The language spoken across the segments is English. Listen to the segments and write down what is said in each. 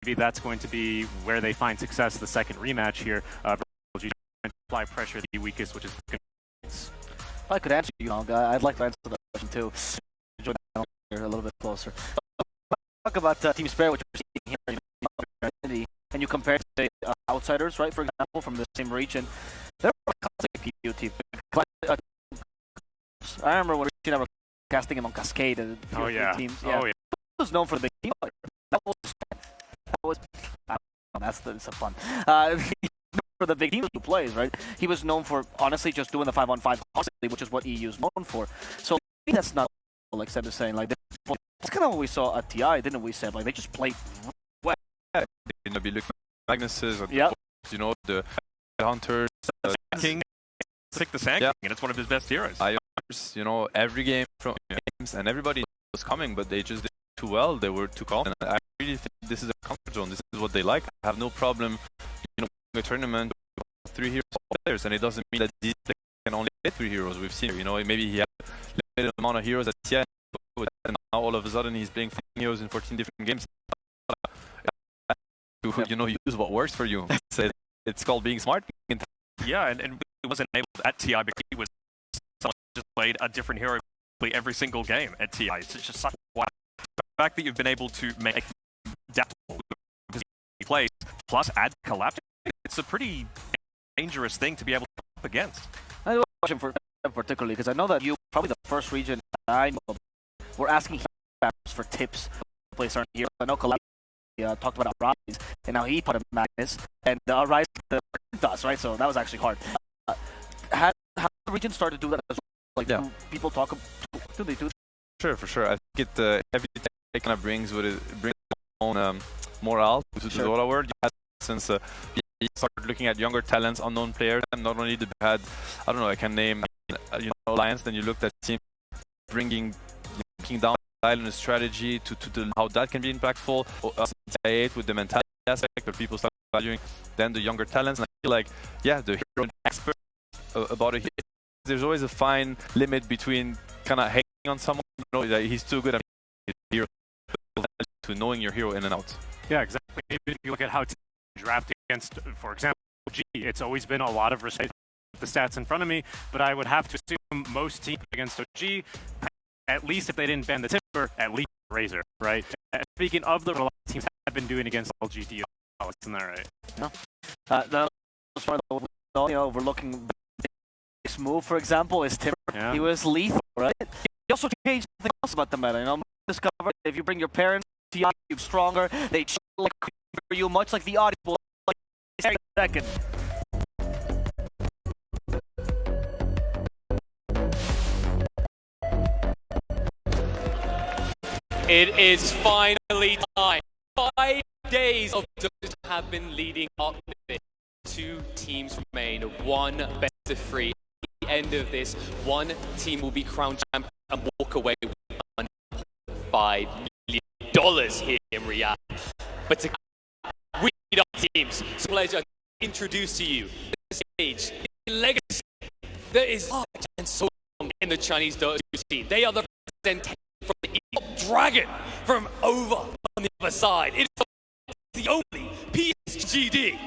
maybe that's going to be where they find success the second rematch here. Apply pressure the weakest, which is. If I could answer you, I'd like to answer that question too. Join here a little bit closer. Talk about Team Spirit, which we're seeing here, and you compare to outsiders, right? For example, from the same region, they're a classic PU team. I remember when we were casting him on Cascade. Teams. Yeah. Oh yeah. He was known for the big team. That's fun. For the big team he plays, right? He was known for honestly just doing the 5-on-5 constantly, which is what EU is known for. So I think that's not like Seb is saying. Like that's kind of what we saw at TI, didn't we, Seb? Like they just played well. Yeah, be looking at Magnuses, the Hunters, King, pick the Sand King, and it's one of his best heroes. Every game from games, and everybody was coming, but they just did too well. They were too calm. And I really think this is a comfort zone. This is what they like. I have no problem, a tournament with 3 hero players, and it doesn't mean that these players can only play 3 heroes. We've seen, maybe he had a limited amount of heroes at TI, and now all of a sudden he's playing 14 heroes in 14 different games. Use what works for you. It's called being smart. Yeah, and he wasn't able at TI because he was just played a different hero every single game at TI. It's just such a the fact that you've been able to make adaptable plays plus add collapse. It's a pretty dangerous thing to be able to up against. I have a question for particularly because I know that you probably the first region I know we're asking for tips to play certain heroes. I know Collapse talked about Rise, and now he put a Magnus, and Rise does, right? So that was actually hard. How the region started to do that as well? Do people talk about do they do? Sure, for sure. I think every tech kind of brings its own morale to the Dota world. Since you started looking at younger talents, unknown players, and not only did had, I can name Alliance, then you looked at team bringing down style and the strategy to how that can be impactful. TI8 with the mentality aspect where people start valuing then the younger talents, and I feel like the hero expert about a hero. There's always a fine limit between kind of hating on someone, that he's too good at hero to knowing your hero in and out. Yeah, exactly. If you look at how draft against, for example, OG, it's always been a lot of respect for the stats in front of me, but I would have to assume most teams against OG, at least if they didn't ban the Timber, at least Razor, right? Speaking of the teams have been doing against LGD, isn't that right? No. Overlooking this move, for example, is Timber. Yeah. He was lethal, right? He also changed something else about the meta. Discovered if you bring your parents to you stronger, they like for you, much like the audible. Second. It is finally time. 5 days of Dota have been leading up to this. 2 teams remain, 1 best of 3. At the end of this, 1 team will be crowned champion and walk away with $1.5 million here in RIYADH. But to we need our teams. It's a pleasure to introduce to you the stage, the legacy that is so long in the Chinese Dota scene. They are the representation from the Dragon from over on the other side. It is the only PSGD.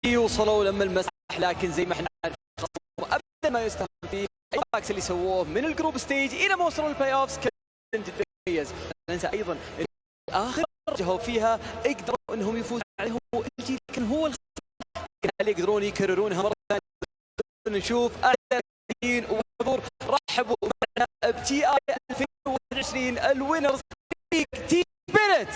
يوصلوا لما المساح، لكن زي ما احنا عارفين ابدا ما يستهان فيه الاكس اللي سووه من الجروب ستيج الى ما وصلوا للبلاي اوفز كنت تميز. ننسى ايضا اخر جهوا فيها قدروا انهم يفوزوا عليهم الجي، لكن هو هل يقدرون يكررونها مره ثانيه؟ نشوف اعلانين وحضور. رحبوا معنا بتي اي 2021 الوينرز تيم سبيريت.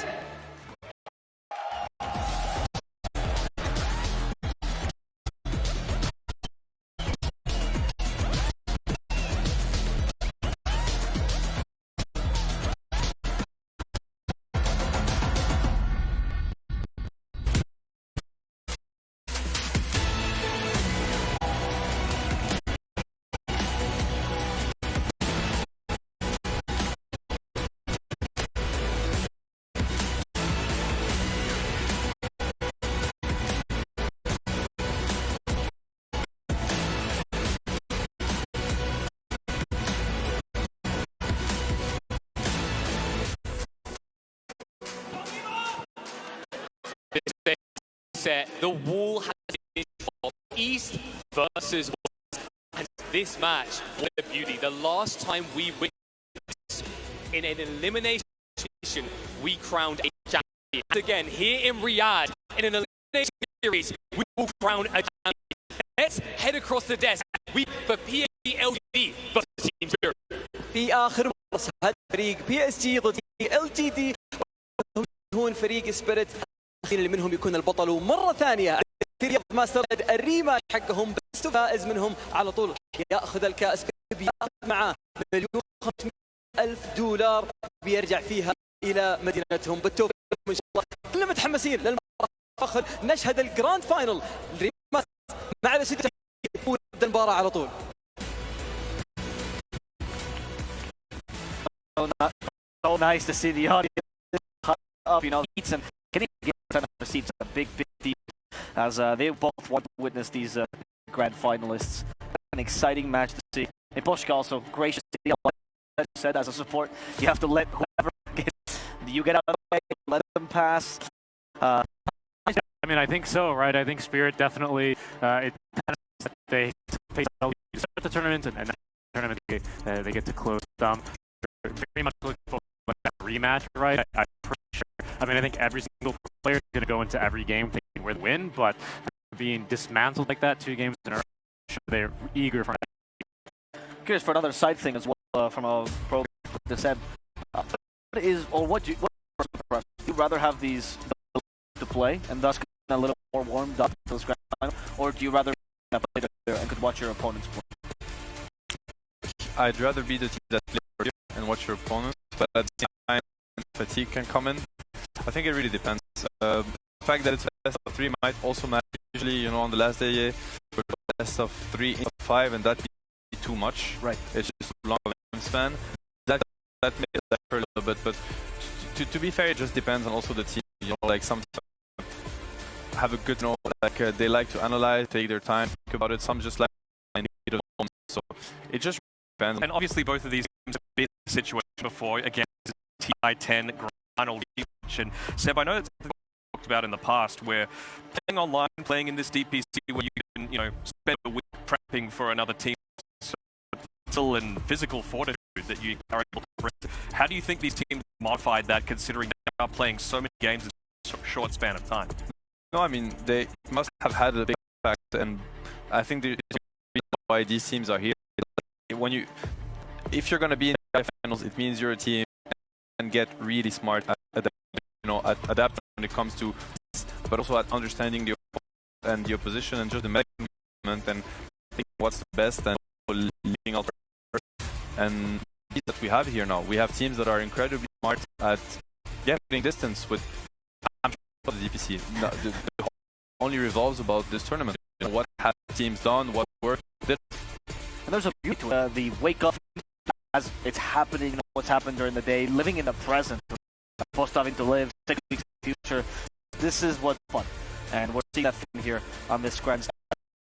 set. The wall has been dropped. East versus West. And this match, what a beauty. The last time we witnessed in an elimination, we crowned a champion. And again, here in Riyadh, in an elimination series, we will crown a champion. Let's head across the desk. We for PSG LGD versus Team Spirit. في آخر مباراة هذا فريق PSG ضد LGD هون فريق سبيريت اللي منهم يكون البطل ومرة ثانية رياض ماستر الريماتش حقهم بس فائز منهم على طول ياخذ الكأس بياخذ معاه $1,000,000 بيرجع فيها إلى مدينتهم بالتوفيق إن شاء الله كلنا متحمسين للمباراة نشهد الجراند فاينل مع السيتي ونبدأ المباراة على طول. So nice to see the audience up, you know, and Canadian received a big deal as they both want to witness these grand finalists. An exciting match to see. In Portugal, also gracious to see, like I said, as a support, you have to let whoever you get out of the way, let them pass. I mean, I think so, right? I think Spirit definitely they face start the tournament and the tournament they get to close them. Very much looking forward to that rematch, right? I'm pretty sure. I mean, I think every single player is going to go into every game thinking we're the win, but being dismantled like that 2 games in a row, they're eager for it. Curious for another side thing as well from a pro descent. What do you rather have these to play and thus get a little more warmed up to this grand final, or do you rather play there and could watch your opponents play? I'd rather be the team that plays for you and watch your opponents, but at the same time, fatigue can come in. I think it really depends. The fact that it's a best of 3 might also matter. Usually, you know, on the last day, we're best of 3 in 5, and that be too much. Right. It's just too long of a span. That makes it differ a little bit, but to be fair, it just depends on also the team. You know, like some have a good, you know, like they like to analyze, take their time, think about it. Some just like so it just depends. And obviously, both of these teams have been in the situation before. Again, TI10 final rematch. And Seb, I know it's something we talked about in the past, where playing online, playing in this DPC, where you can, you know, spend a week prepping for another team, so mental and physical fortitude that you are able to bring. How do you think these teams modified that, considering they are playing so many games in such a short span of time? No, I mean, they must have had a big impact, and I think the reason why these teams are here. If you're going to be in the finals, it means you're a team and get really smart at adapting when it comes to, but also at understanding the opponent and the opposition and just the measurement and thinking what's the best and leading out. And that we have here now, we have teams that are incredibly smart at getting distance with the DPC. The only revolves about this tournament. You know, what have teams done? What worked? And there's a beauty to the wake up as it's happening, what's happened during the day, living in the present, opposed to having to live 6 weeks in the future. This is what's fun, and we're seeing that thing here on this grand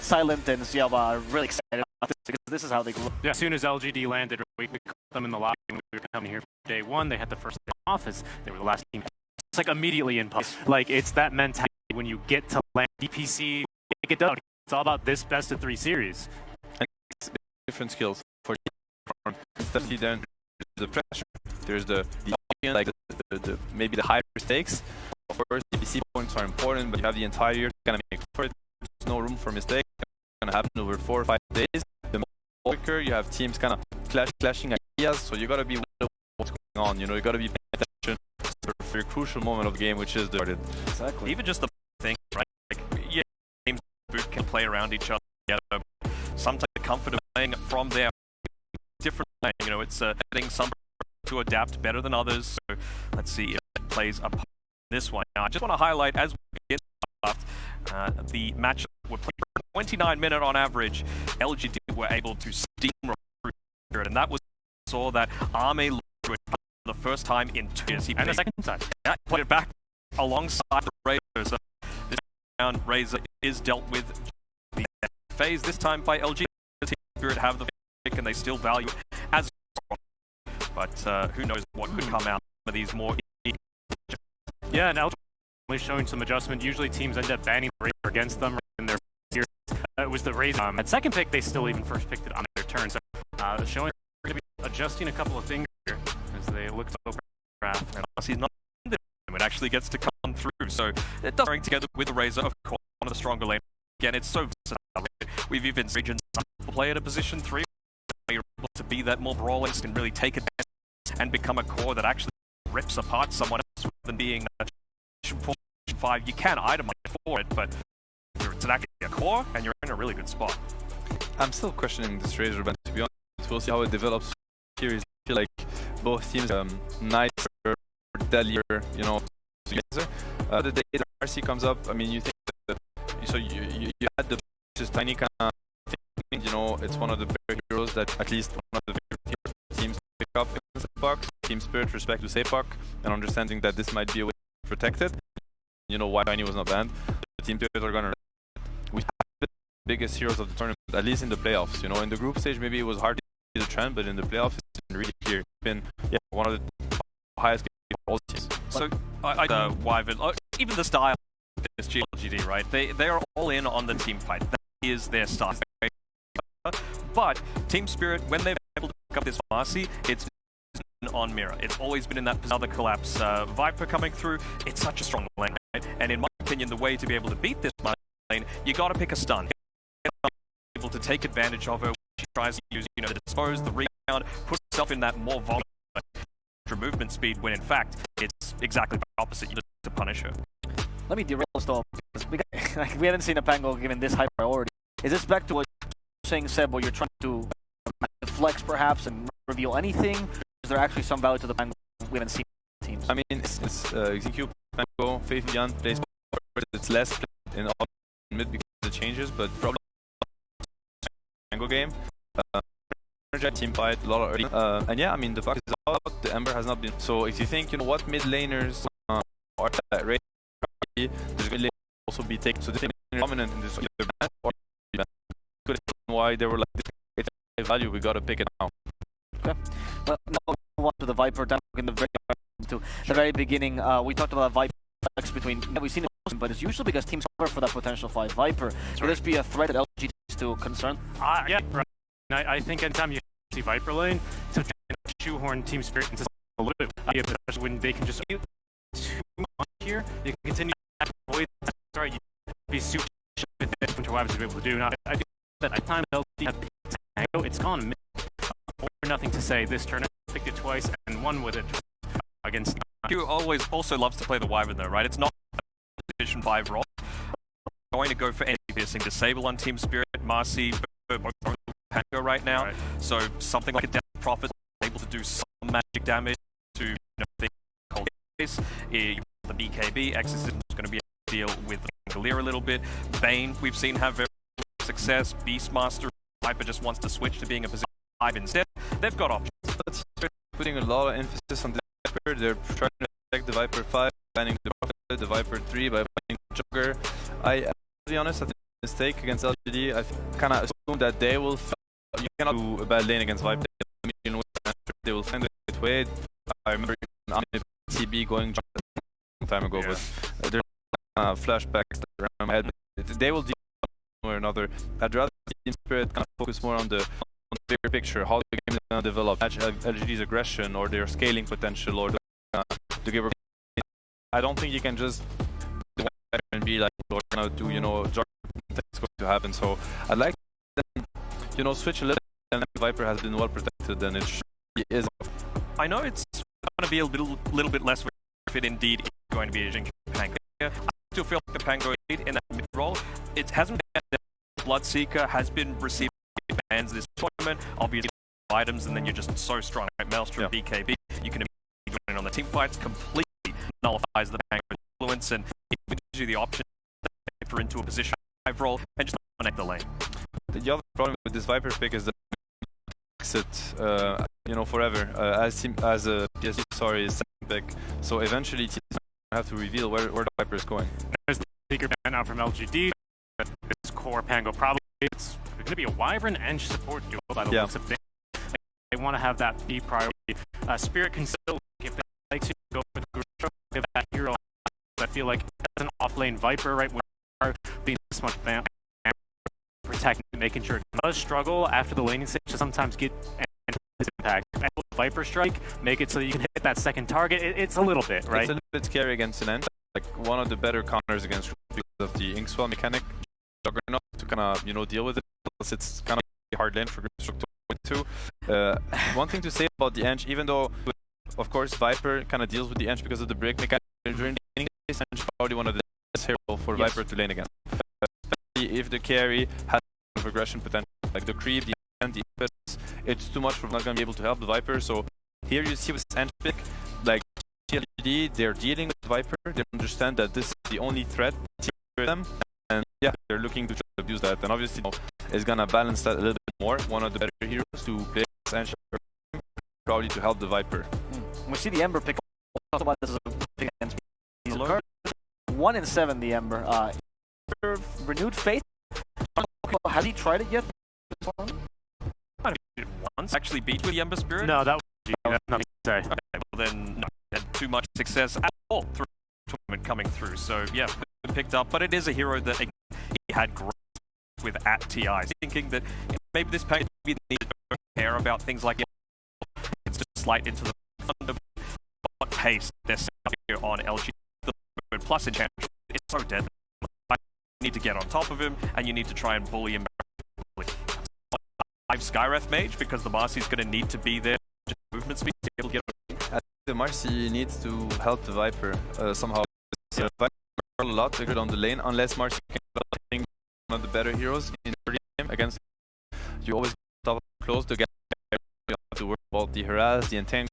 silent and Siaba are really excited about this because this is how they grew up. Yeah, as soon as LGD landed, we caught them in the lobby when we were coming here for day 1. They had the first day off as they were the last team. It's like immediately in pub. Like, it's that mentality when you get to land DPC, take it down. It's all about this best of 3 series. And it's different skills for especially then there's the pressure, there's the like the maybe the higher stakes. Of course, DPC points are important, but you have the entire year to kind of make for it. There's no room for mistake. It's gonna happen over 4 or 5 days. The more quicker you have teams kind of clashing ideas, so you gotta be aware of what's going on. You know, you gotta be paying attention for a crucial moment of the game, which is the Exactly. Even just the thing, right? Like, yeah, games can play around each other together. Sometimes the comfort of playing from there different way. You know, it's getting some to adapt better than others. So let's see if it plays a part in this one. Now, I just want to highlight as we get started, the match were played 29-minute on average. LGD were able to steamroll through it, and that was saw that Arme looked to it for the first time in 2 years. And the second time. Yeah, played it back alongside the Razor. So this round, Razor is dealt with the phase this time by LGD. Spirit have the pick and they still value it as but who knows what could come out of these more. Yeah, and showing some adjustment. Usually teams end up banning the Razor against them in their series. It was the Razor. At second pick, they still even first picked it on their turn. So showing they're going to be adjusting a couple of things here as they look to open the draft. And he's not it actually gets to come through. So it does bring together with the Razor, of course, one of the stronger lanes. Again, it's so versatile. We've even seen regions play at a position 3 where you're able to be that more brawlist and really take advantage and become a core that actually rips apart someone else rather than being a position 4, position 5. You can itemize for it, but it's actually a core and you're in a really good spot. I'm still questioning this Razor, but to be honest, we'll see how it develops. Series. I feel like both teams nicer, deadlier, you know, together. The day the RC comes up, I mean, you think that, so you had the just tiny kind of thing, you know, it's one of the better heroes that at least one of the favorite teams pick up in Sepak. Team Spirit, respect to Sepak, and understanding that this might be a way to protect it. You know why Tiny was not banned. The Team Spirit are gonna. We have the biggest heroes of the tournament, at least in the playoffs. You know, in the group stage maybe it was hard to see the trend, but in the playoffs it's been really clear. It's been one of the highest of all teams. So Wyvern, even the style of this GLGD, right? They are all in on the team fight. That is their style. But Team Spirit, when they've been able to pick up this Marcy, it's on Mirror. It's always been in that other collapse. Viper coming through, it's such a strong lane, right? And in my opinion, the way to be able to beat this lane, you got to pick a stun. Able to take advantage of her. She tries to use, you know, the dispose, the rebound, put herself in that more volatile movement speed, when in fact it's exactly the opposite. You just to punish her. Let me derail this though, because we haven't seen a Pango given this high priority. Is this back to what you're saying, Seb, where you're trying to flex perhaps and reveal anything? Is there actually some value to the Pango we haven't seen teams? I mean, it's execute Pango, Faith Beyond plays it's less in all mid because of the changes, but probably Pango game. Team fight, a lot of early. And yeah, I mean, the fact is all out, the Ember has not been. So if you think, you know, what mid laners are that rate, there's going to also be taken. So this is dominant in this either bad or bad. Good why they were like, it's a value, we got to pick it now. Okay. Well, now move on to the Viper dynamic in the very beginning. We talked about Viper flex between. We've seen it, but it's usually because teams cover for that potential fight. Viper, will this be a threat that LG is to concern? Yeah, right. I think anytime you see Viper lane, to shoehorn Team Spirit into a little bit, especially when they can just do too much here, you can continue to avoid. Sorry, you be super with it, which Wyvern to be able to do. Now, I think that at times LG has Tango, it's gone for nothing to say. This turn, picked it twice and won with it against. Q always also loves to play the Wyvern though, right? It's not a Division 5 role. Going to go for any piercing, disable on Team Spirit, Marcy, Pango right now, right. So something like a Death Prophet able to do some magic damage to, you know, the cold case. The BKB Exorcism is going to be able to deal with Galera a little bit. Vayne we've seen have very success. Beastmaster, Viper just wants to switch to being a position 5 instead. They've got options. Putting a lot of emphasis on the Viper. They're trying to protect the Viper 5, banning the Prophet, the Viper 3 by banning the Jogger. To be honest, I think mistake against LGD. I kind of assume that they will. You cannot do a bad lane against Viper. They will find a way. I remember TB going a long time ago, but there's flashbacks around my head. They will do one way or another. I'd rather Team Spirit kind of focus more on the bigger picture, how the game is going to develop, match LGD's aggression or their scaling potential, or the give. I don't think you can just do and be like, we're going to do, you know, that's going to happen. So I'd like to, you know, switch a little bit, and Viper has been well protected, and it is. I know it's going to be a little bit less if it indeed is going to be a Jin Pango. I still feel like the Pango in that mid role, it hasn't been. Bloodseeker has been receiving bans this tournament, obviously items, and then you're just so strong. Right? Maelstrom, BKB, you can be joining on the team fights, completely nullifies the Pango influence, and it gives you the option to enter into a position 5 role and just connect the lane. The other problem with this Viper pick is that exit, you know, forever as a PSG, sorry, second pick. So eventually teams have to reveal where the Viper is going. There's the secret ban out from LGD. This core Pango probably it's going to be a Wyvern and support duo by the looks of things. They want to have that be priority. Spirit can still, if they like to go for the group, that hero. I feel like an off-lane Viper, right, being this much protecting, making sure it does struggle after the laning stage to sometimes get his impact. Viper strike, make it so that you can hit that second target. It's a little bit, right? It's a little bit scary against an end. Like one of the better counters against because of the Inkswell mechanic. Juggernaut to kind of deal with it. It's kind of hard lane for Grimstroke to win too. One thing to say about the Ench, even though of course Viper kind of deals with the Ench because of the break mechanic during the laning phase, Ench is probably one of the best heroes for Viper to lane against. Especially if the carry has progression potential, like the creep, the impetus, it's too much for not going to be able to help the Viper. So here you see with Ench pick, like GLD, they're dealing with Viper, they understand that this is the only threat to them, and yeah, they're looking to abuse that, and obviously it's gonna balance that a little bit more. One of the better heroes to play Ench, probably to help the Viper. We see the Ember pick. We'll talk about this as a pick against 1 in 7 the Ember. Renewed Faith. Has he tried it yet? Once actually beat with the Ember Spirit? No, that was nothing to say. Okay, well then, no, had too much success at all through the tournament coming through. So yeah, picked up, but it is a hero that he had growth with at TI. Thinking that maybe this page maybe they need to care about things like it's just slight into the what pace they're setting here on LG. The plus enchantment is so deadly. You need to get on top of him, and you need to try and bully him. Skywrath Mage because the Marcy's going to need to be there. Just movement speed to be able to get. I think the Marcy needs to help the Viper somehow. Viper a lot bigger on the lane unless Marcy can be one of the better heroes in the early game against. You always top close to get. You have to worry about the harass, the intent.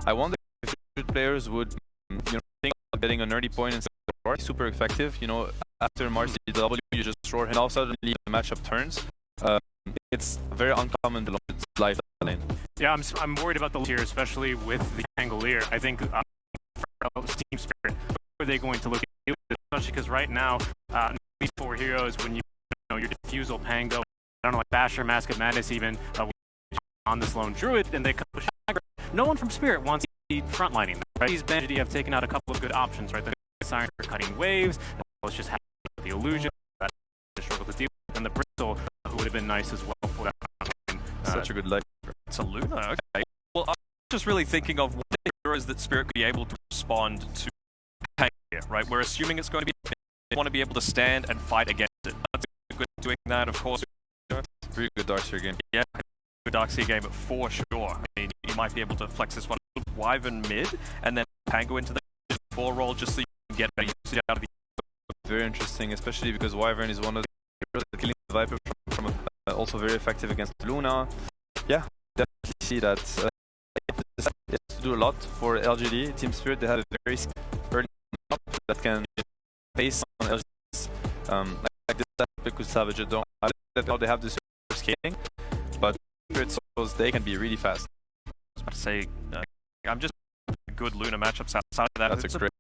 I wonder if players would think about getting a nerdy point instead of Roar. Super effective. After Marcy W, you just roar and all of a sudden the matchup turns. It's very uncommon to launch its life lane. Yeah, I'm worried about the here, especially with the Angolier. I think Steam Spirit, who are they going to look at? Especially because right now, these 4 heroes, when you know your Diffusal, Pango, I don't know, like Basher, Mask of Madness, even on this lone Druid, and they come push aggro. No one from Spirit wants to be frontlining. Right? These Bandit have taken out a couple of good options, right? The Siren for cutting waves, let's just have the Illusion that struggle to deal with, and the Bristle, who would have been nice as well for that. Such a good life. It's a Luna, okay. Well, I'm just really thinking of what heroes that Spirit could be able to respond to here, right? We're assuming it's going to be they want to be able to stand and fight against it. That's good at doing that, of course. Pretty good Darkseer game. Yeah, good Darkseer game for sure. I mean, you might be able to flex this one Wyvern mid and then Pango into the 4 roll just so you can get better usage out of the. Very interesting, especially because Wyvern is one of the heroes that killing the Viper from also very effective against Luna. Yeah, definitely see that. It has to do a lot for LGD. Team Spirit, they have a very early up that can base on LGDs. Like this pick with Savage, don't have that now they have this scaling, but Spirit shows they can be really fast. I was about to say, I'm just good Luna matchups outside of that. That's a great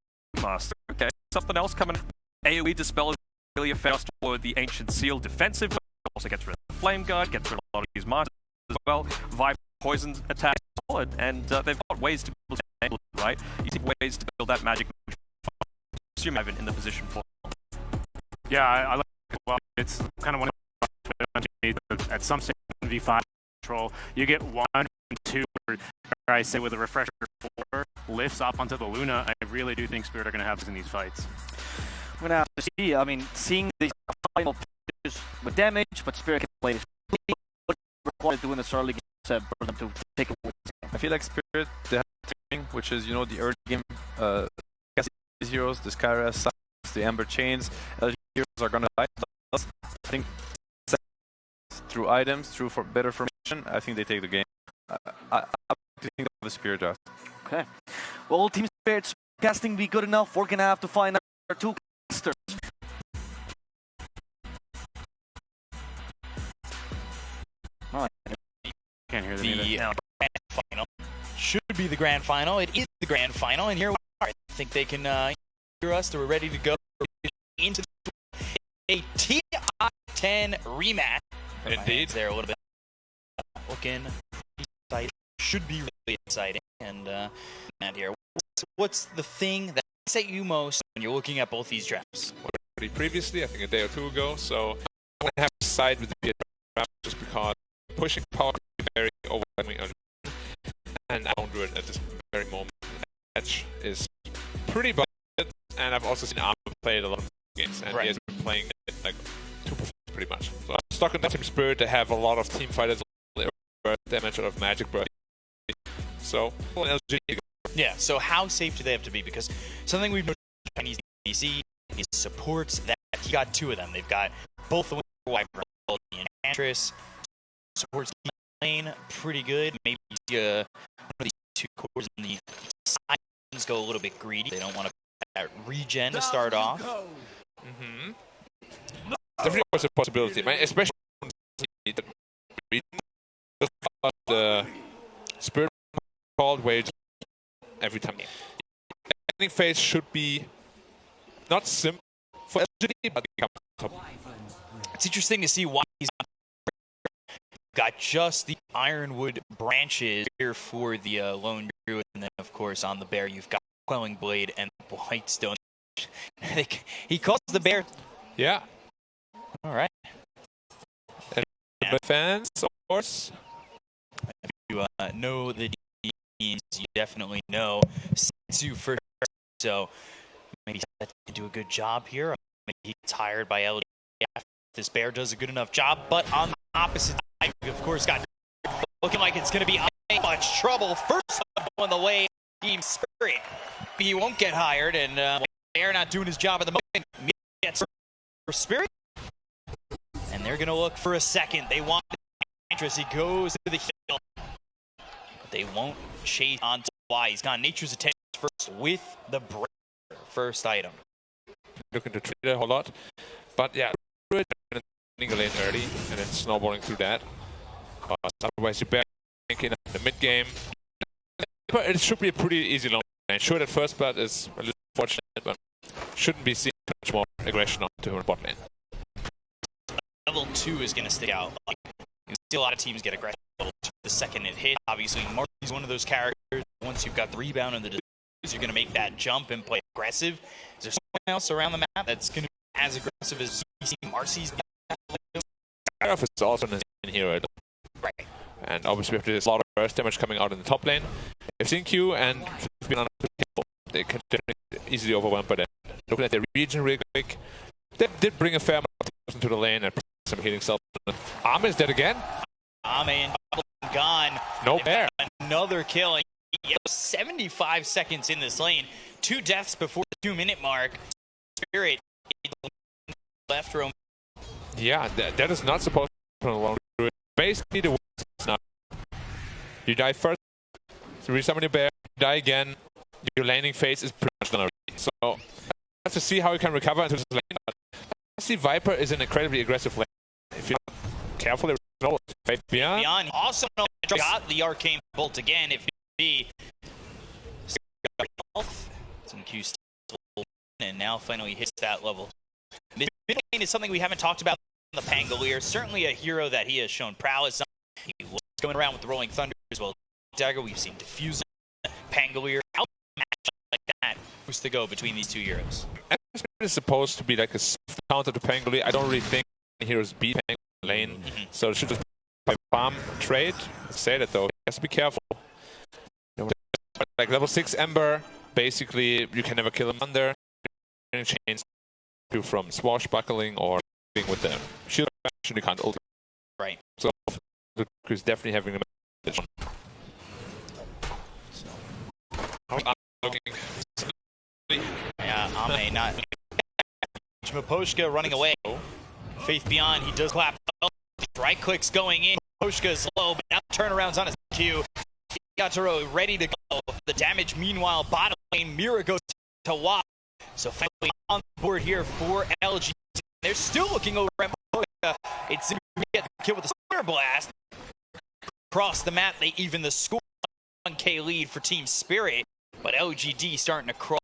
master. Okay, something else coming. AoE Dispel is really fast for the Ancient Seal defensive, but also gets rid of the Flame Guard, gets rid of a lot of these masters as well. Viper poison attack solid, and they've got ways to be able to handle it, right? You see ways to build that magic. Assume Ivan in the position for. Yeah, I like it. Well, it's kind of one of at some stage in V5 control, you get 1 and 2, or I say with a refresher 4 lifts up onto the Luna. I really do think Spirit are going to have this in these fights. We're gonna have to see. I mean, seeing the final pitches with damage, but Spirit can play this. What's required doing this early game for them to take away? I feel like Spirit, they have thing, which is the early game these heroes, the Skyras, the Ember Chains. LG heroes are gonna fight us. I think through items, through better formation, I think they take the game. I think of a Spirit draft. Okay. Well, Team Spirit's casting be good enough. We're gonna have to find our 2 casters. Oh, can't hear them the grand final should be the grand final. It is the grand final, and here we are. I think they can hear us. We're ready to go into a TI-10 rematch. Indeed. There a little bit looking exciting. Should be really exciting. And here, what's the thing that excite you most when you're looking at both these drafts? Previously, I think a day or two ago, so I want to have to side with the BS draft just because pushing power is very overwhelming, and I don't do it at this very moment. Edge is pretty bad, and I've also seen Armor play it a lot of games, and he has been playing it like 2% pretty much. So I'm stuck in that team spirit to have a lot of team fighters damage out of Magic Bird. So LG. Yeah, so how safe do they have to be? Because something we've noticed in Chinese DC is supports that he got two of them. They've got both the Viper and Enchantress. Supports lane pretty good. Maybe one of these two cores in the sides go a little bit greedy. They don't want to regen to start off. Definitely was a possibility, especially the spirit called wage every time. The ending phase should be not simple for LGD, but become top. It's interesting to see why he's got just the Ironwood branches here for the Lone Druid, and then of course on the bear you've got Quelling Blade and Whitestone. He calls the bear. Yeah. All right. And the fans, of course. If you know the teams, you definitely know Sensu for sure. So maybe he can do a good job here. Maybe he's tired by LG. This bear does a good enough job, but on the opposite side, we of course got looking like it's going to be much trouble. First on the way, Team Spirit. He won't get hired, and Bear not doing his job at the moment. Gets for Spirit, and they're going to look for a second. They want Enchantress. He goes to the hill, but they won't chase on to why. He's got Nature's attention first with the breaker, first item. Looking to treat it a whole lot, but yeah. A lane early and then snowballing through that. Otherwise, you're back in the mid game. But it should be a pretty easy long lane. Sure, that first blood is a little fortunate, but shouldn't be seeing much more aggression onto her bot lane. Level 2 is going to stick out. You see a lot of teams get aggressive the second it hits. Obviously, Marcy's one of those characters. Once you've got the rebound and the disease, you're going to make that jump and play aggressive. Is there someone else around the map that's going to be as aggressive as Marcy's? Is also in here, right? And obviously we have this lot of burst damage coming out in the top lane. They've seen Q and been on they can definitely easily overwhelmed by that. Looking at the region real quick, they did bring a fair amount of person to the lane and some healing self. Arm is dead again. Amen. Gone. No bear. Another kill. 75 seconds in this lane. 2 deaths before the 2-minute mark. Spirit left room. Yeah, that is not supposed to happen along through it. Basically, the worst is not. You die first, you resummon your bear, you die again, your laning phase is pretty much gonna reach. So, I have to see how you can recover into this lane. But honestly, Viper is an incredibly aggressive lane. If you're not careful, it's no Faith Beyond. Also got the Arcane Bolt again, if be. Some Q still, and now finally hits that level. Mid lane is something we haven't talked about in the Pangolier. Certainly a hero that he has shown prowess on. He was going around with the Rolling Thunder as well. Dagger, we've seen Diffuser, Pangolier. How match like that who's to go between these two heroes? It's supposed to be like a soft counter to Pangolier. I don't really think heroes beat Pangolier lane, so it should just be a farm trade. Let's say that though, he has to be careful. Like level 6 Ember, basically you can never kill him under. Chains from swashbuckling or with the shield action, you can't ult. Right. So Luke is definitely having a advantage. Yeah, Ame not. Maposhka running away. Faith Beyond, he does clap. Right clicks going in. Maposhka is low, but now turnarounds on his Q. Yatoro ready to go. The damage, meanwhile, bottom lane. Mira goes to Wa. So finally on the board here for LG. They're still looking over at Maposhka. It's to get the kill with the Spear Blast. Across the map, they even the score. 1K lead for Team Spirit, but LGD starting to crawl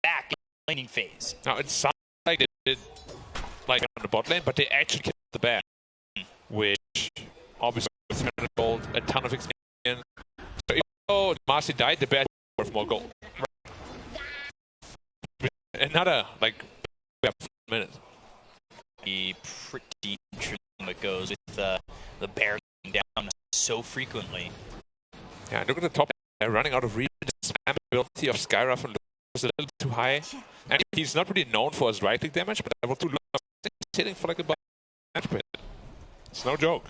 back in the laning phase. Now it sounds like they did like on the bot lane, but they actually killed the bear, which obviously was 300 gold, a ton of experience. So even though Marcy died, the bear is worth more gold. another, like, we have 4 minutes. Be pretty interesting what goes with the bear going down so frequently. Yeah, look at the top. They're running out of reach. The spam ability of Skywrath was a little too high. And he's not really known for his right-click damage, but I want to look at he's hitting for like about damage per hit. It's no joke.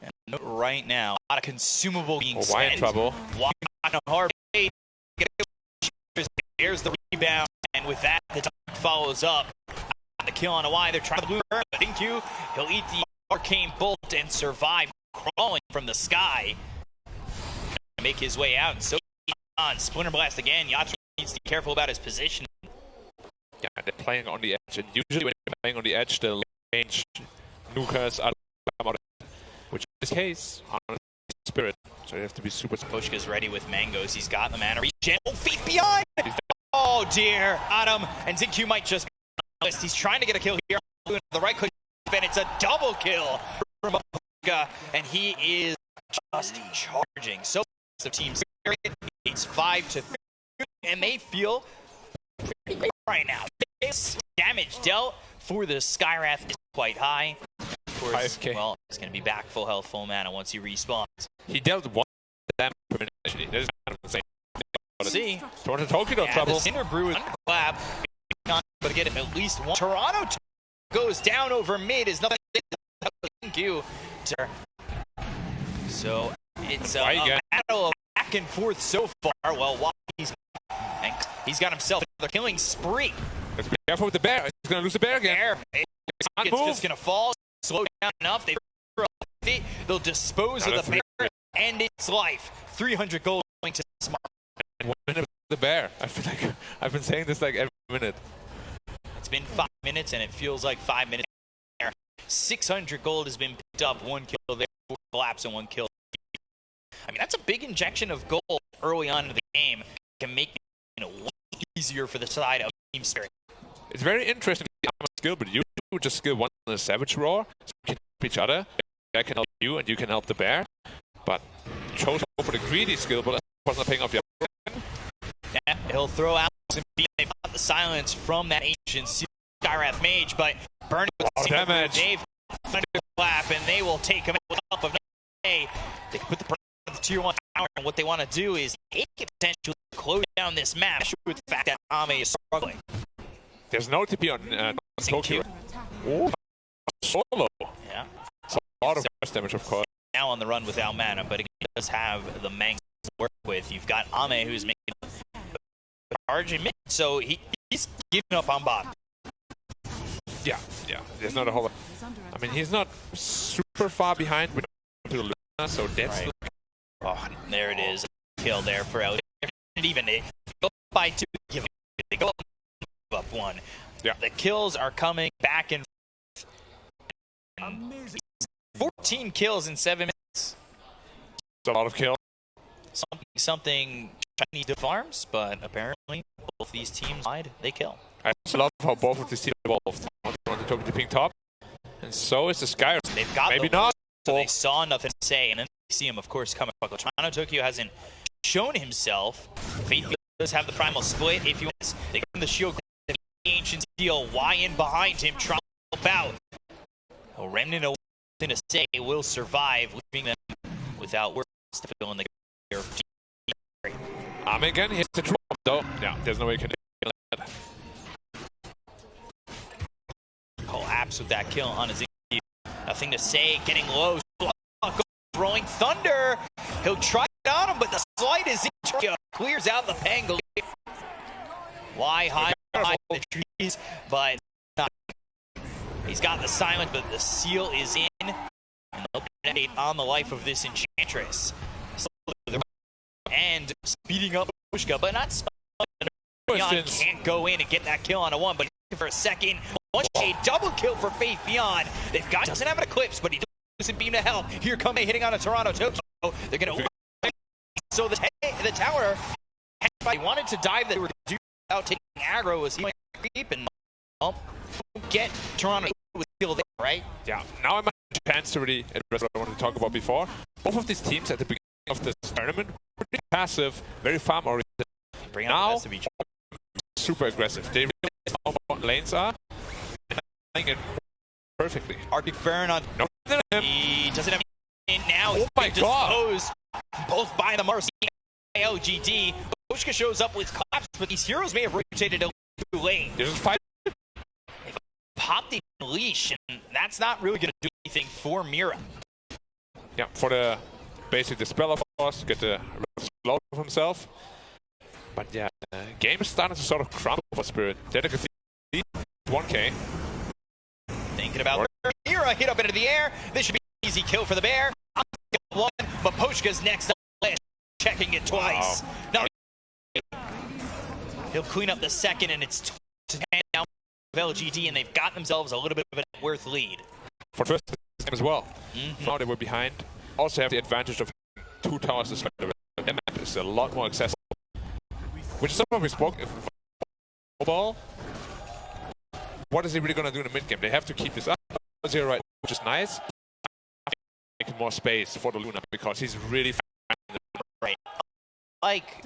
And right now, a lot of consumable being why in spent. trouble? Why on a hard play? There's the rebound, and with that, the time follows up. The kill on a Y. They're trying to blue burn, but Inkyu, he'll eat the arcane bolt and survive, crawling from the sky. Make his way out, and so on Splinter Blast again. Yatra needs to be careful about his position. Yeah, they're playing on the edge, and usually when you're playing on the edge, the range nukers are out of it, which in this case, on Spirit, so you have to be super. Koshka's ready with mangoes. He's got the mana regen. Oh, feet behind! Oh dear, Adam and Zinkyu might just be honest. He's trying to get a kill here. The right click, and it's a double kill from Koshka, and he is just charging. So the team's it's 5-3, and they feel pretty great right now. Damage dealt for the Skywrath is quite high. Of course, 5K. well, he's going to be back full health, full mana once he respawns. He dealt 1 damage per minute, actually. That is kind of insane. See, Toronto Tokyo yeah, trouble. the Cinder Brew is collab, but get at least one. Toronto goes down over mid. Is nothing. Thank you. So it's a battle of back and forth so far. Well, he's got himself another killing spree. Let's be careful with the bear. He's going to lose the bear again. It's just going to fall, slow down enough. They'll dispose of the bear and its life. 300 gold going to Smart. And 1 minute with the bear. I feel like I've been saying this like every minute. It's been 5 minutes, and it feels like 5 minutes there. 600 gold has been picked up. 1 kill there, 4 collapse, and 1 kill. I mean, that's a big injection of gold early on in the game. It can make it easier for the side of Team Spirit. It's very interesting skill, but you just skill one on the Savage Roar, so you can help each other. I can help you, and you can help the bear. But chose for the greedy skill, but that's not paying off yet. Yeah, he'll throw out some beat. They've got the silence from that ancient Skywrath mage, but burning with the damage. Dave clap, and they will take him out with help of They put the pressure on the tier 1 tower, and what they want to do is take it potentially close down this map with the fact that Ame is struggling. There's no TP on Tokyo. Oh, solo. Yeah. It's a lot of damage, of course. Now on the run without mana, but he does have the Mangs to work with. You've got Ame who's making charge in mid, so he's giving up on bot. Yeah. There's not a whole lot. I mean, he's not super far behind with Luna, so that's right. Oh, there it is. Kill there for LG. Even they go by 2, they go up 1. Yeah. The kills are coming back and 14 kills in 7 minutes. It's a lot of kills. Something Chinese to farms, but apparently both these teams they kill. I also love how both of these teams evolved. On the Tokyo to pink top, and so is the Sky. They've got maybe not. So they saw nothing to say, and then they see him, of course, coming. Toronto Tokyo hasn't shown himself. Faith does have the primal split. If he wants, they give him the shield. The ancient deal. Y in behind him, trying to help out. A remnant of nothing to say will survive, leaving them without words to fill in the air. Again, hits the drop though. Yeah, there's no way you can do that. Collapse with that kill on his team. Nothing to say, getting low. Throwing thunder. He'll try it on him, but the slide is in. Clears out the Pangle. Y high behind the trees, but not. He's got the silence, but the seal is in. And they'll update on the life of this Enchantress. And speeding up Pushka, but not Beyond can't go in and get that kill on a 1, but for a second, a double kill for Faith Beyond. They've got doesn't have an eclipse, but he doesn't beam to help. Here come they hitting on a Toronto Tokyo. They're gonna so the tower. He wanted to dive that were do without taking aggro as he might creep and get Toronto with skill there, right? Yeah. Now I might have a chance to really address what I wanted to talk about before. Both of these teams at the beginning of this tournament were pretty passive, very farm oriented. Bring out the best of each super aggressive. They realize how important lanes are, and playing it perfectly. Arctic Baron on. No, He doesn't have in now. Oh my God! Disposed both by the Marcy LGD. Oshka shows up with collapse, but these heroes may have rotated a little too late. They just fight. They popped the leash, and that's not really going to do anything for Mira. Yeah, for the basically the spell of course to get the slow of himself. But yeah, game is starting to sort of crumble for Spirit. Dedicated 1k. Thinking about Mira hit up into the air. This should be an easy kill for the bear. One, but Poshka's next on the list, checking it twice. Wow. No, he'll clean up the second, and it's 10 down with LGD, and they've got themselves a little bit of a net worth lead. For first game as well. Now they were behind. Also have the advantage of 2 towers to spend. The map is a lot more accessible. Which is something we spoke of. Mobile. What is he really going to do in the mid game? They have to keep this up. 0 right, which is nice. Make more space for the Luna because he's really right. Like,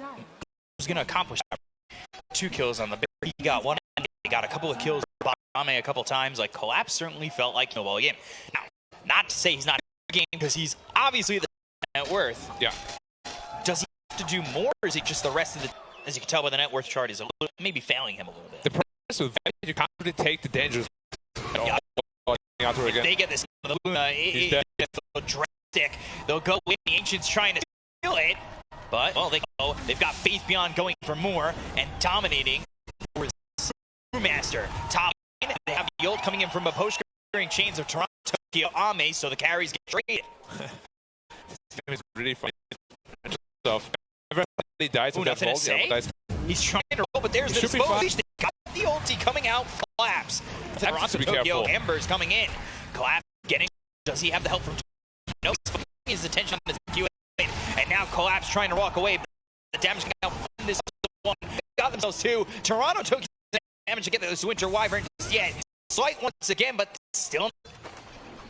he's going to accomplish that. 2 kills on the bear. He got 1. He got a couple of kills. Ame a couple times. Like, Collapse certainly felt like no ball game. Now, not to say he's not in the game because he's obviously the net worth. Yeah. Does he have to do more, or is it just the rest of the? As you can tell by the net worth chart, is a little, maybe failing him a little bit. The problem is with that, you can't really take the dangers. Yeah. If they get this the Luna, they'll drastic. They'll go in. The Ancients trying to steal it, but well, they've got Faith Beyond going for more and dominating for Master. Top lane, they have the ult coming in from Maposhka during chains of Toronto, Tokyo, Ame, so the carries get traded. This game is really funny. He dies with nothing to say. He's trying to roll, but there's the disposal. They got the ulti coming out. Collapse. Toronto, Tokyo, Embers coming in. Collapse getting. Does he have the help from? No. His attention on the Q, and now Collapse trying to walk away. The damage coming out from this one. They got themselves 2. Toronto, Tokyo damage to get this Winter Wyvern just yet. Slight once again, but still.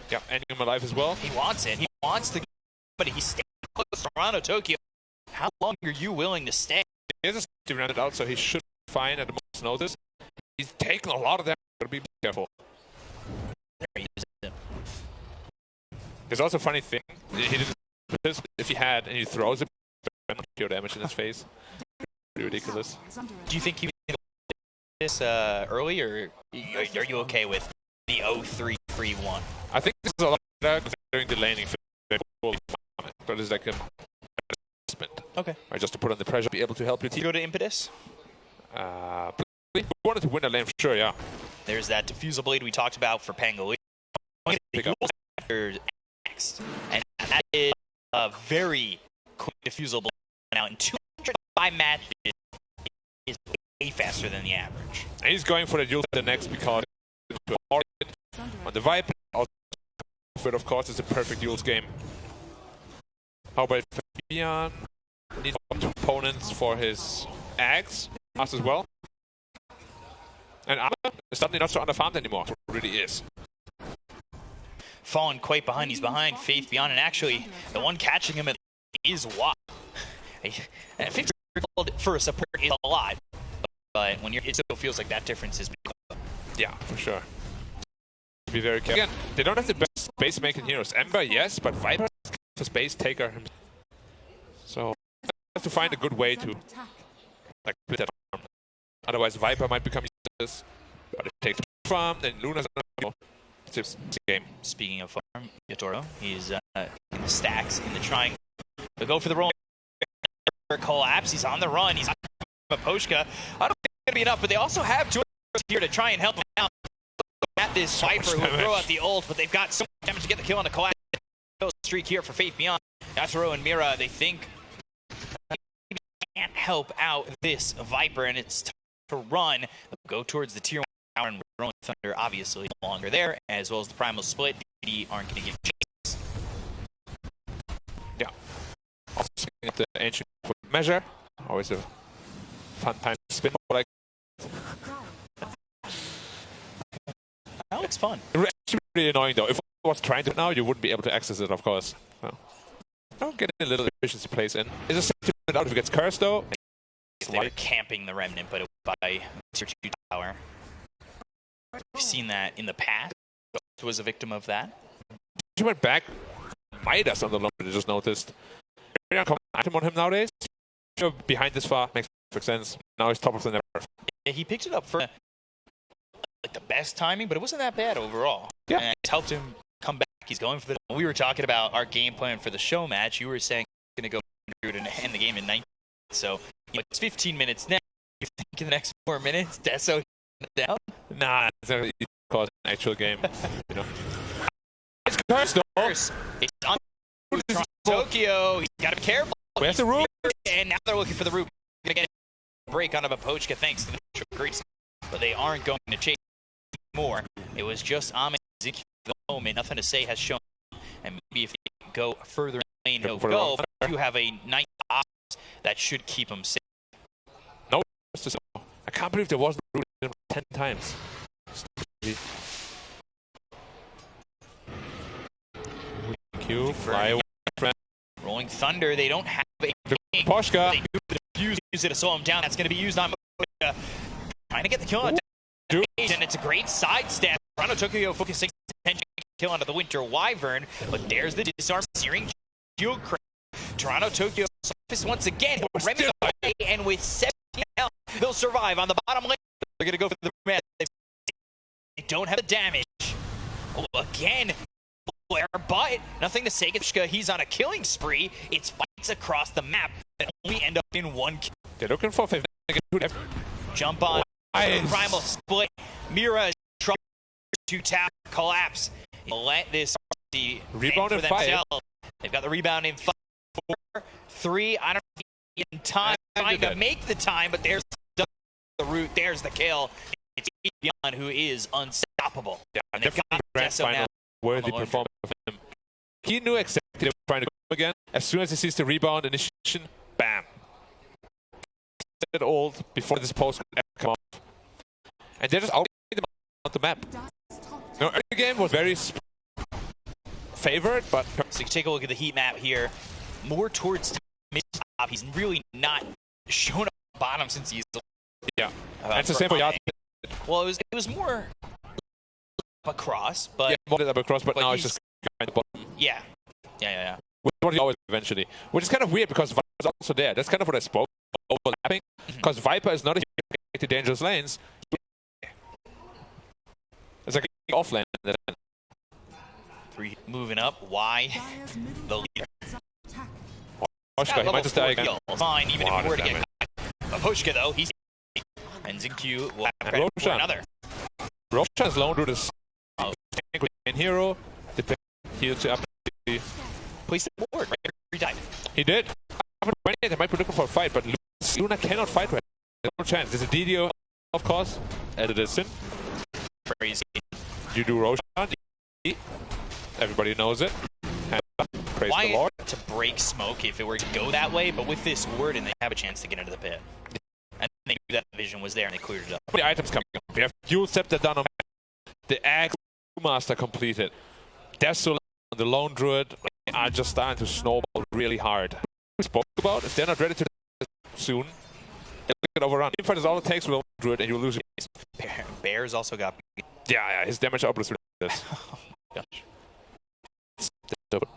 Yeah, ending him alive as well. He wants it. He wants to, but he's staying close. Toronto, Tokyo. How long are you willing to stay? He has to run it out, so he should be fine at the most notice. He's taking a lot of damage. Gotta be careful. There's also a funny thing. He didn't. If he had, and he throws it, pure damage in his face. Pretty ridiculous. Do you think he was this early, or are you okay with the 0-3-3-1? I think this is a lot better considering the laning. But it's like a okay. Right, just to put on the pressure, be able to help your Do team. you go to Impetus? We wanted to win the lane for sure, yeah. There's that Diffusal Blade we talked about for Pangolier. Pick up. Next. And that is a very quick Diffusal Blade. Now, in 205 matches, is way faster than the average. And he's going for the duel the next because on the Viper, of course, it's a perfect duels game. How about Fabian? Needs 2 opponents for his axe, us as well. And Arthur is suddenly not so underfarmed anymore. It really is. Fallen quite behind. He's behind Faith Beyond, and actually, the one catching him is Watt. 50 for a support is a lot, but when it still feels like that difference is big. Yeah, for sure. Be very careful. Again, they don't have the best space making heroes. Ember, yes, but Viper is a space taker himself. So have to find a good way to like put that farm. Otherwise Viper might become useless. But if it takes the farm, then Luna's it's a game. Speaking of farm, Yatoro, he's in the stacks in the triangle. They'll go for the roll. Collapse. He's on the run. He's on Maposhka. I don't think it's gonna be enough, but they also have 2 here to try and help him out. At this Viper who will throw out the ult, but they've got so much damage to get the kill on the Collapse. Streak here for Faith Beyond. Yatoro and Mira, they think can't help out this Viper, and it's time to run. They'll go towards the tier 1 tower, and Rolling Thunder obviously no longer there, as well as the Primal Split. DD aren't going to give chase. Yeah. Also at the ancient measure. Always a fun time to spin like. That looks fun. It's actually really annoying though. If I was trying to now, you wouldn't be able to access it, of course. So. Don't get a little efficiency plays in. It's just 2 minutes out if it gets cursed though. They're camping the Remnant, but it by Tier 2 Tower. We've seen that in the past. Ghost was a victim of that. She went back. Midas on the low, I just noticed. Very uncommon item on him nowadays. Behind this far makes perfect sense. Now he's top of the network. Yeah, he picked it up for like the best timing, but it wasn't that bad overall. Yeah. And it's helped him come back. He's going for the. When we were talking about our game plan for the show match, you were saying he's going to go and end the game in 19. So it's 15 minutes now. You think in the next 4 minutes, Deso down? Nah, it's not cause an actual game. You know. It's cursed though. It's on Tokyo. He's got to be careful. Where's the room? And now they're looking for the root. Gonna get a break on Vapochka thanks to the great, but they aren't going to chase more. It was just Ame for the moment. Nothing to say has shown, and maybe if they go further in the lane, he'll go. But you have a nice box that should keep him safe. No, I can't believe there wasn't root 10 times. Thank you. Fly away, friend. Rolling Thunder. They don't have a Poshka. They use it to slow him down. That's going to be used on Mocha. Trying to get the kill on Dude. and it's a great sidestep. Toronto Tokyo focusing attention kill onto the Winter Wyvern, but there's the disarm searing shield crack. Toronto Tokyo surface once again. Remy away, and with 17 health, they'll survive on the bottom lane. They're going to go for the match. They don't have the damage. Oh, again, but nothing to say. He's on a killing spree. It's fights across the map that only end up in one kill. They're looking for 5. Jump on. Nice. Primal split. Mira is trying to tap collapse. Let this Rebound for in 5. themselves. They've got the rebound in 5, 4, 3. I don't know in time. Trying to make the time, but there's the root. There's the kill. It's Beyond who is unstoppable. Yeah, and they've got grand Deso final now. worthy performance of him. He knew exactly they were trying to go again. As soon as he sees the rebound initiation, bam. It old before this post could ever come off. And they're just out on the map. No, early game was very favored, but So you take a look at the heat map here. More towards mid top. He's really not shown up at the bottom since he's. yeah. That's the same for Yard. Well, it was more across, but Yeah, more up across, but now it's he's- just kind of bottom. yeah. Yeah. Which is what he always eventually. Which is kind of weird because Viper is also there. That's kind of what I spoke overlapping. Because Viper is not a to dangerous lanes. It's like offlane. 3 moving up. Why? The leader. Poshka, he might just die again. Fine, even if Wow, he were to damn get Poshka though, he's ends in Q. We'll have credit for Roshan. another. Roshan's lone route is main hero. The heal to up. Place the board right every time. He did. They might be looking for a fight, but Luna cannot fight right now. There's no chance. There's a DDO, of course, at a distance. Crazy. You do Roshan. Everybody knows it. Praise Why the Lord. to break smoke if it were to go that way, but with this ward and they have a chance to get into the pit. And they knew that vision was there and they cleared it up. How many items coming up? We have Dual Scepter done on the Axe Master completed. Deso on the Lone Druid are just starting to snowball really hard. We spoke about if they're not ready to soon, they'll get overrun. Infight is all it takes with Lone Druid and you lose your base. Bears also got. Yeah, his damage output is ridiculous. Gosh.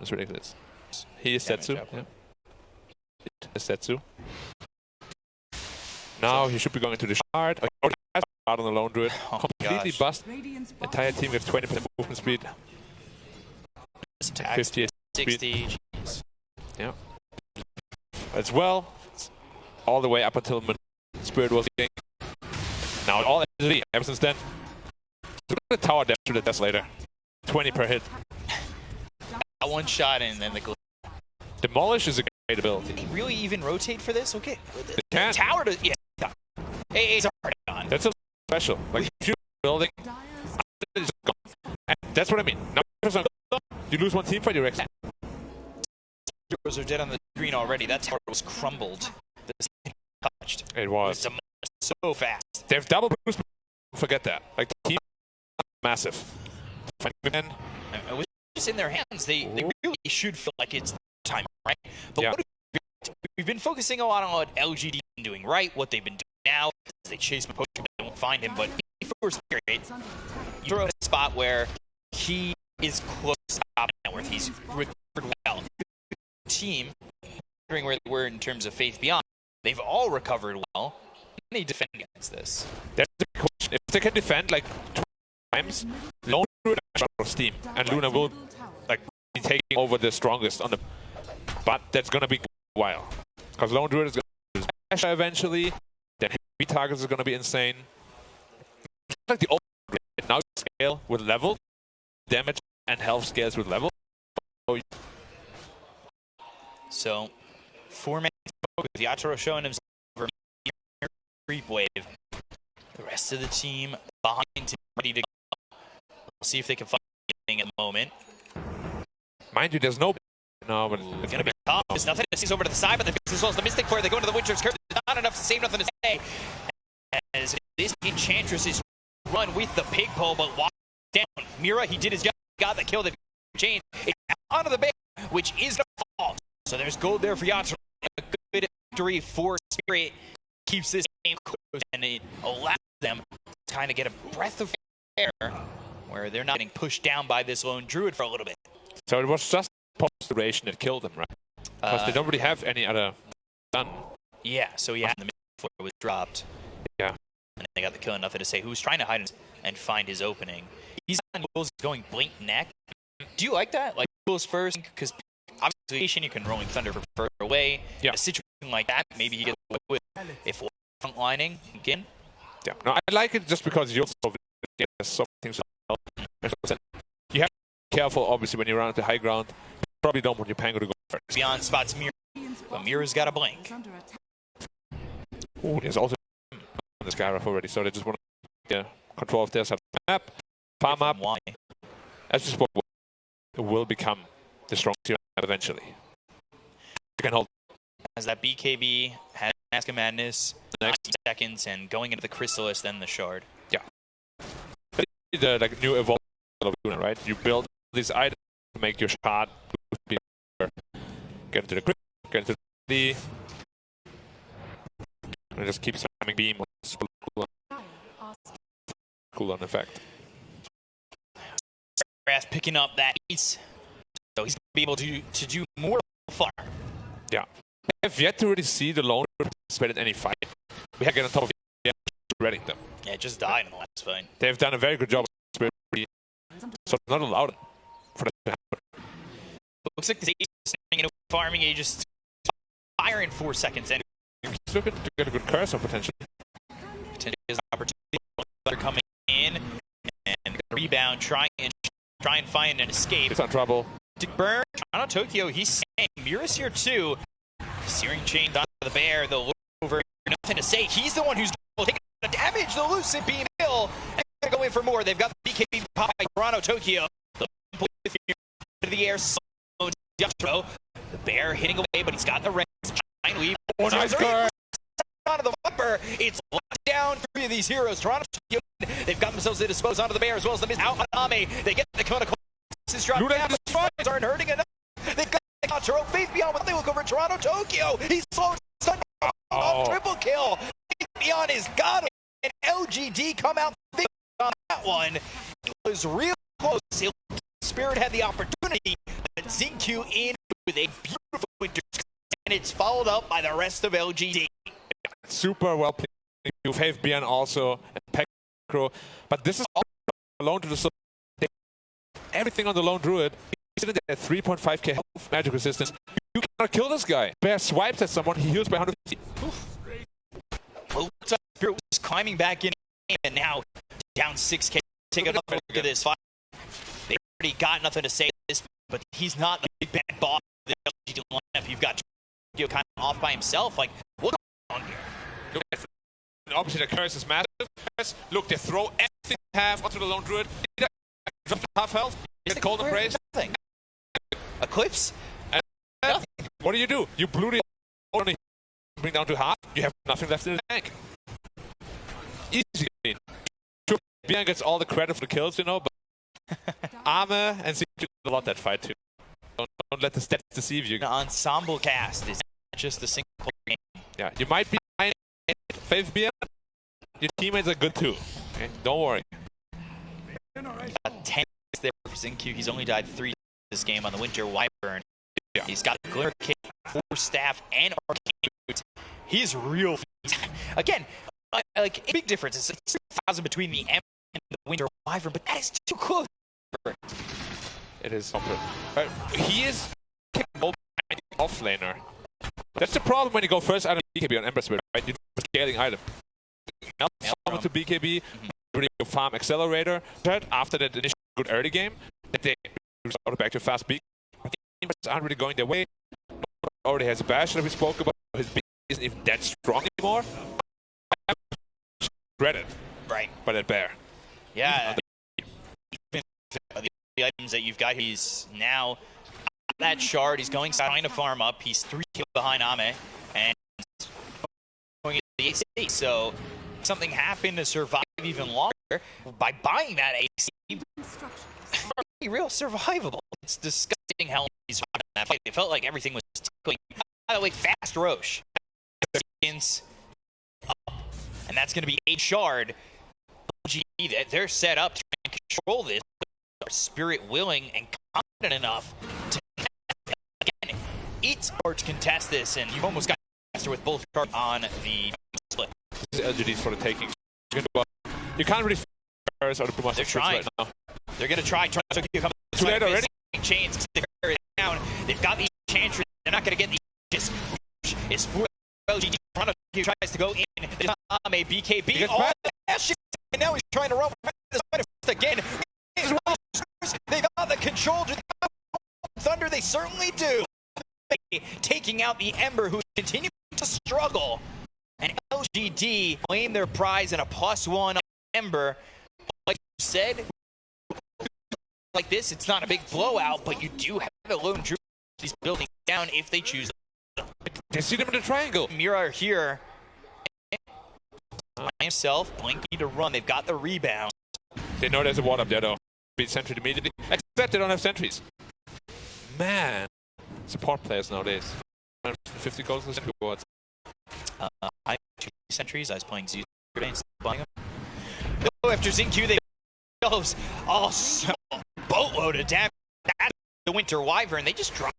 It's ridiculous. He is Damage Setsu. output. Yeah. Is Setsu. Now he should be going to the shard. Oh, he already has a shard on the Lone Druid. Oh, Completely gosh. bust. Entire team with 20% movement speed. Attack 50 60. Jeez. Yeah. As well, all the way up until Spirit was getting. Now all energy ever since then. Look at the tower depth to the death later. 20 per hit. Got one shot in, and then the Demolish is a great ability. Did he really even rotate for this? Okay. It can. Tower to yeah. Hey, it's already gone. That's a special. Like if you're building, it's gone. And that's what I mean. Now you lose one team fight, you're exit. Heroes are dead on the screen already. That tower was crumbled. This thing touched. It was. It's so fast. They have double boost. Forget that. Like the team, massive. Again, I wish it's in their hands. They really should feel like it's time, right? But Yeah. what we've been focusing a lot on what LGD been doing right, what they've been now. As they chase him, they won't find him, but for Spirit, you throw in a spot where he is close to top net worth. He's recovered well. Team, wondering where they were in terms of Faith Beyond, they've all recovered well. Can they defend against this? That's the question. If they can defend like 2 times, Lone Druid and Steam, and Luna will like be taking over the strongest on the. But that's gonna be a while, because Lone Druid is gonna use Asher eventually. Then heavy targets is gonna be insane. It's like the old Druid. Now you scale with level, damage and health scales with level. So 4 minutes with Yatoro showing himself over creep wave. The rest of the team behind him, ready to go. We'll see if they can find anything at the moment. Mind you, there's no. No, but It's going to be tough. There's nothing to see over to the side, but as well as the Mystic Flare, they go into the Witcher's Curse. There's not enough to save, nothing to say. As this Enchantress is run with the pig pole, but walk down. Mira, he did his job. Got the kill. They've changed. It's onto the bear, which is the fall. So there's gold there for Yatoro. A good victory for Spirit. Keeps this game close, and it allows them to kind of get a breath of air where they're not getting pushed down by this lone druid for a little bit. So it was just post-duration that killed them, right? Because they don't really have any other gun. Yeah, so yeah, the mid was dropped. Yeah. And they got the kill, and nothing to say. Who's trying to hide and find his opening? He's on goals going blink neck. Do you like that? Like goals first? Because obviously you can Rolling Thunder for further away. Yeah. In a situation like that, maybe he gets away with if frontlining again. Yeah. No, I like it just because you also get so many things to help. You have to be careful, obviously, when you run to high ground. You probably don't want your Pango to go first. Beyond spots Mira, but Mira's got a blink. Ooh, there's also on this guy already, so they just want to get control of their side of the map, farm up. Why? That's just what will become the strongest team eventually. You can hold. As that BKB has Mask of Madness, 90 seconds, and going into the Chrysalis, then the Shard. Yeah. The like new evolved of Luna, right? You build these items to make your shard be get into the grip, get into the and just keep spamming beam cooldown effect. Grass picking up that ace, so he's gonna be able to do more far. Yeah. I have yet to really see the lone participate in any fight. We have to get on top of it, reading them. Yeah, it just died in the last fight. They've done a very good job of so not allowed for that to happen. Looks like this ace is standing in a farming age, just fire in 4 seconds, and He's looking to get a good cursor potentially. potentially has an opportunity. They're coming in and rebound, try and find an escape. It's on trouble. Burn, Toronto Tokyo, he's saying Mira's here too. Searing chain onto the bear, the look over, nothing to say. He's the one who's taking the damage, the Lucid Beam kill, and they're going for more. They've got the BKB pop by Toronto Tokyo. The the air, the bear hitting away, but he's got the range. Giant leap. Oh, nice card. Onto the Viper. It's locked down. 3 of these heroes. Toronto Tokyo, they've got themselves to dispose onto the bear as well as the miss out on Ame. They get the Kona. This is dropped down. The Strikes aren't hurting enough. They've got Yatoro, Faith Beyond, when they look over Toronto Tokyo. He's slowed off triple kill. Faith Beyond is got him. And LGD come out big on that one. It was real close. Spirit had the opportunity, but ZQ in with a beautiful winter, and it's followed up by the rest of LGD. Super well played. You Faith Beyond also, and Pekro. But this is all alone to the everything on the lone druid. He's sitting there at 3.5k health, magic resistance. You cannot kill this guy. Bear swipes at someone, he heals by 150. Well, Spirit was climbing back in, and now down 6k. Take a look at this fight. They already got nothing to say this, but he's not the big bad boss of the LGD lineup. You've got Tokyo kind of off by himself. Like, what's going on here? Obviously, the curse is massive. Look, they throw everything they have onto the lone druid. Drops to half health. Get cold and praise. Nothing. Eclipse? And Nothing. what do? You blew the only bring down to half. You have nothing left in the tank. Easy. Bian gets all the credit for the kills, you know, but Armor and Secret a lot that fight too. Don't let the stats deceive you. An ensemble cast is not just a single game. Yeah, you might be Faith BM, your teammates are good too. Okay? Don't worry. 10 there for Zinq. He's only died 3 this game on the Winter Wyvern. Yeah. He's got the Glimmer Kick, 4 staff, and arcane boots. He's real. Again, like a big difference. It's 6,000 between the M and the Winter Wyvern, but that is too close. It is something. He is off laner. That's the problem when you go first item BKB on Ember Spirit, right? You're scaling item. Now summon to BKB, really go farm Accelerator. But after that initial good early game, they resort back to fast beat. Teams aren't really going their way. Already has a bash that we spoke about. His beat isn't even that strong anymore. Credit. Right. By that bear. Yeah. The items that you've got, he's now that shard. He's trying to farm up. He's 3 kills behind Ame, and going into the AC. So something happened to survive even longer by buying that AC. Real survivable. It's disgusting how he's in that fight. It felt like everything was tickling. By the way, fast Roche. Seconds up, and that's going to be 8 shard. OG, they're set up to try and control this. Spirit willing and confident enough to again, it's hard to contest this, and you've almost got master with both cards on the split. This is LGDs for the taking. You can't really first or the They're trying. Right now. They're gonna try to come Too late already. Chains down. They've got the Enchantress. They're not gonna get the just is for LGD. He tries to go in. There's a BKB. Oh, shit. And now he's trying to run again. They got the control to the Thunder, they certainly do. Taking out the Ember, who's continuing to struggle. And LGD claim their prize in a +1 on Ember. Like you said, like this, it's not a big blowout, but you do have a lone druid these buildings down if they choose. They see them in the triangle. Mira here. By himself, Blinky to run. They've got the rebound. They know there's a ward up there though. Beat sentry immediately. Except they don't have sentries. Man. Support players nowadays. 50 goals for sentry wards. I have 2 sentries. I was playing Zeus today instead of buying them. Oh, after Zinq, they goes also boatload of damage. That's the Winter Wyvern. They just dropped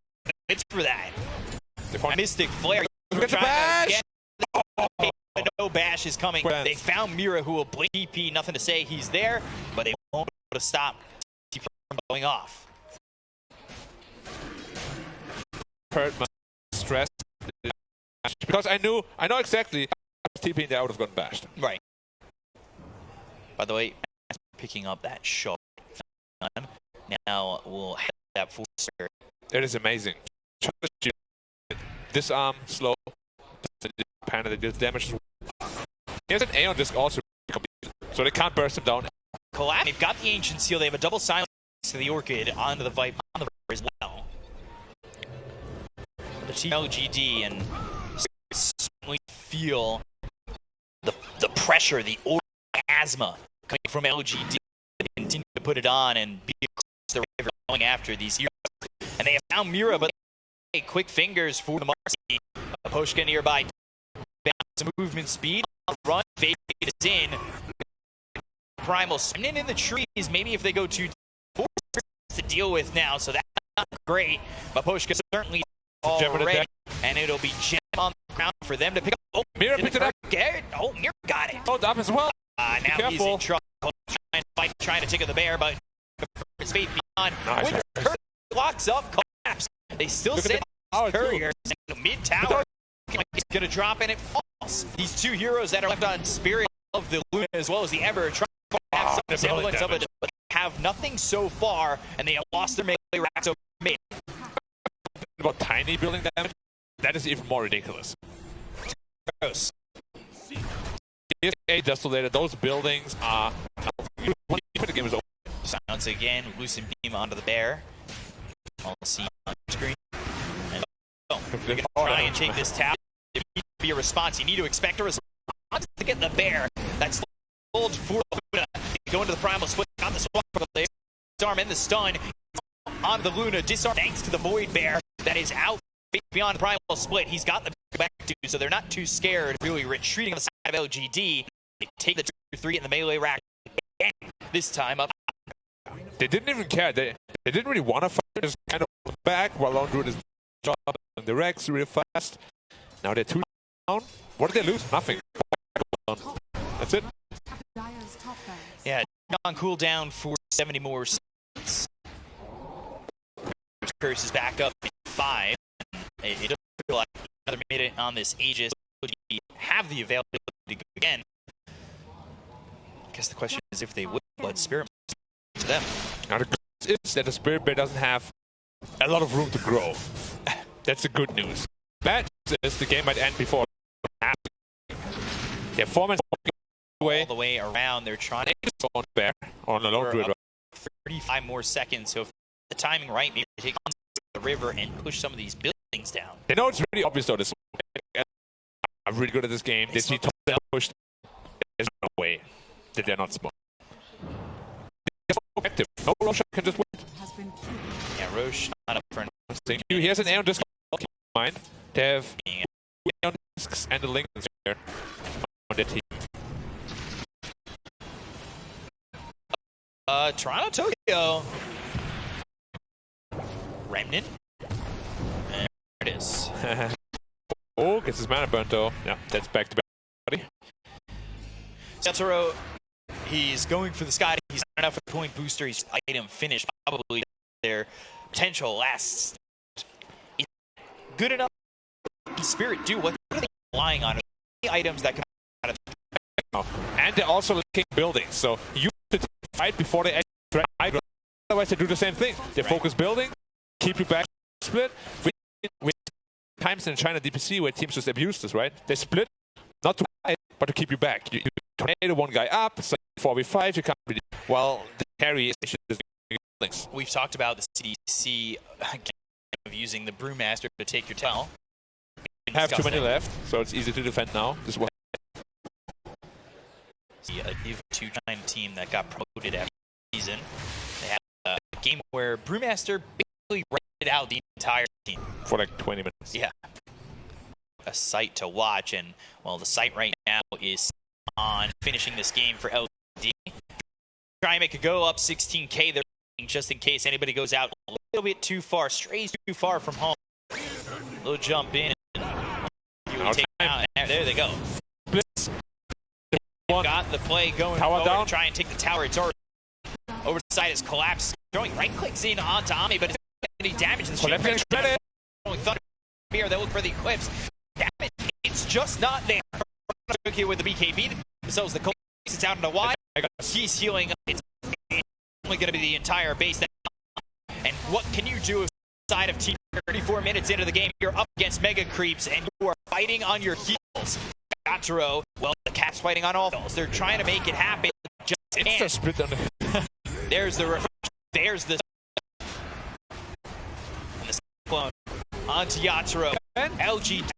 it for that. Mystic Flare. Get the bash! But no bash is coming. They found Mira, who will blink TP. Nothing to say. He's there, but they won't be able to stop TP from going off. Hurt my stress because I know exactly I was TPing there, I would have gotten bashed. Right. By the way, picking up that shot. Now we'll have that forcer. It is amazing. Disarm, slow, panic, it deals damage. He has an A on disc also, so they can't burst him down. Collapse. They've got the Ancient Seal. They have a double silence to the Orchid onto the Viper as well. The TLGD and certainly feel the pressure, the asthma coming from LGD. They continue to put it on and be across the river going after these heroes. And they have found Mira, but they quick fingers for the Marcy. Poshka nearby. Bounce movement speed. Run. Fade is in. Primal spinning in the trees. Maybe if they go to to deal with now, so that's not great. But Poshka certainly already, and it'll be Gem on the ground for them to pick up. Oh, Mira picked it up. Oh, Mira got it. Hold up as well. Now he's in trouble. Trying to take the bear, but his fate beyond. Nice. When Curry locks up, collapse. They still send Courier mid tower. Like he's gonna drop and it falls. These 2 heroes that are left on Spirit of the Luna as well as the Ember trying to have some semblance of it, but have nothing so far, and they have lost their melee racks over mid. About tiny building damage, that is even more ridiculous. Gross. A desolated, those buildings are. The game is over. Silence again, loosen beam onto the bear. I'll see on screen. And they're gonna try and take this tower. There needs to be a response. You need to expect a response to get the bear. That's hold for Luna. Go into the primal split on the swap for the disarm and the stun on the Luna. Disarm thanks to the Void Bear that is out beyond the primal split. He's got the back to, so they're not too scared of really retreating on the side of LGD. They take the 2-3 in the melee rack again, this time up. They didn't even care. They didn't really want to fight. They just kind of went back while Lone Druid is job on the Rex real fast. Now they're 2 down. What did they lose? Nothing. That's it. Yeah, on cooldown for 70 more seconds. Curse is back up at 5. It doesn't feel like another minute on this Aegis. Would he have the availability to go again? I guess the question is if they would, but Spirit to them. Now the good is that the Spirit Bear doesn't have a lot of room to grow. That's the good news. Bad news is the game might end before. Their 4 men All the way around, they're trying to on Bear on the Lone Druid. 35 more seconds, so if the timing right, maybe they take on the river and push some of these buildings down. They know it's really obvious though. I'm really good at this game. They see top down pushed. There's no way that they're not smart. They're so active. No Rosh can just win. Yeah, Roche not up for an Thank you. Here's an Aeon Disc. Keep in mind, they have Aeon Discs and the Lincolns here on their team. Toronto, Tokyo. Remnant. And there it is. Oh, gets his mana burnt though. Yeah, that's back to back. Setsuro, he's going for the sky. He's not enough for the point booster. He's item finished. Probably their potential last. Good enough. Spirit do what are they relying on? Items that can. And they're also looking buildings, so you have to fight before they actually. Otherwise, they do the same thing. They focus building, keep you back, split. We times in China DPC where teams just abuse this, right? They split, not to fight, but to keep you back. You tornado one guy up, so 4v5, you can't really. Well, the carry is just buildings. We've talked about the CDC of using the Brewmaster to take your towel. Have too many left, so it's easy to defend now. This one. A Div 2 China team that got promoted after the season. They had a game where Brewmaster basically raided out the entire team. For like 20 minutes. Yeah. A sight to watch, and well, the site right now is on finishing this game for LD. Try and make a go up 16K. They're just in case anybody goes out a little bit too far, strays too far from home. Little jump in. Take out. There they go. Got the play going tower down. To try and take the tower. It's already over the side is collapsed. Throwing right clicks in onto Ami, but it's not any damage. The only thunder here. They look for the Eclipse. Damn it, it's just not there. Here with the BKB themselves, the it's out in the wide. He's healing. It's only going to be the entire base. And what can you do if side of team 34 minutes into the game, you're up against Mega Creeps and you are fighting on your heels? Gatro, well, the Cat's fighting on all levels. They're trying to make it happen. Just it's a split on the there's the there's the clone onto Yatoro. LG.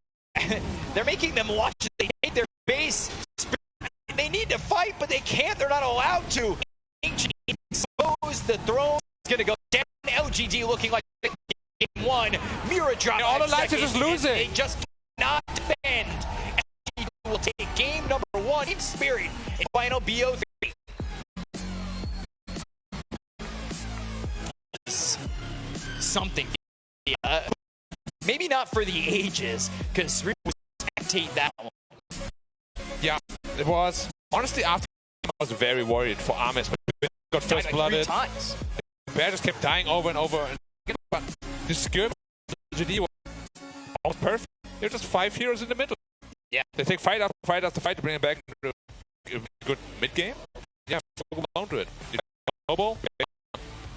They're making them watch. They hate their base. They need to fight, but they can't. They're not allowed to. Expose the throne. It's gonna go down. LGD looking like game 1. Mirror drop. All the lights are just losing. They just cannot defend. Will take game number 1 in Spirit in final BO3. Something. Maybe not for the ages, because Spirit will spectate that one. Yeah, it was. Honestly, after I was very worried for Armis. Got first like blooded. 3 times. Bear just kept dying over and over. But the skirp GD was almost perfect. They're just 5 heroes in the middle. Yeah. They take fight after fight after fight to bring it back to a good mid game. Yeah, focus down to it. Mobile.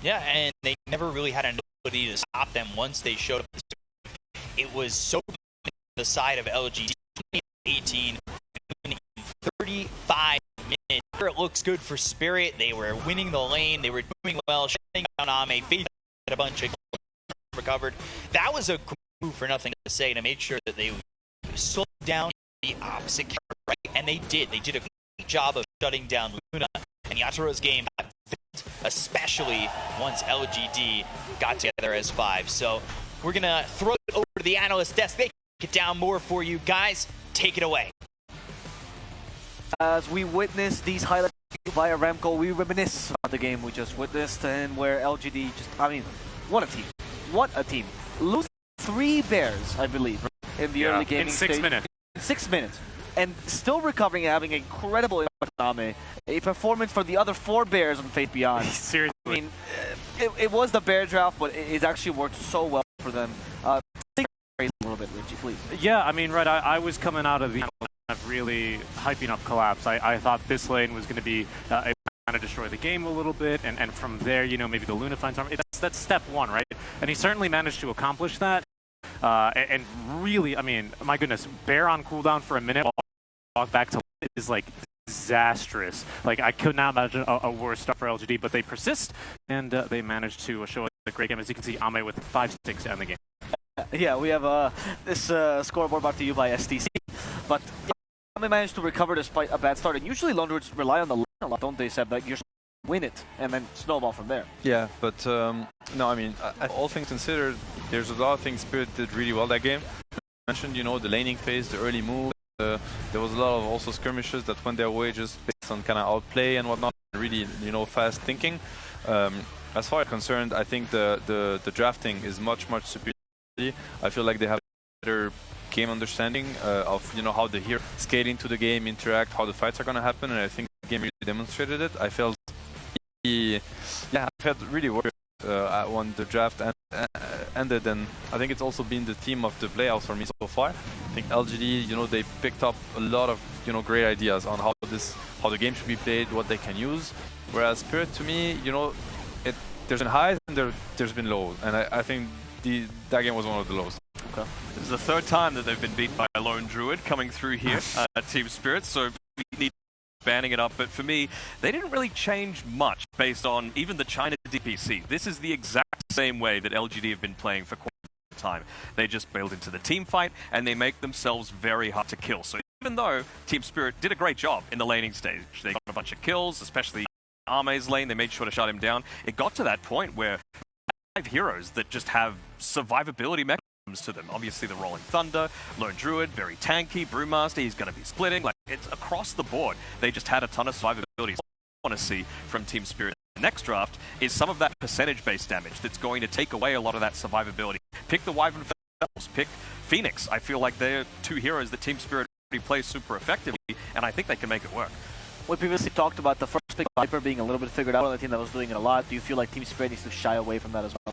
Yeah, and they never really had an ability to stop them once they showed up. It was so the side of LGD 18 in 35 minutes. It looks good for Spirit. They were winning the lane. They were doing well, shutting down Ame, facing a bunch of recovered. That was a move for nothing to say to make sure that they slowed down the opposite character, right? And they did. They did a great job of shutting down Luna. And Yatoro's game got fit, especially once LGD got together as 5. So we're going to throw it over to the analyst desk. They it down more for you guys. Take it away. As we witness these highlights via Ramco, we reminisce about the game we just witnessed, and where LGD just, I mean, what a team. What a team. Lose 3 bears, I believe, in the early gaming in 6 stage. minutes. 6 minutes. And still recovering and having incredible impact on Ame. A performance for the other 4 bears on Fate Beyond. Seriously. I mean, it was the bear draft, but it actually worked so well for them. Think a little bit, Richie, please. Yeah, I mean, right, I was coming out of the of really hyping up Collapse. I thought this lane was going to be kind of destroy the game a little bit, and from there, you know, maybe the Luna finds armor. That's step 1, right? And he certainly managed to accomplish that. And really, I mean, my goodness, bear on cooldown for a minute, walk back to is like disastrous. Like, I could not imagine a worse stuff for LGD, but they persist, and they managed to show a great game. As you can see, Ame with 5-6 to end the game. Yeah, we have this scoreboard brought to you by STC, but Ame managed to recover despite a bad start, and usually Lone Druids rely on the lane a lot, don't they, Seb? That you win it, and then snowball from there. Yeah, but no, I mean, all things considered, there's a lot of things Spirit did really well that game. You mentioned, you know, the laning phase, the early move. There was a lot of also skirmishes that went their way just based on kind of outplay and whatnot, really, you know, fast thinking. As far as concerned, I think the drafting is much superior. I feel like they have better game understanding of, you know, how the hero skate into the game, interact, how the fights are going to happen, and I think the game really demonstrated it. I felt really worried when the draft ended, and I think it's also been the theme of the playoffs for me so far. I think LGD, you know, they picked up a lot of, you know, great ideas on how the game should be played, what they can use. Whereas Spirit, to me, you know, there's been highs and there's been lows, and I think that game was one of the lows. Okay. This is the 3rd time that they've been beat by a Lone Druid coming through here at Team Spirit, so we need banning it up, but for me, they didn't really change much based on even the China DPC. This is the exact same way that LGD have been playing for quite some time. They just build into the team fight, and they make themselves very hard to kill. So even though Team Spirit did a great job in the laning stage, they got a bunch of kills, especially Ame's lane, they made sure to shut him down. It got to that point where 5 heroes that just have survivability mechanisms to them. Obviously the Rolling Thunder, Lone Druid, very tanky, Brewmaster, he's going to be splitting. Like, it's across the board. They just had a ton of survivability. What I want to see from Team Spirit in the next draft is some of that percentage-based damage that's going to take away a lot of that survivability. Pick the Wyvern Fells, pick Phoenix. I feel like they're 2 heroes that Team Spirit already plays super effectively, and I think they can make it work. We previously talked about the first pick Viper being a little bit figured out on the team that was doing it a lot. Do you feel like Team Spirit needs to shy away from that as well?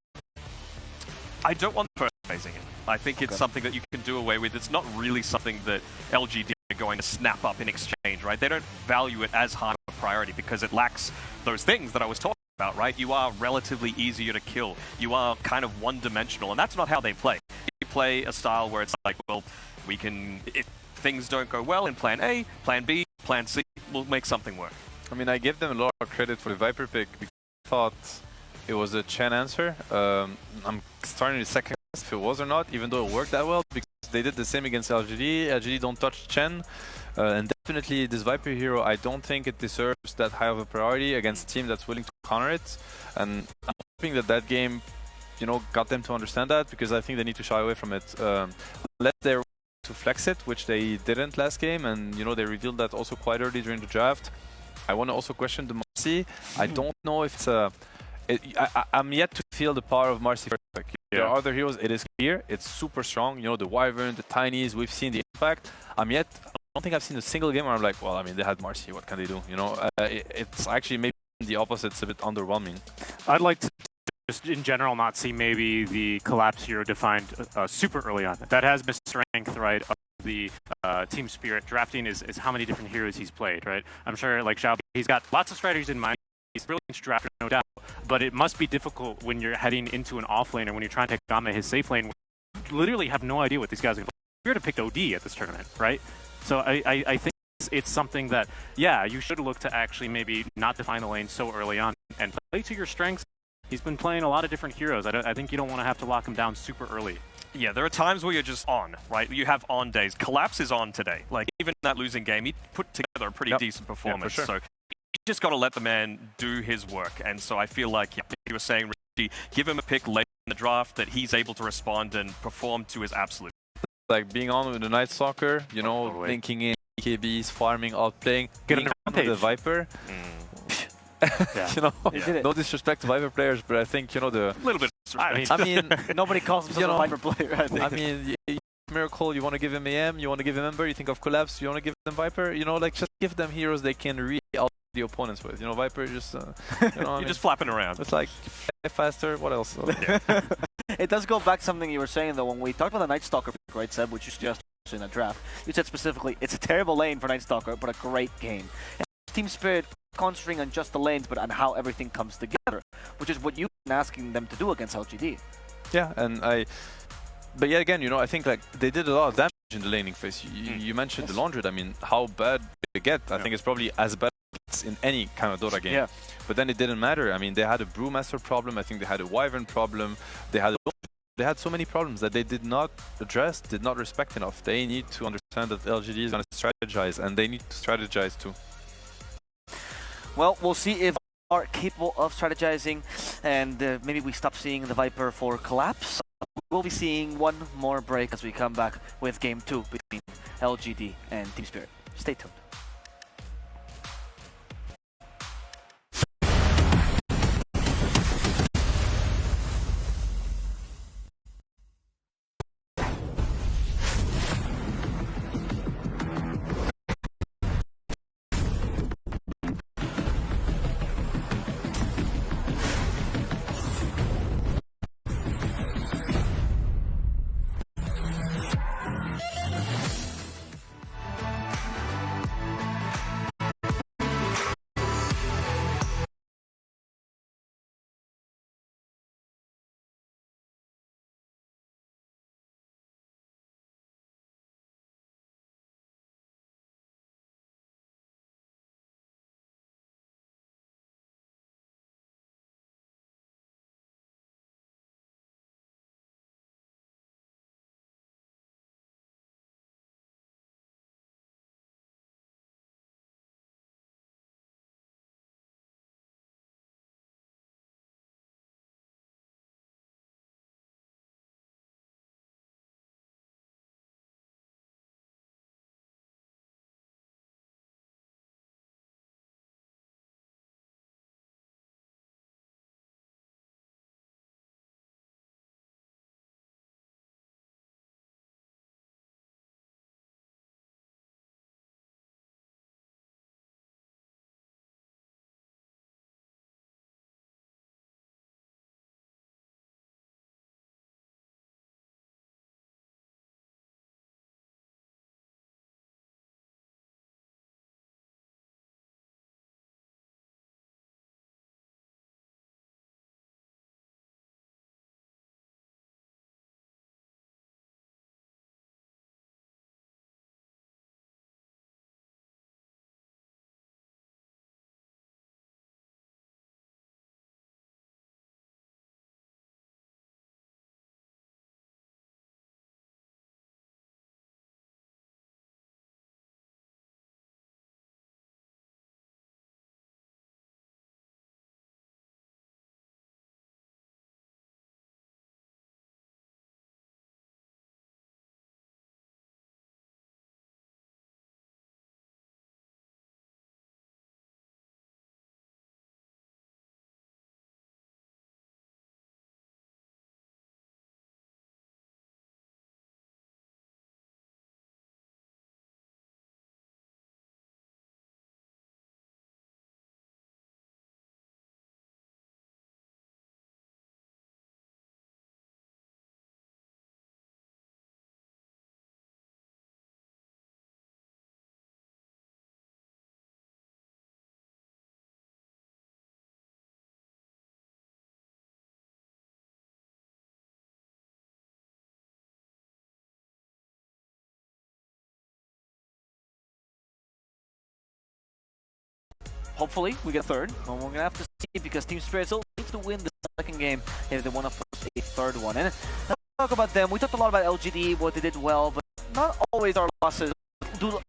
I don't want the first phasing it. I think it's something that you can do away with. It's not really something that LGD are going to snap up in exchange, right? They don't value it as high a priority because it lacks those things that I was talking about, right? You are relatively easier to kill. You are kind of one-dimensional, and that's not how they play. They play a style where it's like, well, we can, if things don't go well in Plan A, Plan B, Plan C, we'll make something work. I mean, I give them a lot of credit for the Viper pick because I thought it was a Chen answer. I'm starting to second guess if it was or not, even though it worked that well, because they did the same against LGD. LGD don't touch Chen. And definitely this Viper hero, I don't think it deserves that high of a priority against a team that's willing to counter it. And I'm hoping that game, you know, got them to understand that, because I think they need to shy away from it. Let their to flex it, which they didn't last game, and you know, they revealed that also quite early during the draft. I want to also question the Marcy. I don't know if it's I'm yet to feel the power of Marcy. There are other heroes, it is clear, it's super strong. You know, the Wyvern, the Tinies, we've seen the impact. I don't think I've seen a single game where I'm like, well, I mean, they had Marcy, what can they do? You know, it's actually maybe the opposite, it's a bit underwhelming. I'd like to just in general not see maybe the Collapse hero defined super early on. That has been strength, right, of the Team Spirit. Drafting is how many different heroes he's played, right? I'm sure, like Xiao, he's got lots of strategies in mind. He's a brilliant drafter, no doubt, but it must be difficult when you're heading into an off lane or when you're trying to take Game his safe lane. You literally have no idea what these guys are going to play. Spirit have picked OD at this tournament, right? So I think it's something that, yeah, you should look to actually maybe not define the lane so early on and play to your strengths. He's been playing a lot of different heroes. I think you don't want to have to lock him down super early. Yeah, there are times where you're just on, right? You have on days. Collapse is on today. Like, even in that losing game, he put together a pretty decent performance. Yeah, for sure. So you just got to let the man do his work. And so I feel like, yeah, you were saying, Richie, give him a pick late in the draft that he's able to respond and perform to his absolute like being on with the Night Stalker, you know, Totally. linking in KBs, farming, outplaying, Get being an on with the advantage. Viper. Yeah. You know, He did it. no disrespect to Viper players, but I think, you know, the... A little bit. I mean, Nobody calls himself You a know, Viper player, I think. I mean, Miracle, you want to give him AM, you want to give him Ember, you think of Collapse, you want to give them Viper, you know, like just give them heroes they can really out the opponents with. You know, Viper just, you know, what I You're mean? just flapping around. It's like faster. What else? It does go back to something you were saying though when we talked about the Night Stalker, right, Seb, which you suggested in the draft. You said specifically it's a terrible lane for Night Stalker, but a great game. And Team Spirit concentrating on just the lanes, but on how everything comes together, which is what you've been asking them to do against LGD. Yeah, and but yeah, again, you know, I think like they did a lot of damage in the laning phase. You mentioned the Laundry. I mean, how bad did it get? I think it's probably as bad as in any kind of Dota game. Yeah. But then it didn't matter. I mean, they had a Brewmaster problem. I think they had a Wyvern problem. They had so many problems that they did not address, did not respect enough. They need to understand that LGD is going to strategize, and they need to strategize too. Well, we'll see if we are capable of strategizing, and maybe we stop seeing the Viper for Collapse. We'll be seeing one more break as we come back with Game 2 between LGD and Team Spirit. Stay tuned. Hopefully, we get third. Well, we're going to have to see because Team Spirit still needs to win the second game if they want to force a third one. And let's talk about them. We talked a lot about LGD, what they did well, but not always our losses.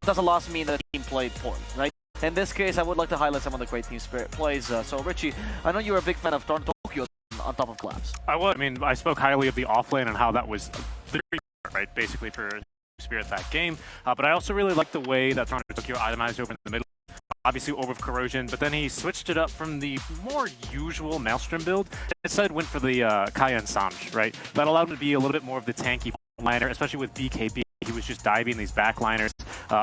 Does a loss mean that the team played poorly, right? In this case, I would like to highlight some of the great Team Spirit plays. So, Richie, I know you're a big fan of Tokyo on top of Collapse. I was. I mean, I spoke highly of the offlane and how that was the right, basically for Spirit that game. But I also really like the way that Toronto Tokyo itemized over in the middle. Obviously Orb of Corrosion, but then he switched it up from the more usual Maelstrom build. Instead went for the Kaya and Sanj, right? That allowed him to be a little bit more of the tanky liner, especially with BKB. He was just diving these backliners.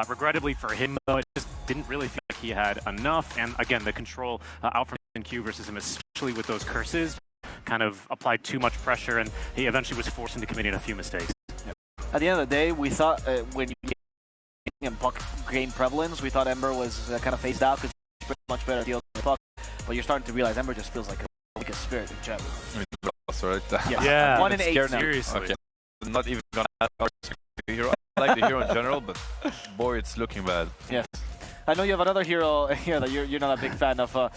Regrettably for him, though, it just didn't really feel like he had enough. And again, the control out from Q versus him, especially with those curses, kind of applied too much pressure, and he eventually was forced into committing a few mistakes. At the end of the day, we thought when you and puck game prevalence, we thought Ember was kind of phased out because he's much better deal with puck. But you're starting to realize Ember just feels like a spirit in general. Right? Yeah. 1 in 8 now. Seriously. Okay. Not even gonna add the hero. I like the hero in general, but boy, it's looking bad. Yes. I know you have another hero here that you're not a big fan of.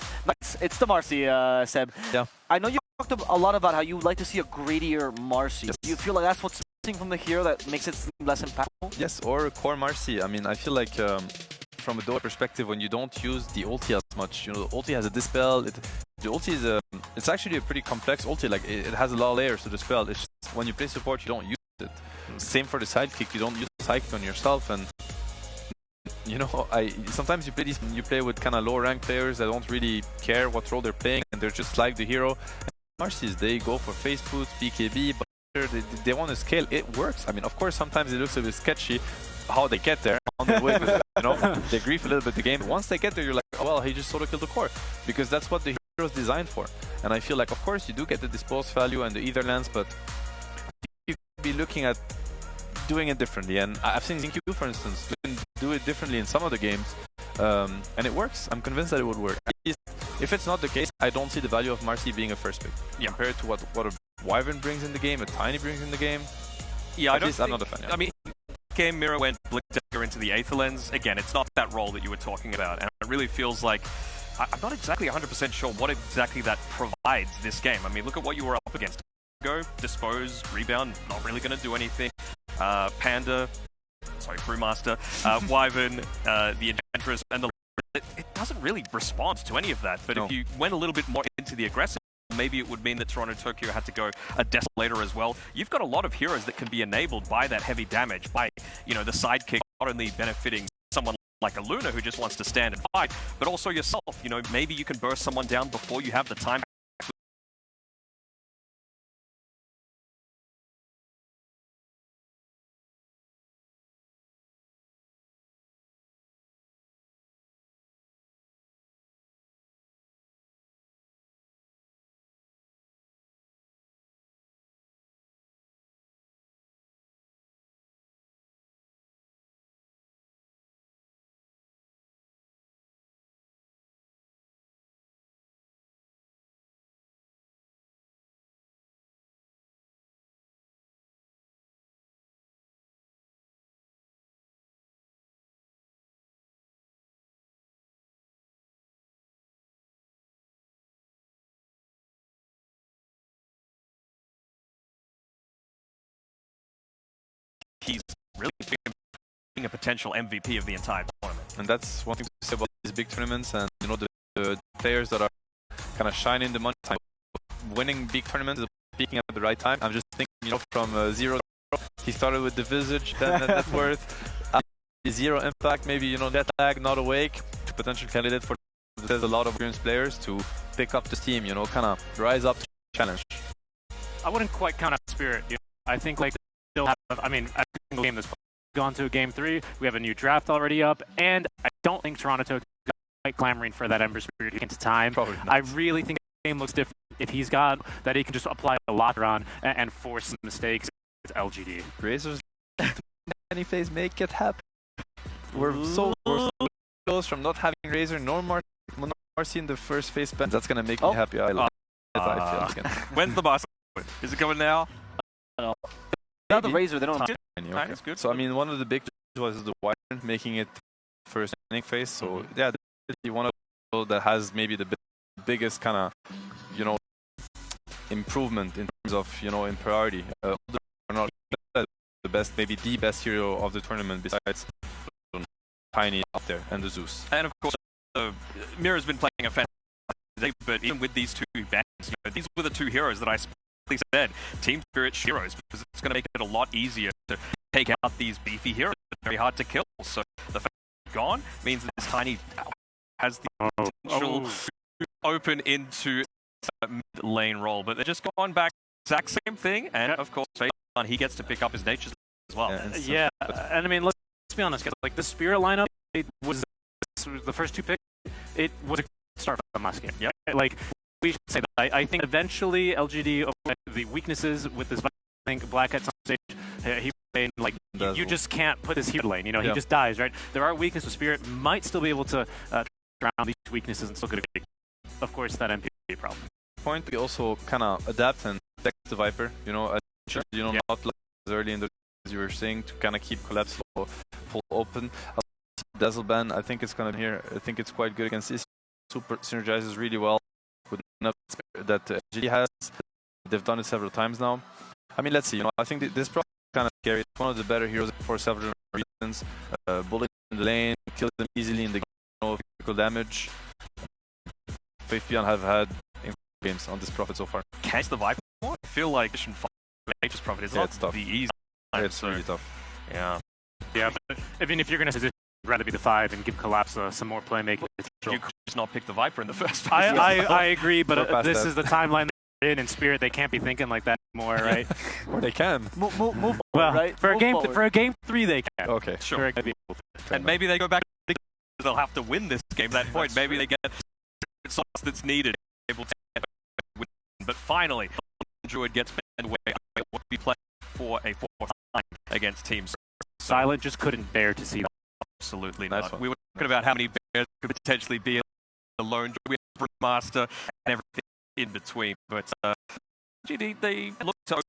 It's the Marcy, Seb. Yeah. I know you talked a lot about how you would like to see a greedier Marcy. Yes. Do you feel like that's what's missing from the hero that makes it seem less impactful? Yes, or core Marcy. I mean, I feel like from a Dota perspective, when you don't use the ulti as much, you know, the ulti has a dispel. The ulti is it's actually a pretty complex ulti. Like it has a lot of layers to the spell. It's just, when you play support, you don't use it. Same for the sidekick. You don't use the sidekick on yourself, and you know, sometimes you play with kind of low rank players that don't really care what role they're playing, and they're just like the hero. And Marcy's, they go for face boots, BKB, but they want to scale. It works. I mean, of course, sometimes it looks a bit sketchy how they get there on the way. You know, they grief a little bit the game. Once they get there, you're like, oh, well, he just sort of killed the core, because that's what the hero is designed for. And I feel like, of course, you do get the dispose value and the either lens, but you could be looking at doing it differently. And I've seen ZinQ, for instance, do it differently in some of the games, and it works. I'm convinced that it would work. If it's not the case, I don't see the value of Marcy being a first pick compared to what a Wyvern brings in the game, a Tiny brings in the game. Yeah, At least I'm not a fan. Yeah. I mean, game Mira went Blinkdagger into the Aether Lens. Again, it's not that role that you were talking about, and it really feels like I'm not exactly 100% sure what exactly that provides this game. I mean, look at what you were up against. Go, Dispose, Rebound, not really going to do anything. Panda, sorry, Brewmaster, Wyvern, the Enchantress, and it doesn't really respond to any of that. But if you went a little bit more into the aggressive, maybe it would mean that Toronto Tokyo had to go a Desolator as well. You've got a lot of heroes that can be enabled by that heavy damage, by, you know, the sidekick not only benefiting someone like a Luna who just wants to stand and fight, but also yourself. You know, maybe you can burst someone down before you have the time. He's really being a potential MVP of the entire tournament. And that's one thing to say about these big tournaments, and you know, the players that are kind of shining the money time. Winning big tournaments is peaking at the right time. I'm just thinking, you know, from 0-0, he started with the Visage, then the Net Worth, 0 impact, maybe, you know, Jet Lag, Not Awake, potential candidate for there's a lot of experienced players to pick up the team, you know, kind of rise up to challenge. I wouldn't quite count out Spirit. You know, I think like still have, I mean, every single game that's gone to Game 3, we have a new draft already up, and I don't think Toronto Tokyo is quite clamoring for that Ember Spirit into time. Probably not. I really think the game looks different if he's got that he can just apply a locker on and force some mistakes. It's LGD. Razor's any phase make it happen. We're so close from not having Razor nor Marcy in the first phase ban. That's gonna make me happy. I love it. When's the boss? Is it going now? No. Without the Razor, they don't have Alright, that's good. So I mean, one of the big was the Wyvern making it first inning phase. So yeah, one of those that has maybe the biggest kind of, you know, improvement in terms of, you know, in priority. Are not the best, maybe the best hero of the tournament besides Tiny up there and the Zeus. And of course, Mira's been playing a fantastic day, but even with these two bans, you know, these were the two heroes that I said Team Spirit heroes, because it's going to make it a lot easier to take out these beefy heroes. It's very hard to kill. So the fact that it's gone means that this tiny has the potential to open into a mid lane role. But they're just going back exact same thing, and of course, he gets to pick up his nature as well. Yeah, and I mean, let's be honest, guys. Like the Spirit lineup, it was the first two picks. It was a start from last game. Yeah, like we should say that. I think eventually LGD the weaknesses with this. I think Black at some stage he was like you just can't put this hero lane. You know, he just dies. Right. There are weaknesses with Spirit. Might still be able to around these weaknesses and still get a, of course, that MP problem. Point we also kind of adapt and protect the Viper. You know, not like as early in the as you were saying to kind of keep collapse full open. Dazzle ban, I think it's gonna be here. I think it's quite good against this. Super synergizes really well with enough that LGD has. They've done it several times now. I mean, let's see. You know, I think this problem is kind of scary. It's one of the better heroes for several reasons. Bullet in the lane, kills them easily in the game. No physical damage. Faith Beyond have had games on this Prophet so far. Catch the Viper more? I feel like Mission 5 Nature's Prophet is not tough. the easy. It's really tough. Yeah. Yeah, but I mean, if you're going to position, I'd rather be the 5 and give Collapse some more playmaking. You could just not pick the Viper in the first place. I agree, but this is the timeline they're in Spirit. They can't be thinking like that anymore, right? Or they can. Move forward, well, right? For a game 3, they can. Okay, sure. And maybe they go back. They'll have to win this game. At that point, maybe they get the sauce that's needed. Able to win. But finally, Druid gets banned away. What we play for a 4th time against teams. Silent just couldn't bear to see that. Absolutely not. We were talking about how many bears could potentially be alone. We have Master and everything in between. But GD, they look to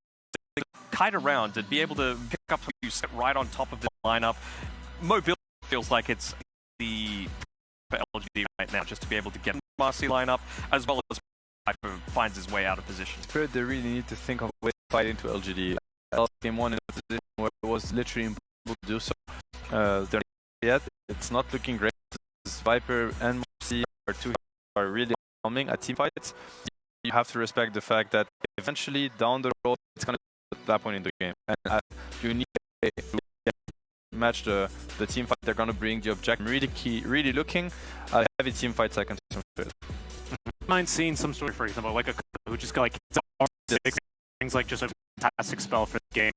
kite around and be able to pick up who you set right on top of the lineup. Mobility feels like it's the for LGD right now, just to be able to get Marcy lineup as well as Viper finds his way out of position. Spirit, they really need to think of a way to fight into LGD. Game 1 in a position where it was literally impossible to do so. They're not yet. It's not looking great. Viper and Marcy are two are really overwhelming at team fights. You have to respect the fact that eventually down the road it's going to be at that point in the game, and you need to match the team fight they're going to bring. The objective really looking at heavy team fights I can see some Spirit. Mind seeing some story, for example, like a who just got like things like just a fantastic spell for the game,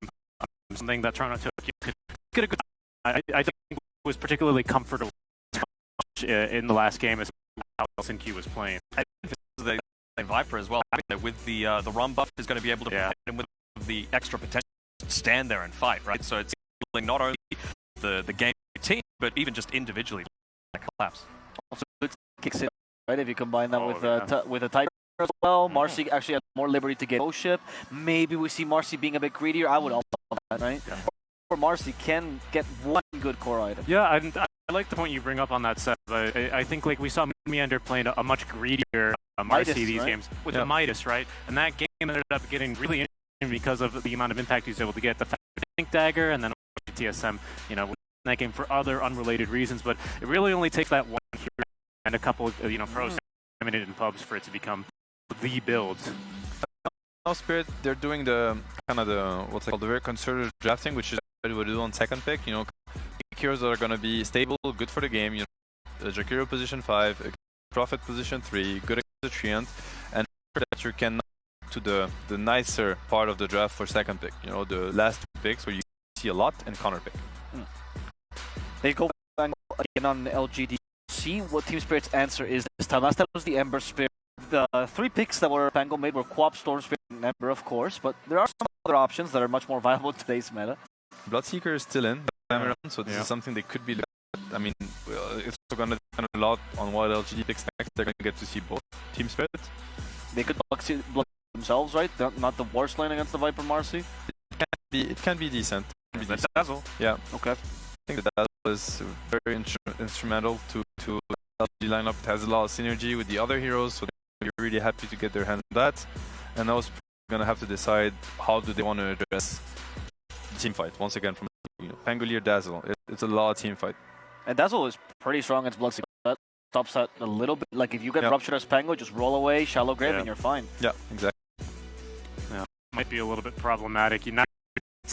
something that Toronto took. You could get a good. I think it was particularly comfortable in the last game as how Helsinki was playing. I think this is the Viper as well. With the run buff is going to be able to put him with the extra potential to stand there and fight, right? So it's not only the game team, but even just individually collapse. Also, good kicks in, right? If you combine that with a tight as well, Marcy actually has more liberty to get bow ship. Maybe we see Marcy being a bit greedier. I would also love that, right? Yeah. Or Marcy can get one good core item. Yeah, I like the point you bring up on that set. I think like we saw Meander playing a much greedier Marcy these games with the Midas, right? And that game ended up getting really interesting because of the amount of impact he was able to get. The Think Dagger and then TSM, you know, in that game for other unrelated reasons. But it really only takes that one hero and a couple of pros in pubs for it to become the builds. Now Spirit, they're doing the kind of the very conservative drafting, which is what we do on second pick. You know, heroes that are going to be stable, good for the game. You know, Jakiro position 5, Prophet position 3, good against the Treant, and that you can to the nicer part of the draft for second pick. You know, the last 2 picks where you see a lot and counter pick. They go again on LGD. See what Team Spirit's answer is this time. Last time was the Ember Spirit. The 3 picks that were Pango made were Quap, Storm Spirit, and Ember, of course, but there are some other options that are much more viable in today's meta. Bloodseeker is still in the time around, so this is something they could be looking at. I mean, it's also going to depend a lot on what LGD picks next. They're going to get to see both Team Spirit. They could block themselves, right? They're not the worst lane against the Viper Marcy. It can be decent. Dazzle. Yeah. Okay. I think that Dazzle is very instrumental to LGD lineup. It has a lot of synergy with the other heroes, so they're really happy to get their hand on that. And now Spirit is going to have to decide how do they want to address the team fight. Once again, from Pangolier, Dazzle. It's a lot of team fight. And Dazzle is pretty strong against Bloodseeker. That stops that a little bit. Like if you get ruptured as Pango, just roll away, shallow grave, and you're fine. Yeah, exactly. Yeah, might be a little bit problematic. You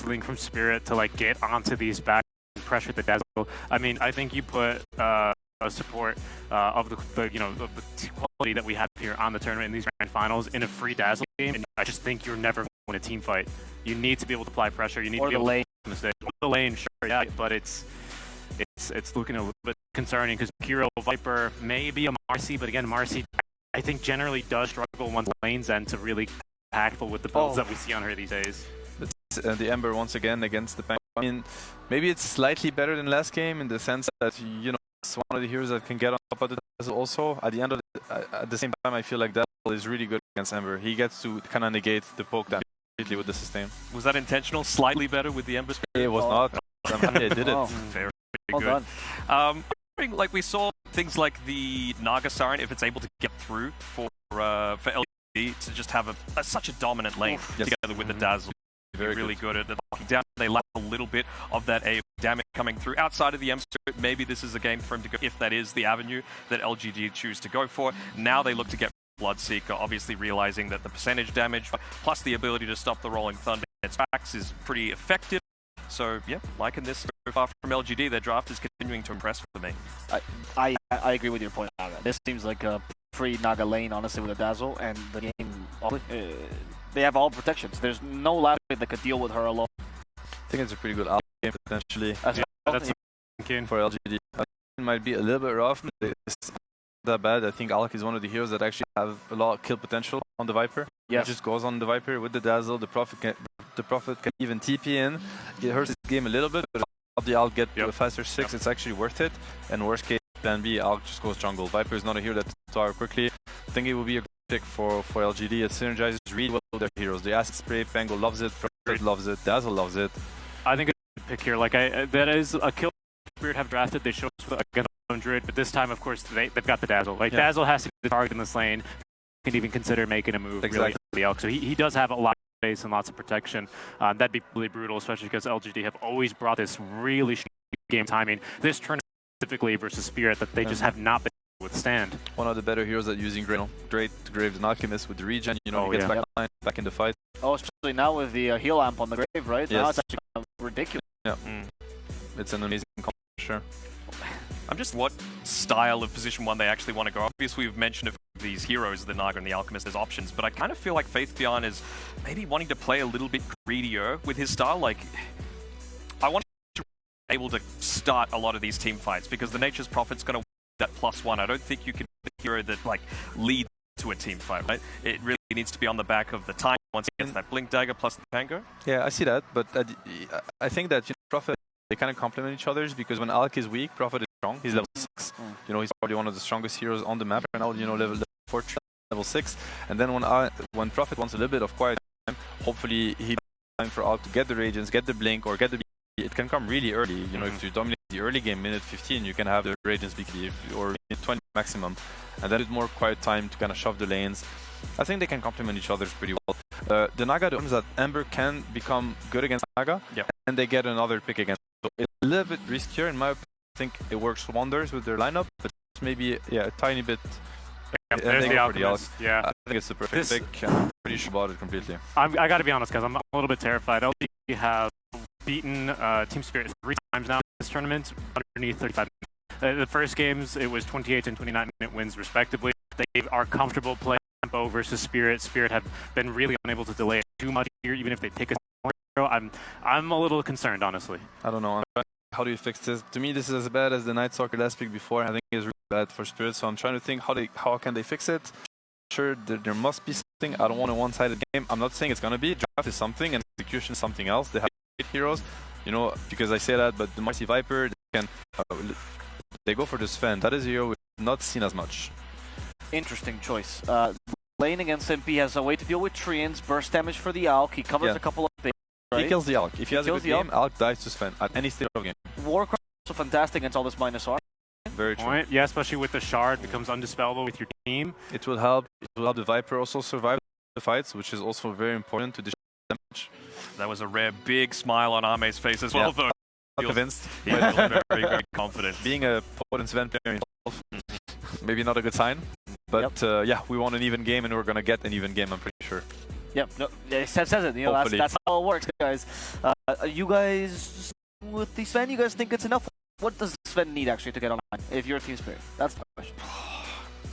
link from Spirit to like get onto these back and pressure the Dazzle. I mean, I think you put a support of the you know of the quality that we have here on the tournament in these grand finals in a free Dazzle game, and I just think you're never going to win a team fight. You need to be able to apply pressure. You need to be able to mistake. The lane, sure, yeah, but it's looking a little bit concerning because Kiro Viper may be a Marcy, but again, Marcy I think generally does struggle once lanes end to really impactful with the builds that we see on her these days. The Ember once again against the Pang. I mean, maybe it's slightly better than last game in the sense that, you know, it's one of the heroes that can get on top of the Dazzle also. At the end of at the same time, I feel like Dazzle is really good against Ember. He gets to kind of negate the poke damage completely with the sustain. Was that intentional? Slightly better with the Ember Spirit? It was not. I'm happy I did it. Very Well good. done. Like we saw things like the Naga Siren, if it's able to get through for LGD to just have such a dominant lane together with the Dazzle. Very really good at locking down. They lack a little bit of that AoE damage coming through. Outside of the M Spirit, maybe this is a game for him to go, if that is the avenue that LGD choose to go for. Now they look to get Bloodseeker, obviously realizing that the percentage damage, plus the ability to stop the Rolling Thunder in its tracks is pretty effective. So yeah, liking this so far from LGD. Their draft is continuing to impress for me. I agree with your point, Naga. This seems like a free Naga lane, honestly, with a Dazzle, and the game, they have all protections. There's no last way that could deal with her alone. I think it's a pretty good out game potentially. That's thinking for LGD. It might be a little bit rough, but it's not that bad. I think Alk is one of the heroes that actually have a lot of kill potential on the Viper. Yes. He just goes on the Viper with the Dazzle. The Prophet can even TP in. It hurts his game a little bit, but if the Alk get to a faster 6, it's actually worth it. And worst case, plan B, Alk just goes jungle. Viper is not a hero that tower quickly. I think it will be a good pick for LGD. It synergizes really well with their heroes. The Acid Spray, Pango loves it, Prophet loves it, Dazzle loves it. I think it's a good pick here. Like that is a kill Spirit have drafted. They show us against 100, but this time, of course, they've got the Dazzle. Like Dazzle has to be the target in this lane. Can even consider making a move. Exactly. Really Alk. So he does have a lot of space and lots of protection. That'd be really brutal, especially because LGD have always brought this really game timing. This tournament specifically versus Spirit that they just have not been able to withstand. One of the better heroes at using Great Grave and Alchemist with the regen. You know, he gets back in the fight. Oh, especially now with the heal amp on the Grave, right? Yes. Now it's actually kind of ridiculous. Yeah, it's an amazing combo, sure. I'm just what style of position 1 they actually want to go. Obviously, we've mentioned of these heroes, the Naga and the Alchemist, as options, but I kind of feel like Faithbjorn is maybe wanting to play a little bit greedier with his style. Like, I want to be able to start a lot of these team fights because the Nature's Prophet's going to that +1. I don't think you can be a hero that like leads to a team fight, right? It really needs to be on the back of the time once he gets that Blink Dagger plus the Pango. Yeah, I see that, but I think that Prophet, they kind of complement each other because when Alk is weak, Prophet is strong. He's level 6. You know, he's probably one of the strongest heroes on the map right now. You know, level 4, level 6. And then when Prophet wants a little bit of quiet time, hopefully he time for Alk to get the Radiance, get the Blink, or get the. It can come really early. You know, if you dominate the early game, minute 15, you can have the Radiance BKB or 20 maximum, and then with more quiet time to kind of shove the lanes. I think they can complement each other pretty well. The Naga terms that Ember can become good against Naga, and they get another pick against. So it's a little bit riskier in my opinion. I think it works wonders with their lineup, but maybe a tiny bit. There's the Alchemist. Yeah, I think it's the perfect pick. I'm pretty sure about it completely. I got to be honest, guys. I'm a little bit terrified. LGD have beaten Team Spirit 3 times now in this tournament underneath 35 minutes. The first games, it was 28 and 29-minute wins respectively. They are comfortable playing tempo versus Spirit. Spirit have been really unable to delay it too much here, even if they pick a hero. I'm a little concerned, honestly. I don't know. How do you fix this? To me, this is as bad as the Night Stalker last pick before. I think it's really bad for Spirit, so I'm trying to think how can they fix it. Sure, there must be something. I don't want a one-sided game. I'm not saying it's gonna be. Draft is something and execution is something else. They have great heroes, you know, because I say that, but the Marcy Viper, they go for the Sven. That is a hero we've not seen as much. Interesting choice. Lane against MP has a way to deal with Treants, burst damage for the Alk. He covers a couple of things. Right? He kills the Alk. If he has a good game, Alk dies to Sven at any stage of game. Warcraft is also fantastic against all this -R. Very true. Yeah, especially with the shard, becomes undispellable with your team. It will help. It will help the Viper also survive the fights, which is also very important to dish damage. That was a rare big smile on Arme's face as well, though. Not convinced. He was very, very confident. Being a potent Sven player himself, maybe not a good sign. But yeah, we want an even game, and we're gonna get an even game, I'm pretty sure. Yep, no, yeah, Seth says it. You know, that's how it works, guys. You guys, with the Sven, you guys think it's enough? What does Sven need actually to get online if you're Team Spirit? That's the question.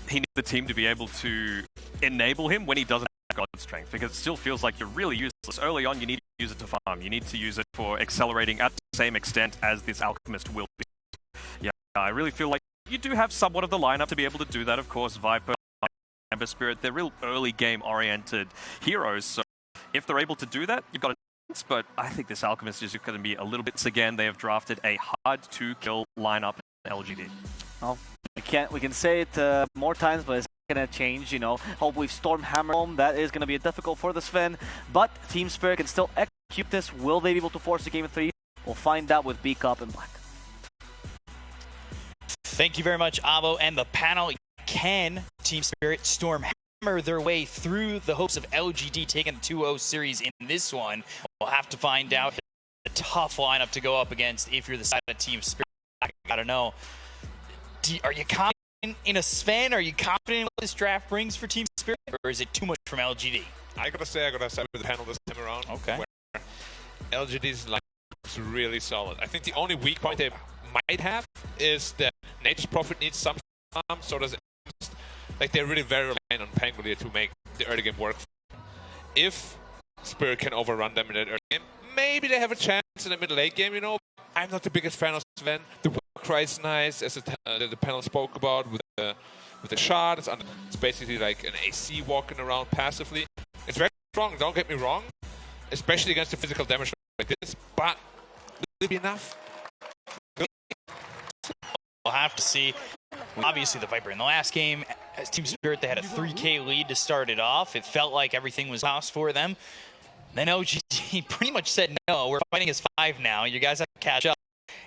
He needs the team to be able to enable him when he doesn't have God strength, because it still feels like you're really useless. Early on, you need to use it to farm. You need to use it for accelerating at the same extent as this Alchemist will be. Yeah, I really feel like you do have somewhat of the lineup to be able to do that. Of course, Viper, Amber Spirit, they're real early game oriented heroes. So if they're able to do that, you've got a chance. But I think this Alchemist is going to be a little bit again. They have drafted a hard to kill lineup in LGD. Well, we can say it more times, but it's gonna change. You know, hope we Stormhammer home. That is gonna be difficult for the Sven, but Team Spirit can still execute this. Will they be able to force a game of 3? We'll find out with B-Cop and Black. Thank you very much, Avo and the panel. Can Team Spirit Stormhammer their way through the hopes of LGD taking the 2-0 series in this one? We'll have to find out. A tough lineup to go up against if you're the side of Team Spirit. I gotta know. Are you confident in a Sven? Are you confident in what this draft brings for Team Spirit? Or is it too much from LGD? I gotta say with the panel this time around. Okay. Where LGD's lineup is really solid. I think the only weak point they might have is that Nature's Prophet needs some farm, so does it. Like, they're really very reliant on Pangolier to make the early game work. If Spirit can overrun them in that early game, maybe they have a chance in the mid-late game, you know. I'm not the biggest fan of Sven. The Warcry is nice, as the panel spoke about with the shard. It's basically like an AC walking around passively. It's very strong, don't get me wrong, especially against the physical damage like this, but will it be enough? We'll have to see. Obviously, the Viper in the last game, as Team Spirit, they had a 3K lead to start it off. It felt like everything was lost for them. Then LGD pretty much said, no, we're fighting as 5 now. You guys have to catch up.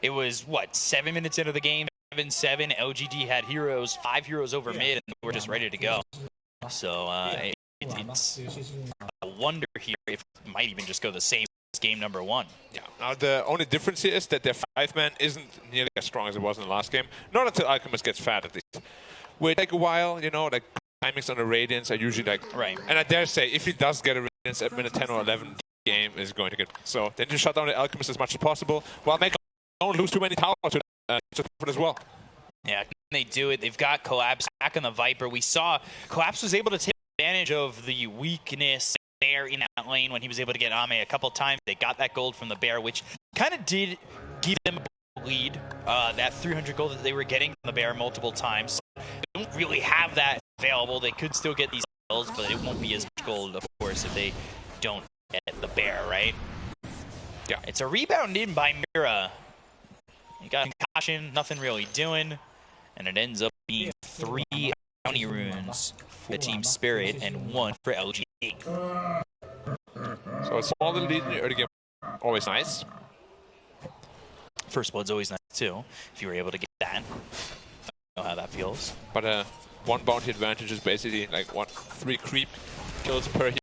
It was, what, 7 minutes into the game, 7-7. LGD had heroes, 5 heroes over mid, and we're just ready to go. So it's a wonder here if it might even just go the same as game number 1. Yeah. Now, the only difference here is that their 5-man isn't nearly as strong as it was in the last game. Not until Alchemist gets fat, at least. Will take a while, you know, like timings on the Radiance are usually like... Right. And I dare say, if he does get a Radiance at minute 10 or 11, the game is going to get... So they need to shut down the Alchemist as much as possible, while make don't lose too many towers to as well. Yeah, they do it. They've got Collapse back on the Viper. We saw Collapse was able to take advantage of the weakness there in that lane when he was able to get Ame a couple times. They got that gold from the Bear, which kind of did give them a lead. That 300 gold that they were getting from the Bear multiple times. They don't really have that available. They could still get these kills, but it won't be as much gold, of course, if they don't get the Bear, right? Yeah. It's a rebound in by Mira. You got concussion, nothing really doing, and it ends up being 3 bounty runes for the Team Spirit and 1 for LGD. So a small little lead in the early game, always nice. First blood's always nice too, if you were able to get that. I know how that feels. But 1 bounty advantage is basically like 3 creep kills per hero.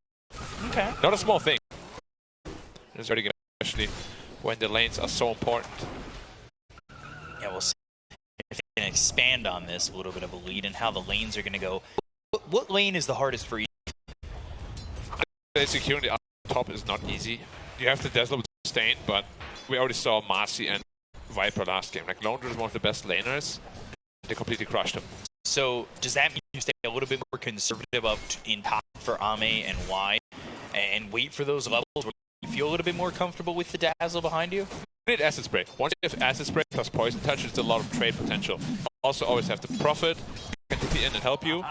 Okay. Not a small thing. It's early game, especially when the lanes are so important. Yeah, we'll see if they can expand on this a little bit of a lead and how the lanes are going to go. What lane is the hardest for you? Securing the top is not easy. You have to dazzle with Stain, but we already saw Marcy and Viper last game. Like, Londra is one of the best laners. They completely crushed him. So does that mean you stay a little bit more conservative up in top for Ame and Y and wait for those levels where you feel a little bit more comfortable with the dazzle behind you? You need Acid Spray. Once you have Acid Spray plus Poison Touch, it's a lot of trade potential. Also always have to Prophet, can TP in and help you.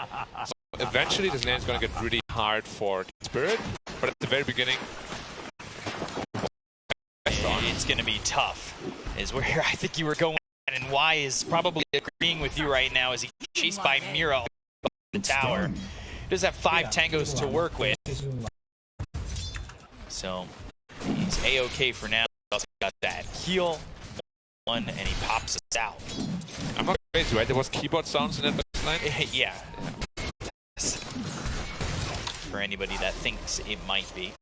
So eventually this lane is going to get really hard for Spirit, but at the very beginning... It's going to be tough, is where I think you were going, and Y is probably agreeing with you right now as he chased by Mira up the tower. He does have 5 tangos to work with. So he's A-okay for now. Also got that heal 1, and he pops us out. I'm not crazy, right? There was keyboard sounds in that line? Yeah. For anybody that thinks it might be.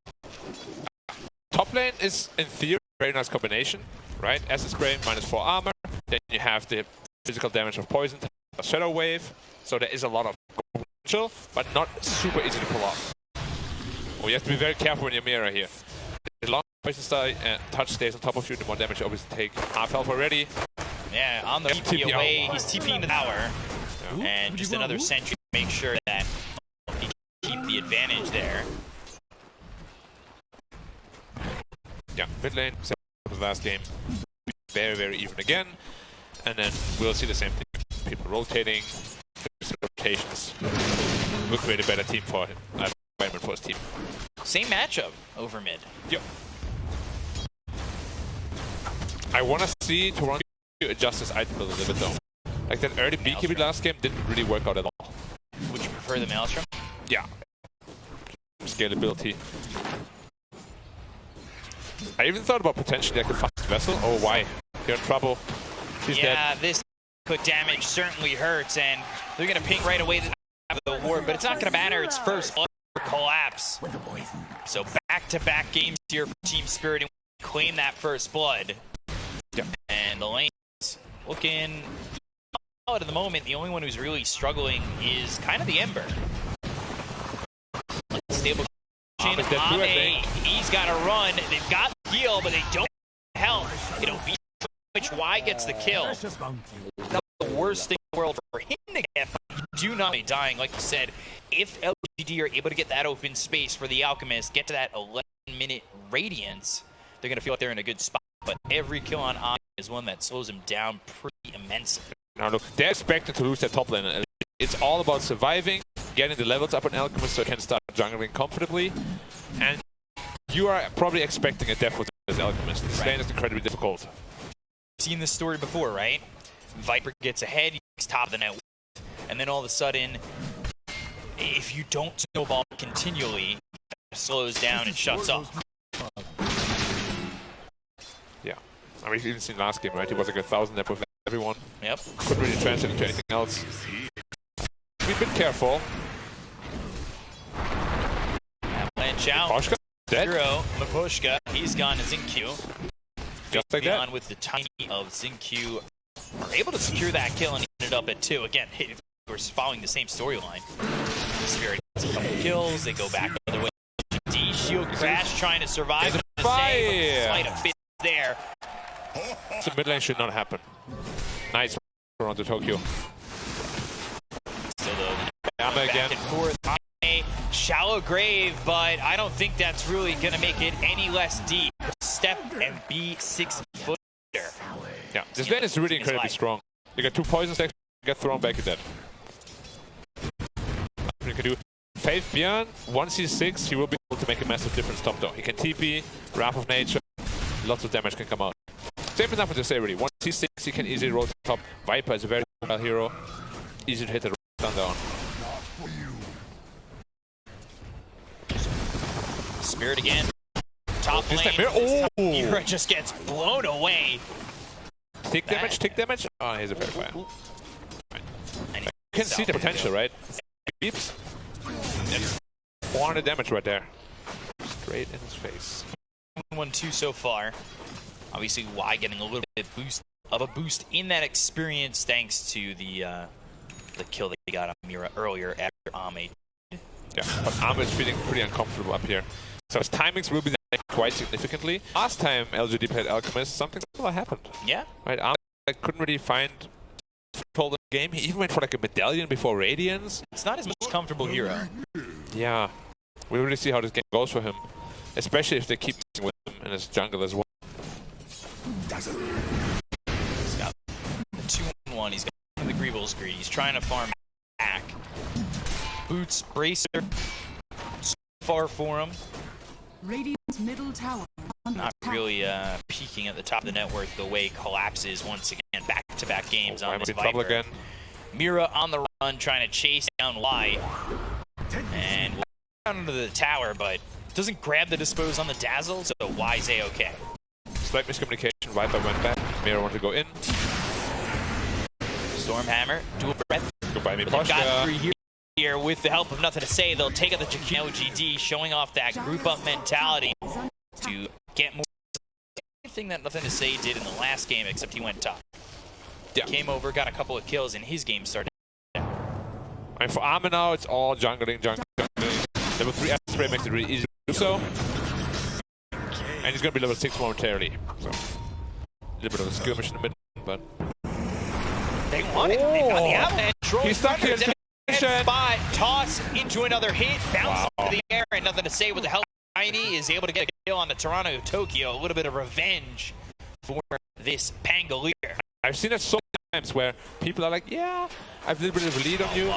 Top lane is, in theory, a very nice combination, right? Acid Spray, -4 armor. Then you have the physical damage of Poison, a Shadow Wave. So there is a lot of potential, but not super easy to pull off. you have to be very careful when you're Mira here. The longer poison star touch stays on top of you, the more damage you obviously take. Half health already. Yeah, on the TP away, he's TPing the tower. Yeah. And just another sentry to make sure that he can keep the advantage there. Yeah, mid lane, same as the last game. Very, very even again. And then we'll see the same thing. People rotating, rotations. We'll create a better team for him. Environment for his team. Same matchup over mid. Yep. I want to see Toronto adjust his item build a little bit though. Like that early BKB last game didn't really work out at all. Would you prefer the Maelstrom? Yeah. Scalability. I even thought about potentially I could fast Vessel. Oh, why? You're in trouble. He's dead. This quick damage certainly hurts, and they're going to ping right away the ward, but it's not going to matter. It's first blood collapse. So back-to-back games here for Team Spirit, and claim that first blood. Yeah. And the lane's looking solid at the moment. The only one who's really struggling is kind of the Ember. Stable chain of Ame. He's got to run. They've got the heal, but they don't have health. It'll be which Y gets the kill. That's the worst thing in the world for him to get. Do not be dying, like you said. If LGD are able to get that open space for the Alchemist, get to that 11-minute radiance, they're going to feel like they're in a good spot. But every kill on Ame is one that slows him down pretty immensely. Now look, they're expected to lose their top lane. It's all about surviving, getting the levels up on Alchemist so you can start jungling comfortably. And you are probably expecting a death with this Alchemist. This lane is incredibly difficult. Seen this story before, right? Viper gets ahead, he's top of the net, and then all of a sudden, if you don't snowball continually, it slows down and shuts off. Yeah, I mean, we've even seen last game, right? He was like 1,000 net with everyone. Yep. Couldn't really translate into anything else. Be a bit careful. Avalanche out. Mapushka dead. Zero, Mapushka, he's gone to Xingqiu. Just like that. On with the tiny of Xingqiu, are able to secure that kill and he ended up at 2. Again, we're following the same storyline. Spirit gets a couple kills, they go back the other way. D shield crash trying to survive. The slight of fit there. So mid lane should not happen. Nice Toronto Tokyo. Still the Ame again. back and forth. Shallow grave, but I don't think that's really going to make it any less deep. Step and be 6 foot there. Yeah, this lane is really incredibly strong. You got 2 poison stacks, get thrown back, you're dead. You can do Faith Bjorn, once he's 6, he will be able to make a massive difference top though. He can TP, Wrath of Nature, lots of damage can come out. Same enough with this already. Once he's 6, he can easily rotate top. Viper is a very good hero. Easy to hit the thunder on. Spirit again. Top lane. Oh! Mira just gets blown away. Tick damage. Oh, he's a fair fire. You can see the potential, right? Beeps. 400 damage right there. Straight in his face. 1-2 so far. Obviously, Y getting a little bit of a boost in that experience thanks to the kill that he got on Mira earlier after Ame. Yeah, but Ame is feeling pretty uncomfortable up here. So his timings will be down quite significantly. Last time LGD played Alchemist, something similar happened. Yeah. Right, Ame couldn't really find control of the game. He even went for like a medallion before Radiance. It's not his most comfortable hero. Yeah. We'll really see how this game goes for him. Especially if they keep with him in his jungle as well. He's got the 2-1. He's got the Greevil's Greed. He's trying to farm back. Boots, Bracer, so far for him. Radiant's middle tower. Not really peaking at the top of the net worth the way collapses once again. Back-to-back games on this Viper. Again. Mira on the run, trying to chase down Y. And down into the tower, but doesn't grab the dispose on the Dazzle, so Y's A-okay. Slight miscommunication. Viper went back. Mira wanted to go in. Stormhammer, dual breath. Goodbye, But they've got 3 here with the help of Nothing to Say. They'll take out the LGD, showing off that group-up mentality to get more. Thing that Nothing to Say did in the last game, except he went top. Yeah. Came over, got a couple of kills, and his game started. And for Ame now, it's all jungling. Level 3 spray makes it really easy do so. And he's going to be level 6 momentarily. So, a little bit of a skirmish in the middle, but... They want it. They got the avalanche. He's stuck here. Spot, toss into another hit, bounce into the air, and nothing to say with the help. Tiny is able to get a kill on the Toronto Tokyo. A little bit of revenge for this Pangolier. I've seen it so many times where people are like, yeah, I have a little bit of a lead on you.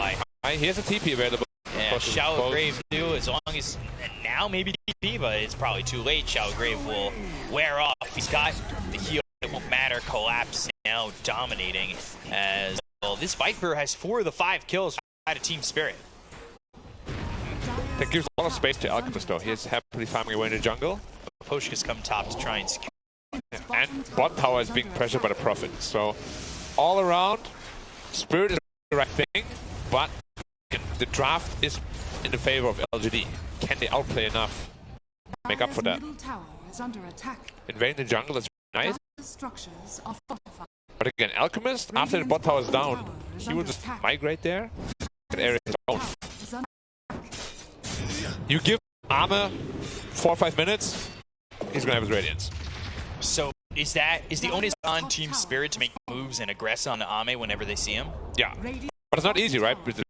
Here's a TP available. Yeah, Shallow Grave too, as long as now maybe TP, but it's probably too late. Shallow Grave will wear off. He's got the heal, it won't matter. Collapse now dominating as well. This Viper has 4 of the 5 kills out of Team Spirit. That gives a lot of space to Alchemist though. He's happily farming away in the jungle. Poshka's come top to try and secure. And bot tower is being pressured by the Prophet. So all around, Spirit is the right thing, but the draft is in the favor of LGD. Can they outplay enough to make up for that? Invading the jungle is nice. But again, Alchemist, after the bot tower is down, he will just migrate there. Area his own. You give armor 4 or 5 minutes, he's gonna have his Radiance. So is the onus on Team Spirit to make moves and aggress on the Ame whenever they see him? Yeah, but it's not easy, right? With the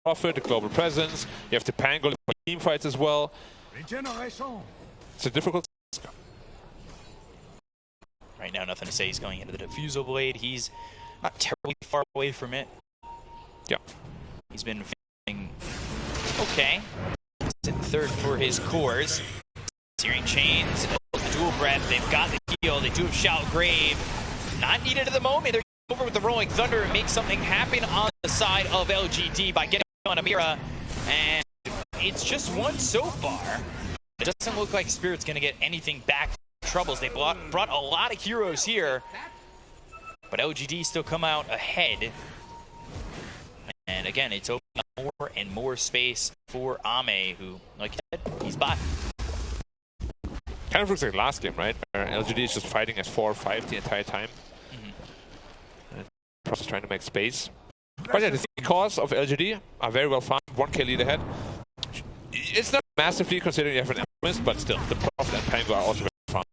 Prophet, the global presence, you have to Pango team fights as well. It's a difficult task. Right now, nothing to say. He's going into the Diffusal Blade. He's not terribly far away from it. Yeah. He's been feeling okay. He's in third for his cores. Searing Chains, the Dual Breath. They've got the heal. They do have Shallow Grave. Not needed at the moment. They're over with the Rolling Thunder and make something happen on the side of LGD by getting on Amira. And it's just one so far. It doesn't look like Spirit's going to get anything back from troubles. They brought a lot of heroes here. But LGD still come out ahead. And again, it's opening up more and more space for Ame, who, like you said, he's bot. Kind of looks like last game, right? Where LGD is just fighting as 4 or 5 the entire time. And Pross is trying to make space. But yeah, the 3 cores of LGD are very well farmed. 1k lead ahead. It's not massively considering you have an Alchemist, but still, the Pross and Pango are also very farmed.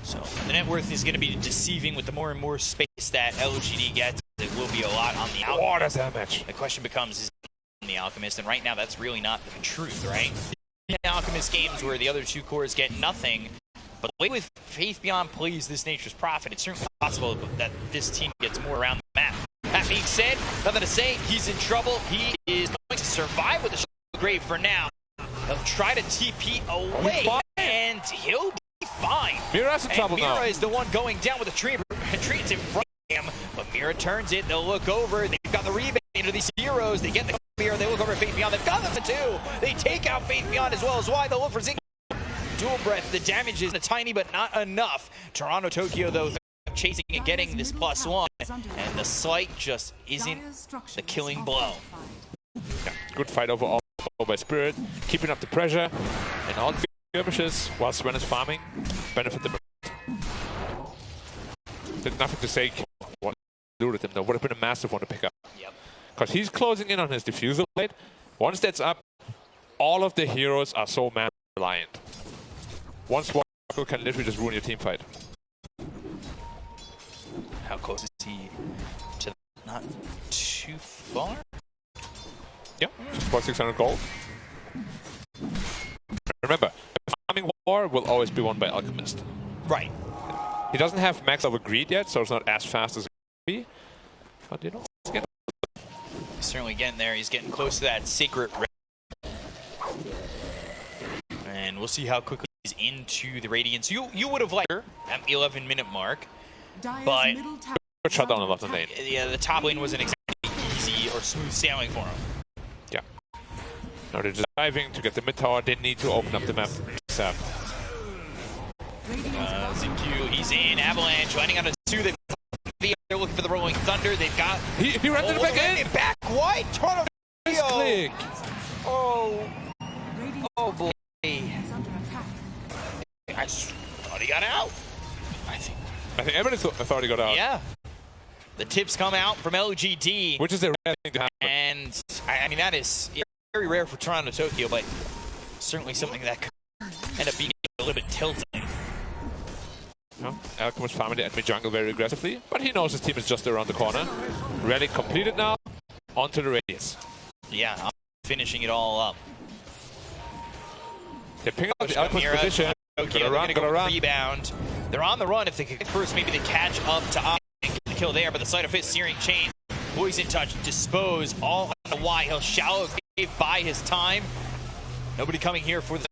So the net worth is going to be deceiving with the more and more space that LGD gets. It will be a lot on the Alchemist. Oh, that's that match. The question becomes, is it on the Alchemist? And right now, that's really not the truth, right? In Alchemist games where the other 2 cores get nothing, but the way with Faith Beyond plays this Nature's Prophet, it's certainly possible that this team gets more around the map. That being said, nothing to say. He's in trouble. He is going to survive with the Shallow Grave for now. He'll try to TP away, and he'll be fine. Mira's in trouble now. Mira is the one going down with the tree. Treats in front of him, but Mira turns it. They'll look over. They've got the rebate into these heroes. They get the Mira. They look over at Faith Beyond. They've got them too. They take out Faith Beyond as well as why they'll look for Zing. Dual Breath. The damage is tiny, but not enough. Toronto Tokyo, though, chasing and getting this +1, and the slight just isn't the killing blow. Yeah, good fight overall by Spirit, keeping up the pressure, and all the skirmishes while Sven is farming benefit them. There's nothing to say what to do with him, though. Would have been a massive one to pick up. Yep. Because he's closing in on his Diffusal Blade. Once that's up, all of the heroes are so man-reliant. One swap can literally just ruin your team fight. How close is he to not too far? Yeah, just about 600 gold. Remember, the farming war will always be won by Alchemist. Right. He doesn't have max level greed yet, so it's not as fast as it could be. But you know, he's getting... He's certainly getting there. He's getting close to that sacred red. And we'll see how quickly he's into the Radiance. You would have liked her at the 11-minute mark, but shut down a lot of lane. Yeah, the top lane wasn't exactly easy or smooth sailing for him. Yeah. Now they're just diving to get the mid tower. They need to open up the map. Zingyu, he's in. Avalanche running out of 2. They're looking for the Rolling Thunder. They've got... He ran to the back end! Back white! Toronto! Click! Oh boy. I thought he got out. I think everybody thought he got out. Yeah. The tips come out from LGD. Which is a rare thing to happen. And, I mean, that is... very rare for Toronto Tokyo, but certainly something that could end up being a little bit tilting. Alchemist farming the enemy jungle very aggressively, but he knows his team is just around the corner. Relic completed now, onto the Radiance. Yeah, I'm finishing it all up. They ping out the Alchemist position. Tokyo, Gotta run. Rebound. They're on the run. If they could get first, maybe they catch up to Omni and get the kill there, but the Sleight of Fist, Searing Chain, Poison Touch, Dispose, all on the Y. He'll shallow cave by his time. Nobody coming here for the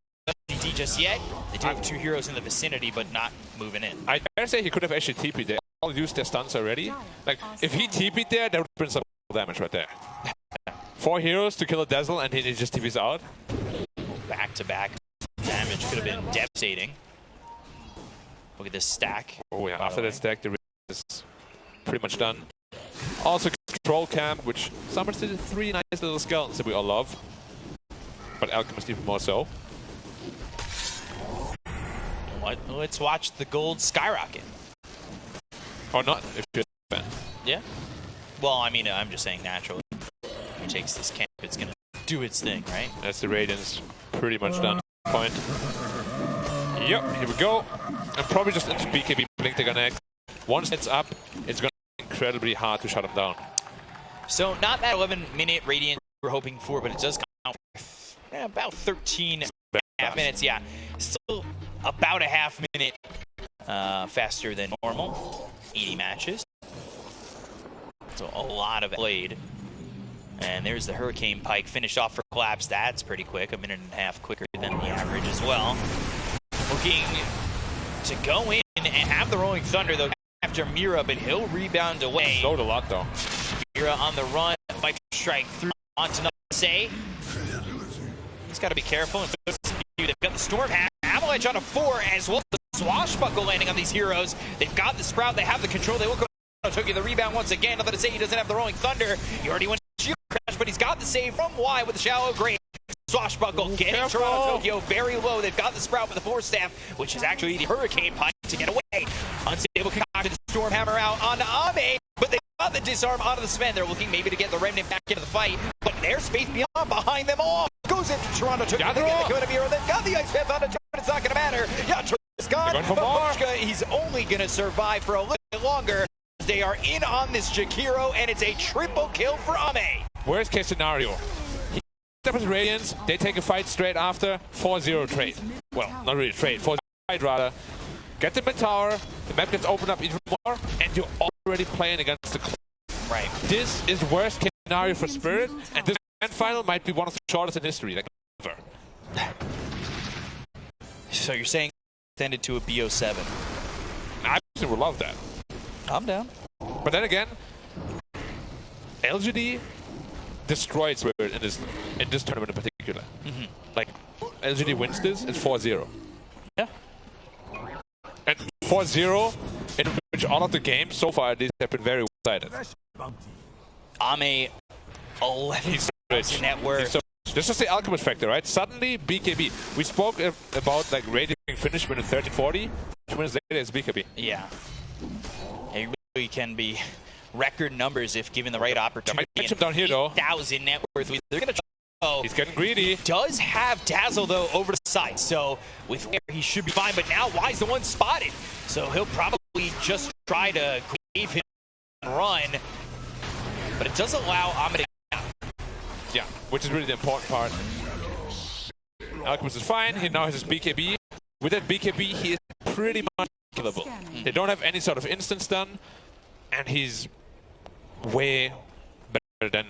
DD just yet. They do have 2 heroes in the vicinity, but not moving in. I dare say he could have actually TP'd there. All used their stuns already. Like, if he TP'd there, that would have been some damage right there. 4 heroes to kill a Dazzle, and he just TP's out. Back-to-back damage could have been devastating. Look at this stack. Oh yeah, after that stack, the is pretty much done. Also, Control Camp, which summons the 3 nice little skeletons that we all love. But Alchemist even more so. Let's watch the gold skyrocket. Or not, if you're a fan. Yeah. Well, I mean, I'm just saying naturally. If he takes this camp, it's going to do its thing, right? That's the Radiance pretty much done. Point. Yep, here we go. And probably just into BKB Blink they're gonna next. Once it's up, it's gonna be incredibly hard to shut him down. So not that 11-minute Radiant we're hoping for, but it does come out with about 13 half minutes. Yeah, still about a half minute faster than normal. 80 matches. So a lot of played. And there's the Hurricane Pike finished off for Collapse. That's pretty quick, 1.5 minutes quicker than the average as well. Looking to go in and have the Rolling Thunder though after Mira, but he'll rebound away. Slowed a lot though. Mira on the run, Mike strike through onto Say. He's got to be careful. They've got the Storm Avalanche on a 4 as well. The Swashbuckle landing on these heroes. They've got the Sprout, they have the control. They will go. Took you the rebound once again. Nothing to say he doesn't have the Rolling Thunder. He already went to shield crash, but he's got the save from Y with the shallow grave. Swashbuckle getting Toronto Tokyo very low. They've got the Sprout with the Force Staff, which is actually the Hurricane Pike to get away. Unstable concoction, Storm Hammer out onto Ame, but they got the disarm onto the Sven. They're looking maybe to get the Remnant back into the fight, but there's space beyond behind them all. Goes into Toronto Tokyo. They get the Kodamiro. They've got the Ice Path on the turn. It's not going to matter. Yeah, is gone. But Pushka, he's only going to survive for a little bit longer. They are in on this Jakiro, and it's a triple kill for Ame. Worst case scenario. He up with Radiance, they take a fight straight after, 4-0 trade. Well, not really trade, 4-0 fight rather. Get the mid-tower, the map gets opened up even more, and you're already playing against the club. Right. This is worst case scenario for Spirit, and this grand final might be one of the shortest in history, like ever. So you're saying extended to a BO7? I would love that. I'm down. But then again, LGD destroyed Spirit in this tournament in particular. Like, LGD wins this, it's 4-0. Yeah. And 4-0, in which all of the games so far at least have been very one-sided. Ame, 11 net worth. So this is the Alchemist factor, right? Suddenly, BKB. We spoke about like rating finish in 30-40. 2 minutes later, it's BKB. Yeah. It really can be record numbers if given the right opportunity. Might catch him down here, though. 8,000 net worth. They're going to try. He's getting greedy. He does have Dazzle, though, over the side. So with air, he should be fine. But now Y's the one spotted. So he'll probably just try to cave him and run. But it does allow Ame to get out. Yeah, which is really the important part. Alchemist is fine. He now has his BKB. With that BKB, he is pretty much killable. They don't have any sort of instant stun, and he's way better than...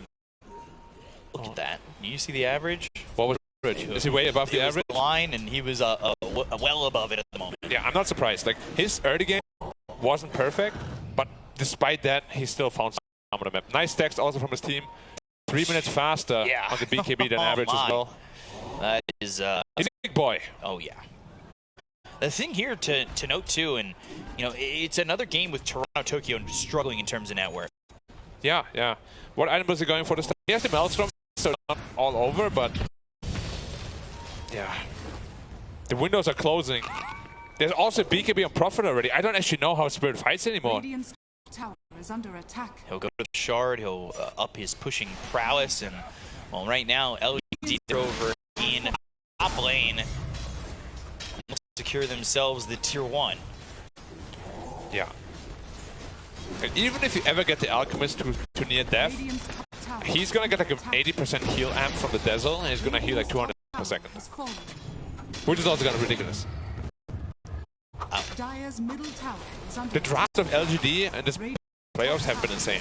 Look at that. You see the average? What was the average? Is he way above the average? The line, and he was well above it at the moment. Yeah, I'm not surprised. Like, his early game wasn't perfect, but despite that, he still found some on the map. Nice text also from his team. 3 minutes faster on the BKB than average as well. That is... he's a big boy. Oh, yeah. The thing here to note, too, and, you know, it's another game with Toronto Tokyo struggling in terms of net worth. Yeah, yeah. What item was he going for this time? He has the Maelstrom, so not all over, but... Yeah. The windows are closing. There's also BKB on Prophet already. I don't actually know how Spirit fights anymore. Radiant's tower is under attack. He'll go to the Shard, he'll up his pushing prowess, and, well, right now, LG they're over in top lane. Secure themselves the tier 1. Yeah. And even if you ever get the Alchemist to near death, he's gonna get like an 80% heal amp from the Dazzle, and he's gonna heal like 200 per second. Which is also kind of ridiculous. The draft of LGD and this playoffs have been insane.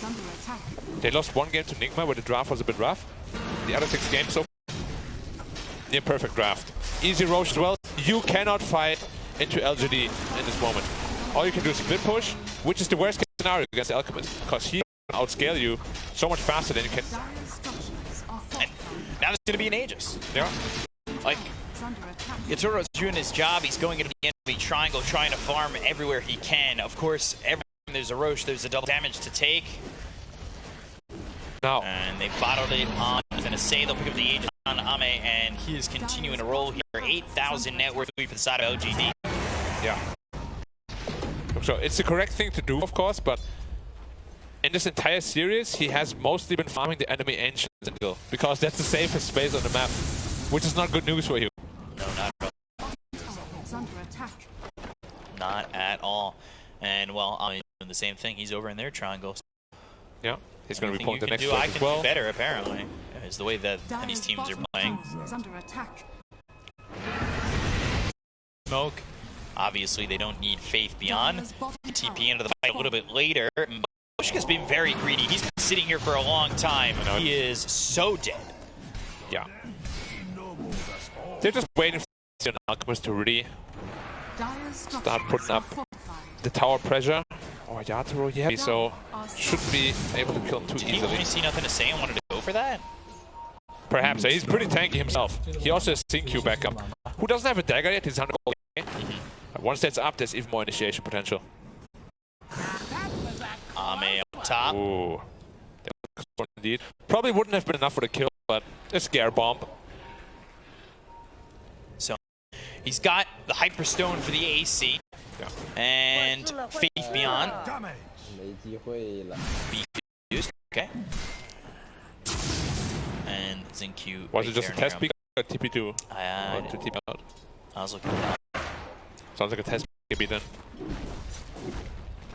They lost one game to Nigma where the draft was a bit rough. The other 6 games so near perfect draft. Easy Roche as well. You cannot fight into LGD in this moment. All you can do is split push, which is the worst case scenario against the Alchemist, because he can outscale you so much faster than you can. And now there's going to be an Aegis. Yeah. Like, Yaturo's doing his job. He's going into the enemy triangle, trying to farm everywhere he can. Of course, every time there's a Roche, there's a double damage to take. Now. And they bottled it on. I'm going to say they'll pick up the Aegis on Ame, and he is continuing to roll here. 8,000 net worth for the side of LGD. Yeah. So it's the correct thing to do, of course, but in this entire series, he has mostly been farming the enemy ancients until, because that's the safest space on the map, which is not good news for you. No, not at all. Not at all. And, well, I'm doing the same thing. He's over in their triangle. Yeah, he's going to be pulling the next one as I can well. do better, apparently, is the way that these teams are playing. Smoke. Obviously, they don't need Faith Beyond. TP into the fight a little bit later. Bushka's been very greedy. He's been sitting here for a long time. He is so dead. Yeah. They're just waiting for the Alchemist to really start putting up the tower pressure. Oh, Yatoro, yeah, so shouldn't be able to kill him too easily. Did you see nothing to say and wanted to go for that? Perhaps. He's pretty tanky himself. He also has Sync backup. Who doesn't have a dagger yet? He's 100 gold. Once that's up, there's even more initiation potential. Ame up top. Ooh. Indeed. Probably wouldn't have been enough for the kill, but a scare bomb. So he's got the Hyperstone for the AC. Yeah. And Faith Beyond. Okay. And Zinq. Was it just a test peek or TP2? To TP out. I was looking at that. Sounds like a test maybe then.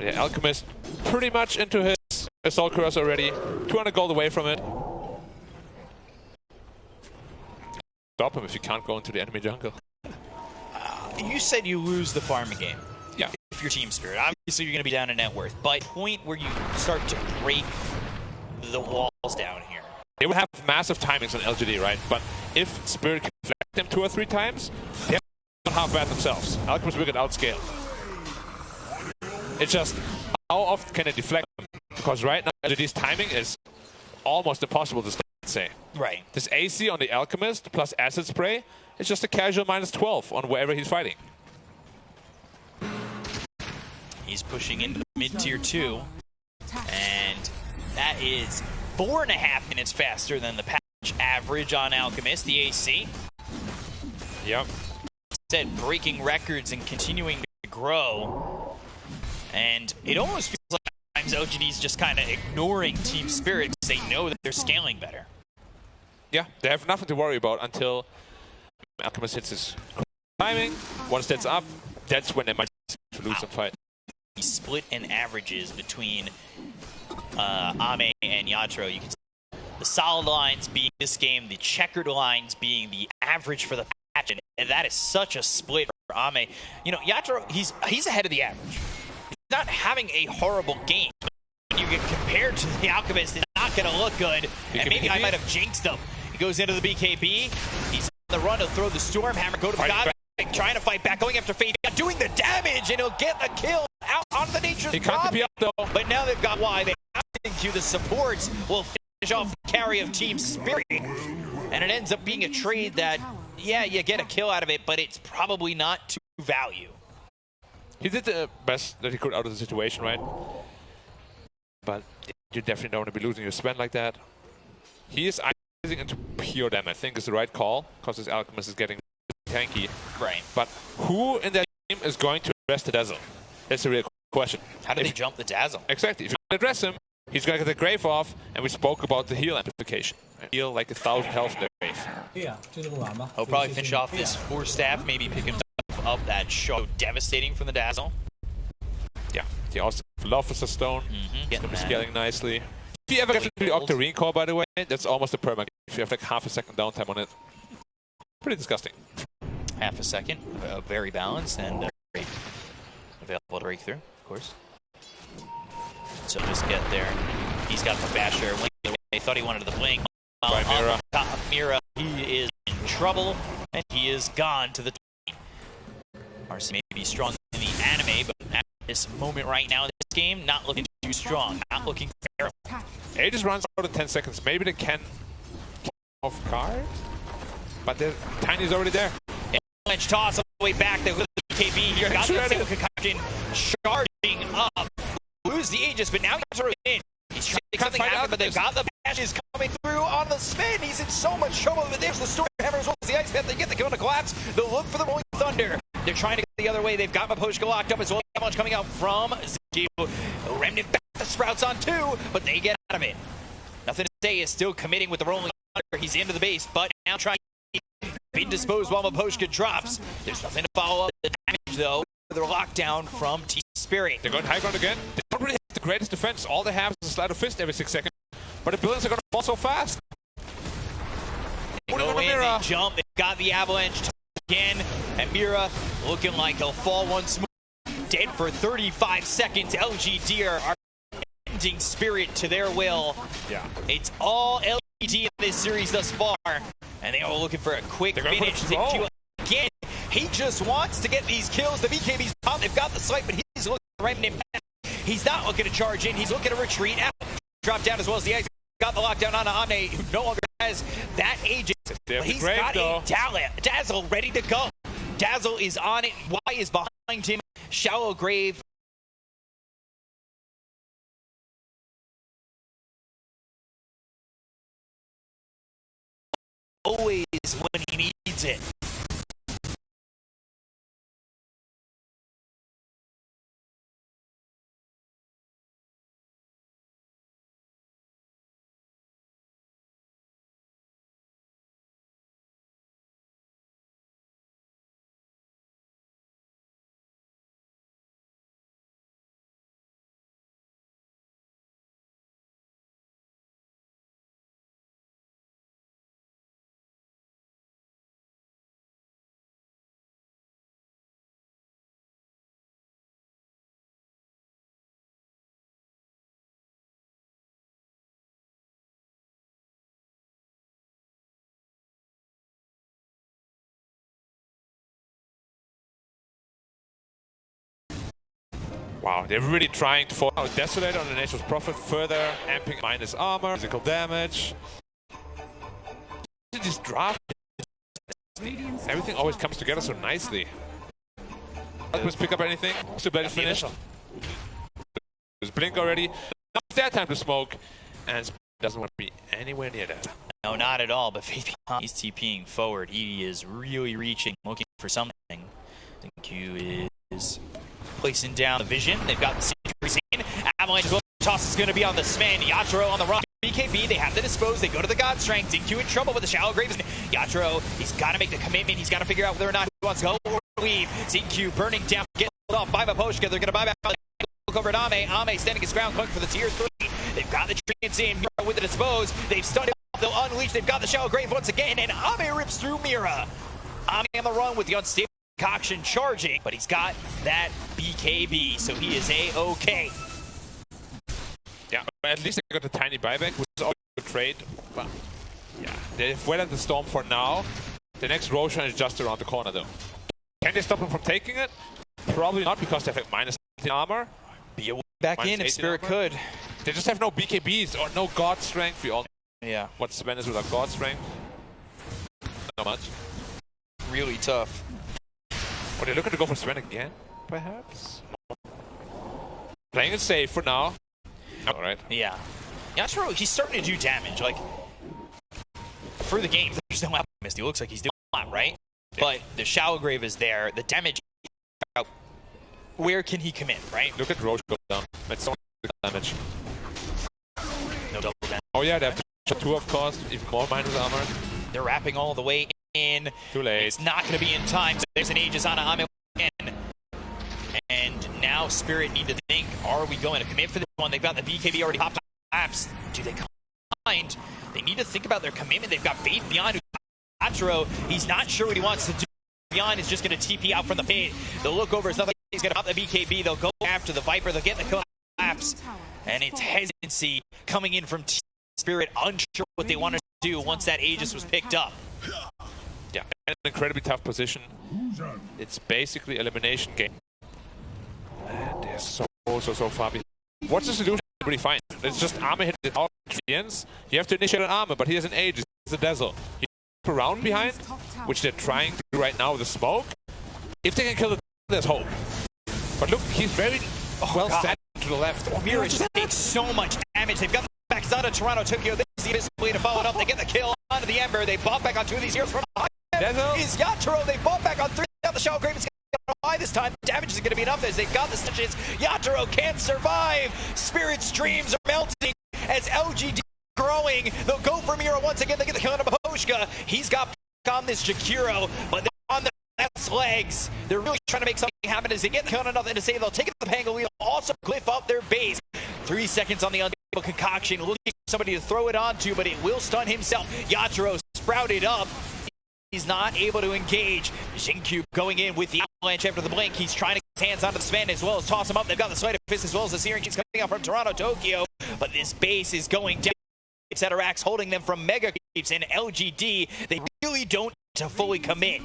Yeah, Alchemist pretty much into his Assault Cuirass already. 200 gold away from it. Stop him if you can't go into the enemy jungle. You said you lose the farming game. Yeah. If you're Team Spirit. Obviously, you're going to be down in net worth. But point where you start to break the walls down here. They would have massive timings on LGD, right? But if Spirit can deflect them 2 or 3 times, they not half bad themselves. Alchemist will get outscaled. It's just, how often can they deflect them? Because right now, LGD's timing is almost impossible to say. Right. This AC on the Alchemist plus Acid Spray is just a casual -12 on wherever he's fighting. He's pushing into mid-tier 2. And that is 4.5 minutes faster than the patch average on Alchemist, the AC. Yep. Said breaking records and continuing to grow. And it almost feels like at times LGD's just kind of ignoring Team Spirit because they know that they're scaling better. Yeah, they have nothing to worry about until Alchemist hits his timing. Once that's up, that's when they might lose some fight. He split in averages between Ame and Yatoro. You can see the solid lines being this game, the checkered lines being the average for the patch, and that is such a split for Ame. You know, Yatoro, he's ahead of the average. He's not having a horrible game. When you get compared to the Alchemist, it's not going to look good, and maybe I might have jinxed him. He goes into the BKB. He's on the run. He'll throw the Stormhammer, go to the God, trying to fight back, going after Faith, doing the damage, and he'll get a kill out on the Nature's He can't be up though. But now they've got why they have to the supports will finish off the carry of Team Spirit. And it ends up being a trade that, yeah, you get a kill out of it, but it's probably not to value. He did the best that he could out of the situation, right? But you definitely don't want to be losing your spend like that. He is isolating into pure damage, I think is the right call, because his Alchemist is getting tanky. Right. But who in that game is going to address the Dazzle? That's a real question. How do they jump the Dazzle? Exactly. If you can address him, He's gonna get the Grave off, and we spoke about the heal amplification. Heal like 1,000 health in the Grave. He'll probably finish off this 4-staff, maybe pick himself up that shot. Devastating from the Dazzle. Yeah, he also has Officer Stone. It's gonna be scaling nicely. If you ever get to the Octarine core, by the way, that's almost a perma. If you have like half a second downtime on it. Pretty disgusting. Half a second, very balanced and great. Available to break through, of course. So just get there. He's got the basher. They thought he wanted the blink. By Mira. Mira, he is in trouble, and he is gone to the team. RC may be strong in the anime, but at this moment right now in this game, not looking too strong, not looking fair. He just runs out in 10 seconds. Maybe they can off card, but the Tiny's already there. Avalanche toss on the way back. They lose the KB here. Got the single concussion, charging up. Lose the Aegis, but now he's already in. He's trying to make something happen, but they've got the bashes coming through on the spin. He's in so much trouble, but there's the Stormhammer as well as the Ice Path. They get the kill to collapse. They'll look for the Rolling Thunder. They're trying to go the other way. They've got Maposhka locked up as well. Avalanche coming out from Ziggy. Remnant back the Sprouts on 2, but they get out of it. Nothing to say is still committing with the Rolling Thunder. He's into the base, but now trying to be disposed while Maposhka drops. There's nothing to follow up the damage, though. They're locked down from Team Spirit. They're going high ground again. They don't really have the greatest defense. All they have is a Sleight of Fist every 6 seconds. But the buildings are going to fall so fast. They go in, they jump, they've got the Avalanche again, and Mira looking like he'll fall once more. Dead for 35 seconds. LGD are ending Spirit to their will. Yeah. It's all LGD in this series thus far, and they are looking for a quick finish. Again, he just wants to get these kills. The BKB's out, they've got the site, but he's looking to Remnant back. He's not looking to charge in, he's looking to retreat out. Drop down as well as the Ice. Got the lockdown on Omne, who no longer has that agent. But he's got a Dazzle ready to go. Dazzle is on it. Y is behind him. Shallow Grave. Always when he needs it. Wow, they're really trying to force out Desolator on the Nature's Prophet, further amping minus armor, physical damage. This draft, everything always comes together so nicely. Let's pick up anything. Still better finish. There's Blink already. Not that time to smoke, and doesn't want to be anywhere near that. No, not at all, but Faith he's TPing forward. He is really reaching, looking for something. I think Q is placing down the vision. They've got the Sentry scene. Avalanche as well. Toss is going to be on the spin. Yatoro on the run. BKB, they have to dispose. They go to the God Strength. DQ in trouble with the Shallow Graves. Yatoro, he's got to make the commitment. He's got to figure out whether or not he wants to go or leave. ZQ burning down, getting off by Maposhka. They're going to buy back. Look over at Ame. Ame standing his ground, going for the tier 3. They've got the Treants in. Mira with the dispose. They've stunned him. They'll unleash. They've got the Shallow Grave once again, and Ame rips through Mira. Ame on the run with the unstable concoction charging, but he's got that BKB, so he is A-OK. Yeah, but at least they got a tiny buyback, which is always a good trade. But yeah, they've weathered the storm for now. The next Roshan is just around the corner, though. Can they stop him from taking it? Probably not, because they have like minus 18 armor. Be a way back in if Spirit could. They just have no BKBs or no God Strength. We all know what Sven is without God Strength. Not much. Really tough. Are they looking to go for Sven again, perhaps? Playing it safe for now. Alright. Yeah. Yatoro, he's starting to do damage. Like, for the game, there's no Alchemist. He looks like he's doing a lot, right? Yeah. But the Shallow Grave is there. The damage, where can he commit, right? Look at Roche go down. That's so much damage. No double damage. Oh yeah, they have to shot 2, of course, even more minus armor. They're wrapping all the way in. Too late. It's not going to be in time. So there's an Aegis on Ame again. And now Spirit need to think, are we going to commit for this one? They've got the BKB already popped on laps. Do they come behind? They need to think about their commitment. They've got Faith Beyond. Atro, he's not sure what he wants to do. Beyond is just going to TP out from the pit. They'll look over. It's nothing. He's going to pop the BKB. They'll go after the Viper. They'll get the kill laps. And it's hesitancy coming in from Team Spirit, unsure what they wanted to do once that Aegis was picked up. Yeah, an incredibly tough position. It's basically elimination game. And they're so far behind. What's the solution? Pretty fine. It's just armor hit it out at the ends. You have to initiate an armor, but he has an Aegis. It's a Dazzle. He around behind, which they're trying to do right now with the smoke. If they can kill the there's hope. But look, he's very well set to the left. Mirror just takes so much damage. They've got the backs out of Toronto, Tokyo. They see this way to follow it up. They get the kill onto the Ember. They bump back on 2 of these heroes from behind. Is Yatoro. They bump back on 3. The Shadow Grave is going to fly this time. The damage is going to be enough as they've got the stitches. Yatoro can't survive. Spirit's dreams are melting as LGD growing. They'll go for Mira once again. They get the kill on Poshka. He's got on this Jakiro, but they're on the left legs. They're really trying to make something happen as they get the kill on nothing to say. They'll take it to the Pangolier, also cliff up their base. 3 seconds on the unstable concoction, looking for somebody to throw it onto, but it will stun himself. Yatoro sprouted up. He's not able to engage. Xinkyu going in with the avalanche after the blink. He's trying to get his hands onto the Sven as well as toss him up. They've got the Sleight of Fist as well as the Searing Keeps coming out from Toronto, Tokyo. But this base is going down. Etc. holding them from mega creeps, and LGD, they really don't to fully commit.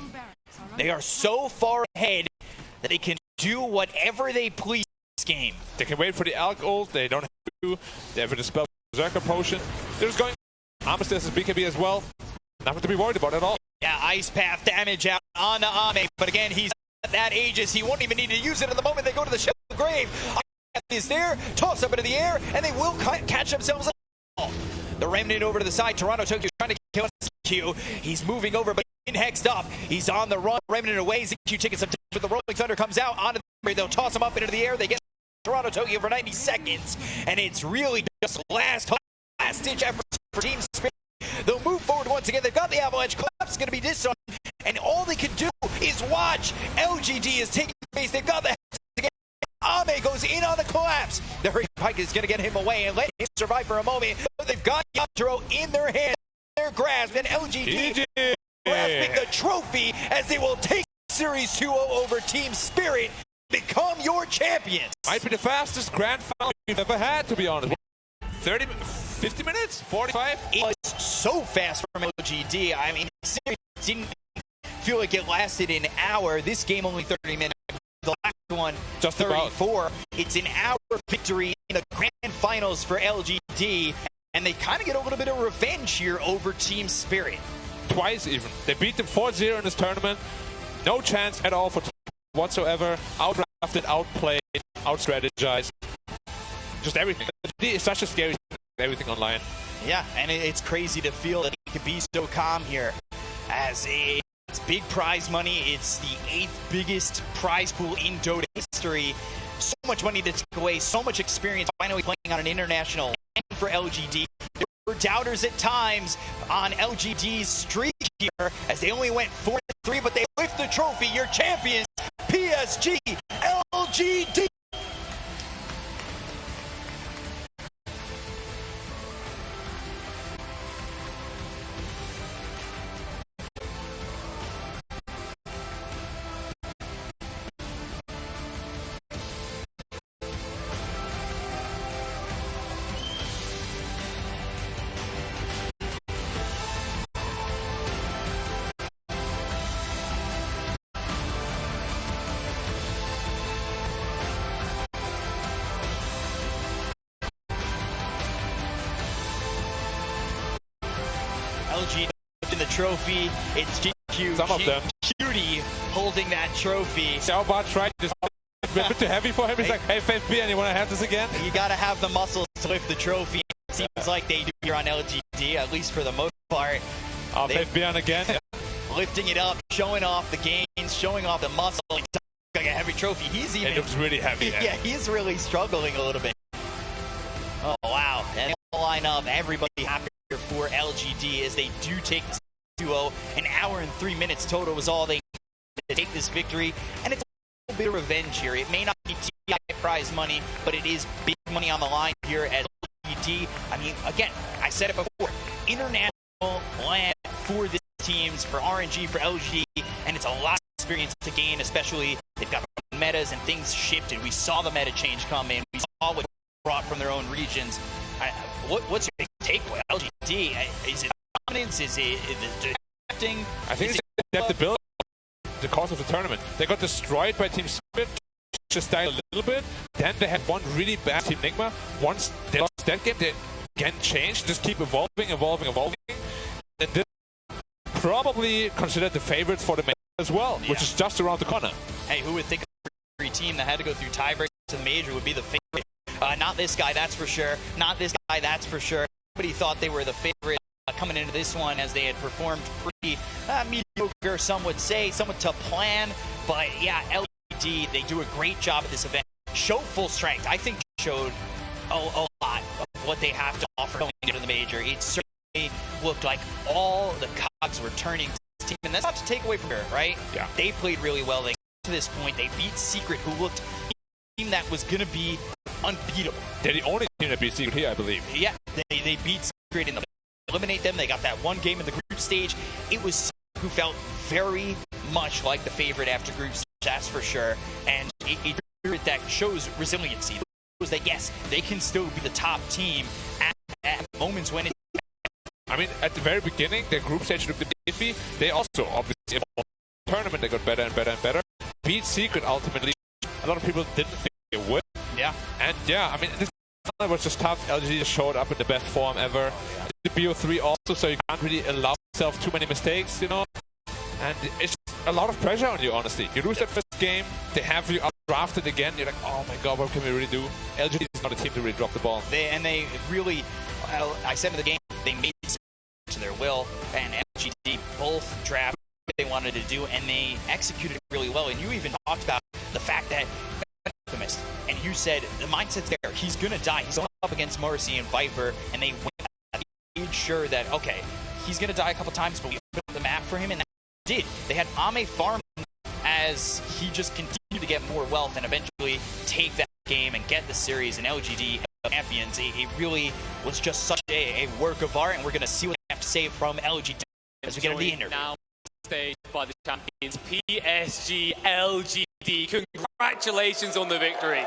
They are so far ahead that they can do whatever they please in this game. They can wait for the Alk ult. They don't have to. They have a Dispel Berserker Potion. They're just going. Armistice is BKB as well. Nothing to be worried about at all. Yeah, Ice Path damage out on the Ame, but again, he's at that Aegis. He won't even need to use it at the moment they go to the Shadow Grave. Ice Path is there, toss up into the air, and they will catch themselves. The Remnant over to the side. Toronto, Tokyo trying to kill ZQ. He's moving over, but in hexed up. He's on the run. Remnant away. ZQ taking some damage, but the Rolling Thunder comes out onto the. They'll toss him up into the air. They get Toronto, Tokyo for 90 seconds, and it's really just last ditch effort for Team Spirit. They'll move forward once again. They've got the avalanche. Collapse is going to be disarmed, and all they can do is watch. LGD is taking base. They've got the. Ame goes in on the collapse. The Hurricane Pike is going to get him away and let him survive for a moment. But they've got Yatoro in their hands, their grasp, and LGD grasping the trophy as they will take Series 2-0 over Team Spirit, become your champions. Might be the fastest grand final we've ever had, to be honest. 50 minutes? 45? It was so fast from LGD. I mean, Series didn't feel like it lasted an hour. This game only 30 minutes. The last one, just 34. About. It's an hour victory in the grand finals for LGD, and they kind of get a little bit of revenge here over Team Spirit. Twice even. They beat them 4-0 in this tournament. No chance at all for whatsoever. Outdrafted, outplayed, out-strategized. Just everything. It's such a scary everything online. Yeah, and it's crazy to feel that he can be so calm here as it's big prize money. It's the 8th biggest prize pool in Dota history. So much money to take away, so much experience finally playing on an international for LGD. There were doubters at times on LGD's streak here as they only went 4-3, but they lift the trophy. Your champions, PSG LGD. LG in the trophy. It's GQ. Some of them. Cutie holding that trophy. Xiaoba tried this. A bit too heavy for him. He's like, hey, FFB, and you want to have this again? You got to have the muscles to lift the trophy. It seems like they do here on LGD, at least for the most part. FFB on again. Lifting it up, showing off the gains, showing off the muscle. Like a heavy trophy. He's even. It looks really heavy. Yeah, he's really struggling a little bit. Oh, wow. And line up. Everybody happy for LGD as they do take this duo. An hour and 3 minutes total was all they needed to take this victory, and it's a little bit of revenge here. It may not be TI prize money, but it is big money on the line here at LGD. I mean, again, I said it before, international land for these teams, for RNG, for LGD, and it's a lot of experience to gain, especially they've got metas and things shifted. We saw the meta change come in. We saw what brought from their own regions. What's your takeaway? LGD, is it dominance? Is it the drafting? I think it's adaptability. The course of the tournament, they got destroyed by Team Spirit, just died a little bit. Then they had one really bad Team Nigma. Once they lost that game, they again changed, just keep evolving. And this probably considered the favorites for the major as well, which is just around the corner. Hey, who would think every team that had to go through tiebreaks to the major would be the favorite? Not this guy, that's for sure. Not this guy, that's for sure. Everybody thought they were the favorite coming into this one, as they had performed pretty mediocre, some would say, somewhat to plan. But yeah, LGD, they do a great job at this event. Show full strength. I think they showed a lot of what they have to offer going into the major. It certainly looked like all the cogs were turning to this team, and that's not to take away from her, right? Yeah. They played really well. They got to this point. They beat Secret, who looked a team that was going to be unbeatable. They're the only team that beat Secret here, I believe. Yeah, they beat Secret in the eliminate them. They got that one game in the group stage. It was Secret who felt very much like the favorite after group stage, that's for sure. And it that shows resiliency. It shows that yes, they can still be the top team at moments when it. I mean, at the very beginning, their group stage looked a bit iffy. They also obviously evolved. The tournament, they got better and better and better. Beat Secret ultimately. A lot of people didn't think they would. Yeah. And yeah, I mean, this was just tough. LGD just showed up in the best form ever. The BO3 also, so you can't really allow yourself too many mistakes, you know. And it's a lot of pressure on you, honestly. You lose that first game, they have you drafted again. You're like, oh my god, what can we really do? LGD is not a team to really drop the ball. They really, I said in the game, they made it to their will, and LGD both drafted what they wanted to do, and they executed it really well. And you even talked about the fact that Alchemist, and you said the mindset's there. He's gonna die. He's up against Marcy and Viper, and they made sure that okay, he's gonna die a couple times, but we opened the map for him, and that did. They had Ame farm as he just continued to get more wealth and eventually take that game and get the series and LGD champions. It really was just such a work of art, and we're gonna see what they have to say from LGD as we get into the interview. Now staged by the champions PSG LGD. Congratulations on the victory.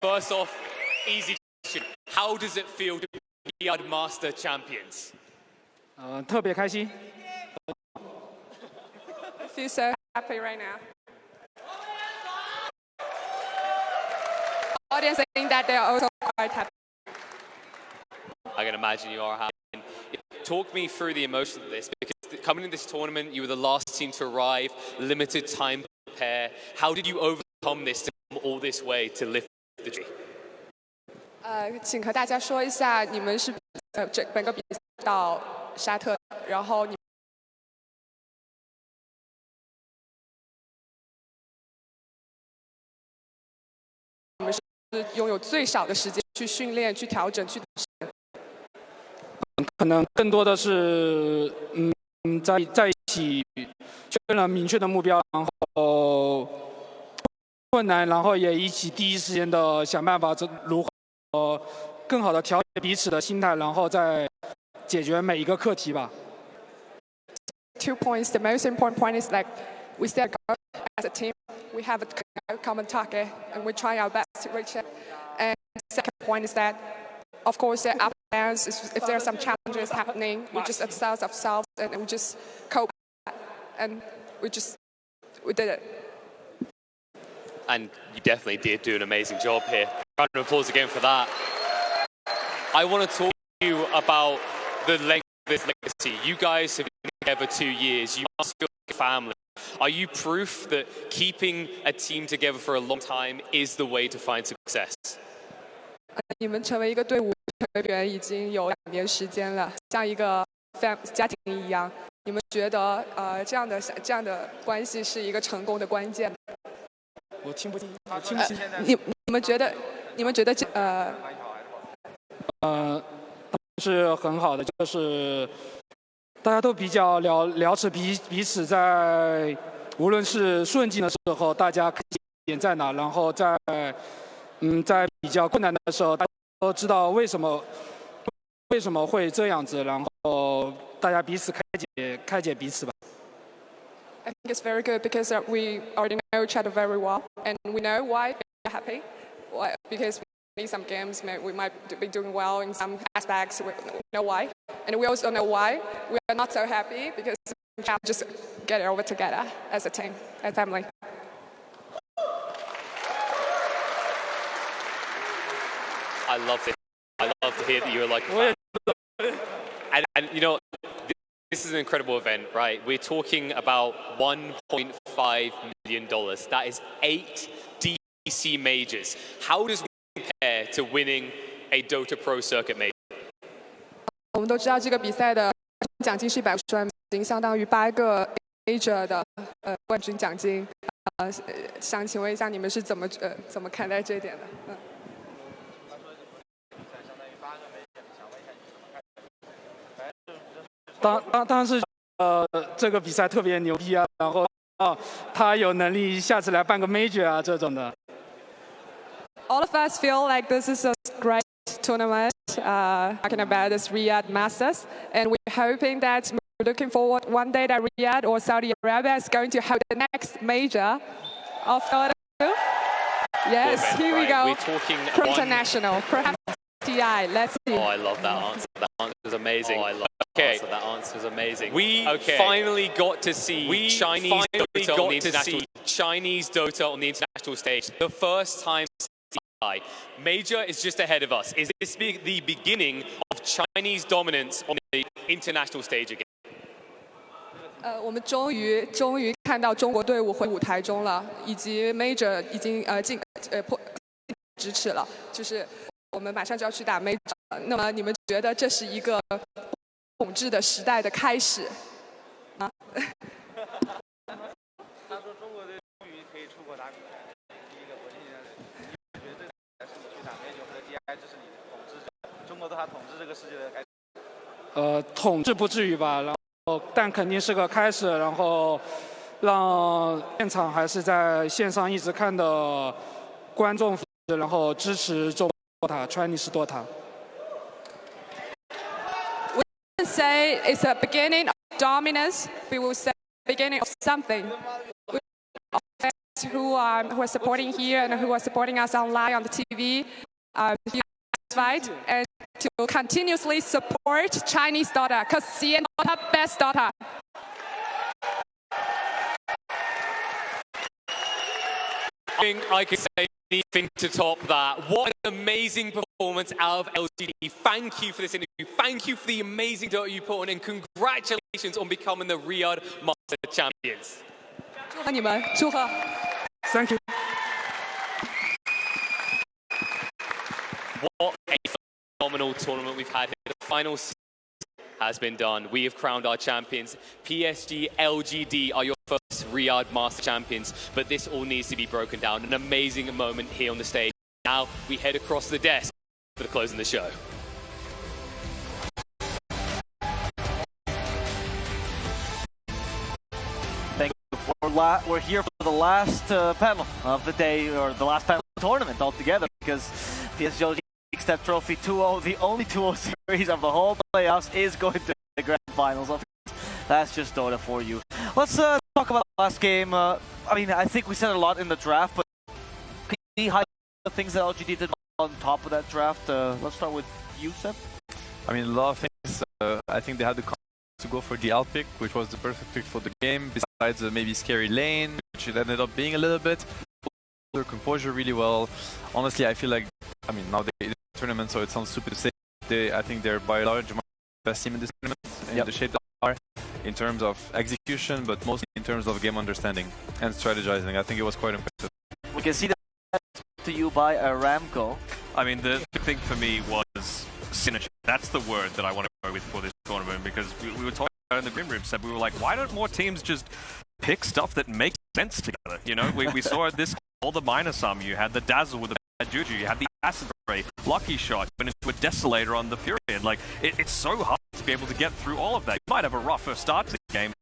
First off, easy question. How does it feel to be RIYADH Master Champions? 特别开心。 I feel so happy right now. Audience saying that they are also quite happy. I can imagine you are happy. Talk me through the emotion of this, because coming in this tournament, you were the last team to arrive, limited time to prepare. How did you overcome this to come all this way to lift the tree? 请和大家说一下，你们是本个比赛到沙特，然后你们是拥有最少的时间去训练、去调整、去。可能更多的是在一起确认了明确的目标，然后困难，然后也一起第一时间的想办法如何更好的调节彼此的心态，然后再解决每一个课题吧。 2 points. The most important point is like we still go as a team. We have a common target, and we try our best to reach it. And the second point is that, of course, there are plans. If there are some challenges happening, we just assess ourselves and we just cope, and we did it. And you definitely did do an amazing job here. Round of applause again for that. I want to talk to you about the length of this legacy. You guys have been together 2 years. You must feel like a family. Are you proof that keeping a team together for a long time is the way to find success? 你们成为一个队伍成员已经有2年时间了，像一个家庭一样。你们觉得这样的关系是一个成功的关键？我听不清，我听不清。你们觉得这是很好的，就是大家都比较了解彼此在无论是顺境的时候，大家看点在哪，然后在比较困难的时候，大家都知道为什么会这样子，然后大家彼此开解彼此吧。I think it's very good because we already know each other very well, and we know why we're happy. Why? Because we need some games, we might be doing well in some aspects. We know why, and we also know why we are not so happy because we can't just get it over together as a team, as a family. I love it. I love to hear that you're like a fan. And you know, this is an incredible event, right? We're talking about $1.5 million. That is 8 DC majors. How does it compare to winning a Dota Pro Circuit major? 我们都知道这个比赛的奖金是150万美金，相当于8个 major 的冠军奖金。想请问一下，你们是怎么看待这一点的？当然是这个比赛特别牛逼啊，然后他有能力下次来办个 major 啊这种的。All of us feel like this is a great tournament, talking about this Riyadh Masters, and we're hoping that we're looking forward one day that Riyadh or Saudi Arabia is going to hold the next major of Dota 2. Yes, event, here we right? go. We're talking International, perhaps TI. Let's see. Oh, I love that answer. That answer was amazing. Oh, I love that answer. That answer was amazing. We finally got to see Chinese Dota on the international stage. The first time. Major is just ahead of us. Is this the beginning of Chinese dominance on the international stage again? 我们终于看到中国队伍回舞台中了，以及 Major 已经破咫尺了，就是我们马上就要去打 Major。那么你们觉得这是一个统治的时代的开始吗？他说中国队终于可以出国打比赛，第一个国际性的，你觉得这是你去打 Major 和 DI， 这是你统治中国队他统治这个世界的开始？统治不至于吧，然后但肯定是个开始，然后让现场还是在线上一直看的观众，然后支持中国 Dota Chinese Dota。We wouldn't say it's a beginning of dominance. We will say beginning of something. Who are supporting here and who are supporting us online on the TV, fight and to continuously support Chinese Dota, because CN Dota best Dota. I think I can say anything to top that. What an amazing performance out of LGD. Thank you for this interview. Thank you for the amazing Dota you put on, and congratulations on becoming the Riyadh Master Champions. 祝贺你们，祝贺。Thank you. What a phenomenal tournament we've had here. The final has been done. We have crowned our champions. PSG, LGD are your first Riyadh Master Champions, but this all needs to be broken down. An amazing moment here on the stage. Now we head across the desk for the closing of the show. Thank you. We're here for the last panel of the day, or the last panel of the tournament altogether, because PSG takes that trophy 2-0, the only 2-0 series of the whole playoffs is going to the grand finals. That's just Dota for you. Let's talk about the last game. I mean, I think we said a lot in the draft, but can you see how the things that LGD did on top of that draft? Let's start with you, Seb. I mean, a lot of things. I think they had the confidence to go for the alt pick, which was the perfect pick for the game, besides maybe scary lane, which it ended up being a little bit. Their composure really well. Honestly, I feel like, I mean, now they tournament, so it sounds stupid to say. I think they're by large the best team in this tournament, in the shape they are, in terms of execution, but mostly in terms of game understanding and strategizing. I think it was quite impressive. We can see that to you by Aramco. I mean, the big thing for me was synergy. That's the word that I want to go with for this tournament, because we were talking about in the Green Room, Seb, we were like, why don't more teams just pick stuff that makes sense together? You know, we saw this all the minor sum. You had the dazzle with the bad juju. You had the acid spray, lucky shot, went into a desolator on the Fury. And like it's so hard to be able to get through all of that. You might have a rougher start to the game.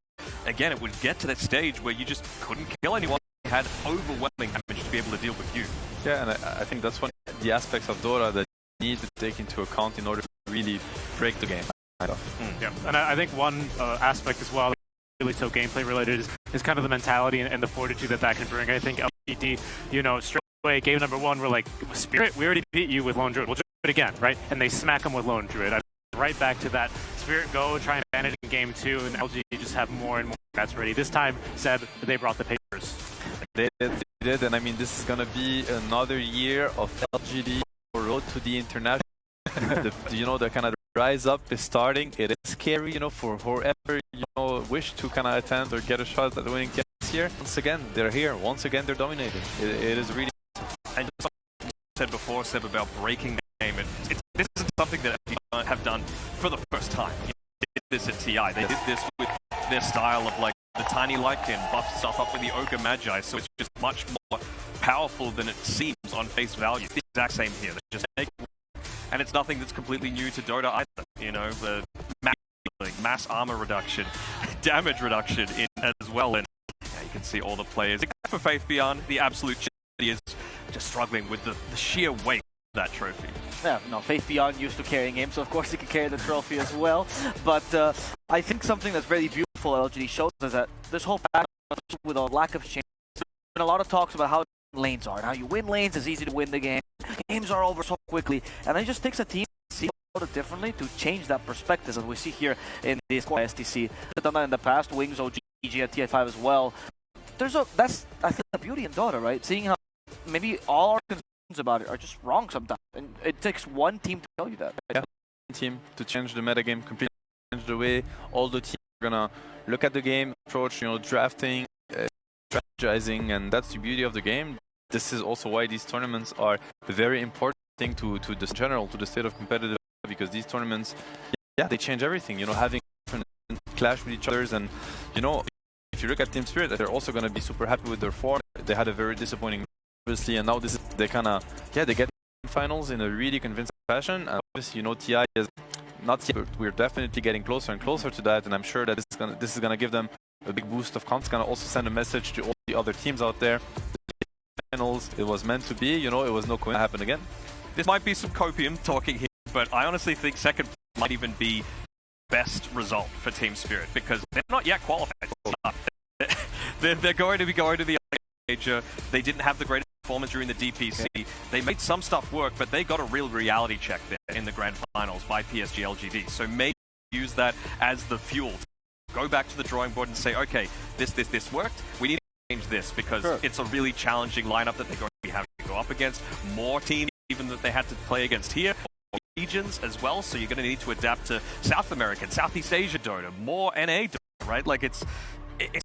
Again, it would get to that stage where you just couldn't kill anyone. You had overwhelming damage to be able to deal with you. Yeah, and I think that's one of the aspects of Dota that you need to take into account in order to really break the game. Yeah, and I think one aspect as well, really so gameplay related, is kind of the mentality and the fortitude that can bring. I think LGD, you know, straight away, game number one, we're like, Spirit, we already beat you with Lone Druid. We'll do it again, right? And they smack them with Lone Druid. Right back to that Spirit go, try and advantage in game two, and LG just have more and more that's ready. This time, Seb, they brought the papers. They did, and I mean, this is gonna be another year of LGD road to the international. You know, the kind of rise up is starting. It is scary, you know, for whoever, you know, wish to kind of attend or get a shot at winning this year. Once again, they're here. Once again, they're dominating. It is really. And just like you said before, Seb, about breaking the game, this isn't something that LGD have done for the first time. They did this at TI. They did this with their style of like the tiny Lycan, buff stuff up with the Ogre Magi, so it's just much more powerful than it seems on face value. It's the exact same here. They just make it work. And it's nothing that's completely new to Dota either. You know, the mass armor reduction, damage reduction as well. And yeah, you can see all the players, except for Faith Beyond, the absolute is just struggling with the sheer weight of that trophy. Yeah, no, Faith Beyond used to carrying him, so of course he can carry the trophy as well. But I think something that's very beautiful LGD shows is that this whole pattern with a lack of change. There's been a lot of talks about how lanes are and how you win lanes, it's easy to win the game. Games are over so quickly, and it just takes a team to see it differently to change that perspective, as we see here in this STC. We've done that in the past, Wings, OG, at TI5 as well. That's I think the beauty in Dota, right? Seeing how maybe all our concerns about it are just wrong sometimes, and it takes one team to tell you that. Yeah, one team to change the metagame completely, change the way all the teams are gonna look at the game, approach, you know, drafting, strategizing, and that's the beauty of the game. This is also why these tournaments are a very important thing to the general, to the state of competitive, because these tournaments, yeah, they change everything. You know, having different clash with each others, and you know, if you look at Team Spirit, they're also going to be super happy with their form. They had a very disappointing obviously, and now this is they kind of they get finals in a really convincing fashion. And obviously, you know, TI is not yet, but we're definitely getting closer and closer to that, and I'm sure that this is gonna give them a big boost of confidence. It's gonna also send a message to all the other teams out there. Finals, it was meant to be. You know, it was no coincidence. Happen again. This might be some copium talking here, but I honestly think second might even be best result for Team Spirit, because they're not yet qualified. They're going to be going to the major. They didn't have the greatest performance during the DPC. They made some stuff work, but they got a real reality check there in the grand finals by PSG LGD. So maybe use that as the fuel to go back to the drawing board and say, okay, this worked. We need to change this, because it's a really challenging lineup that they're going to be having to go up against. More teams even that they had to play against here. Regions as well, so you're going to need to adapt to South American, Southeast Asia Dota, more NA Dota, right? Like it's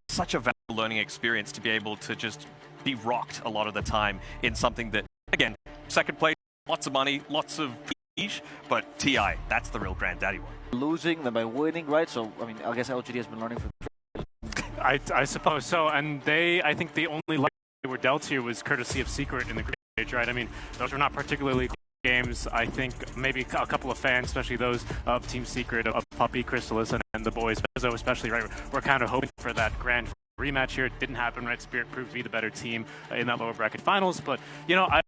such a valuable learning experience to be able to just be rocked a lot of the time in something that, again, second place, lots of money, lots of prestige, but TI, that's the real granddaddy one. Losing, then by winning, right? So, I mean, I guess LGD has been learning from I suppose so, and I think the only luck they were dealt here was courtesy of Secret in the stage, right? I mean, those were not particularly games. I think maybe a couple of fans, especially those of Team Secret, of Puppy, Chrysalis, and the boys, especially, right, we're kind of hoping for that grand rematch here. It didn't happen, right? Spirit proved to be the better team in that lower bracket finals, but, you know, I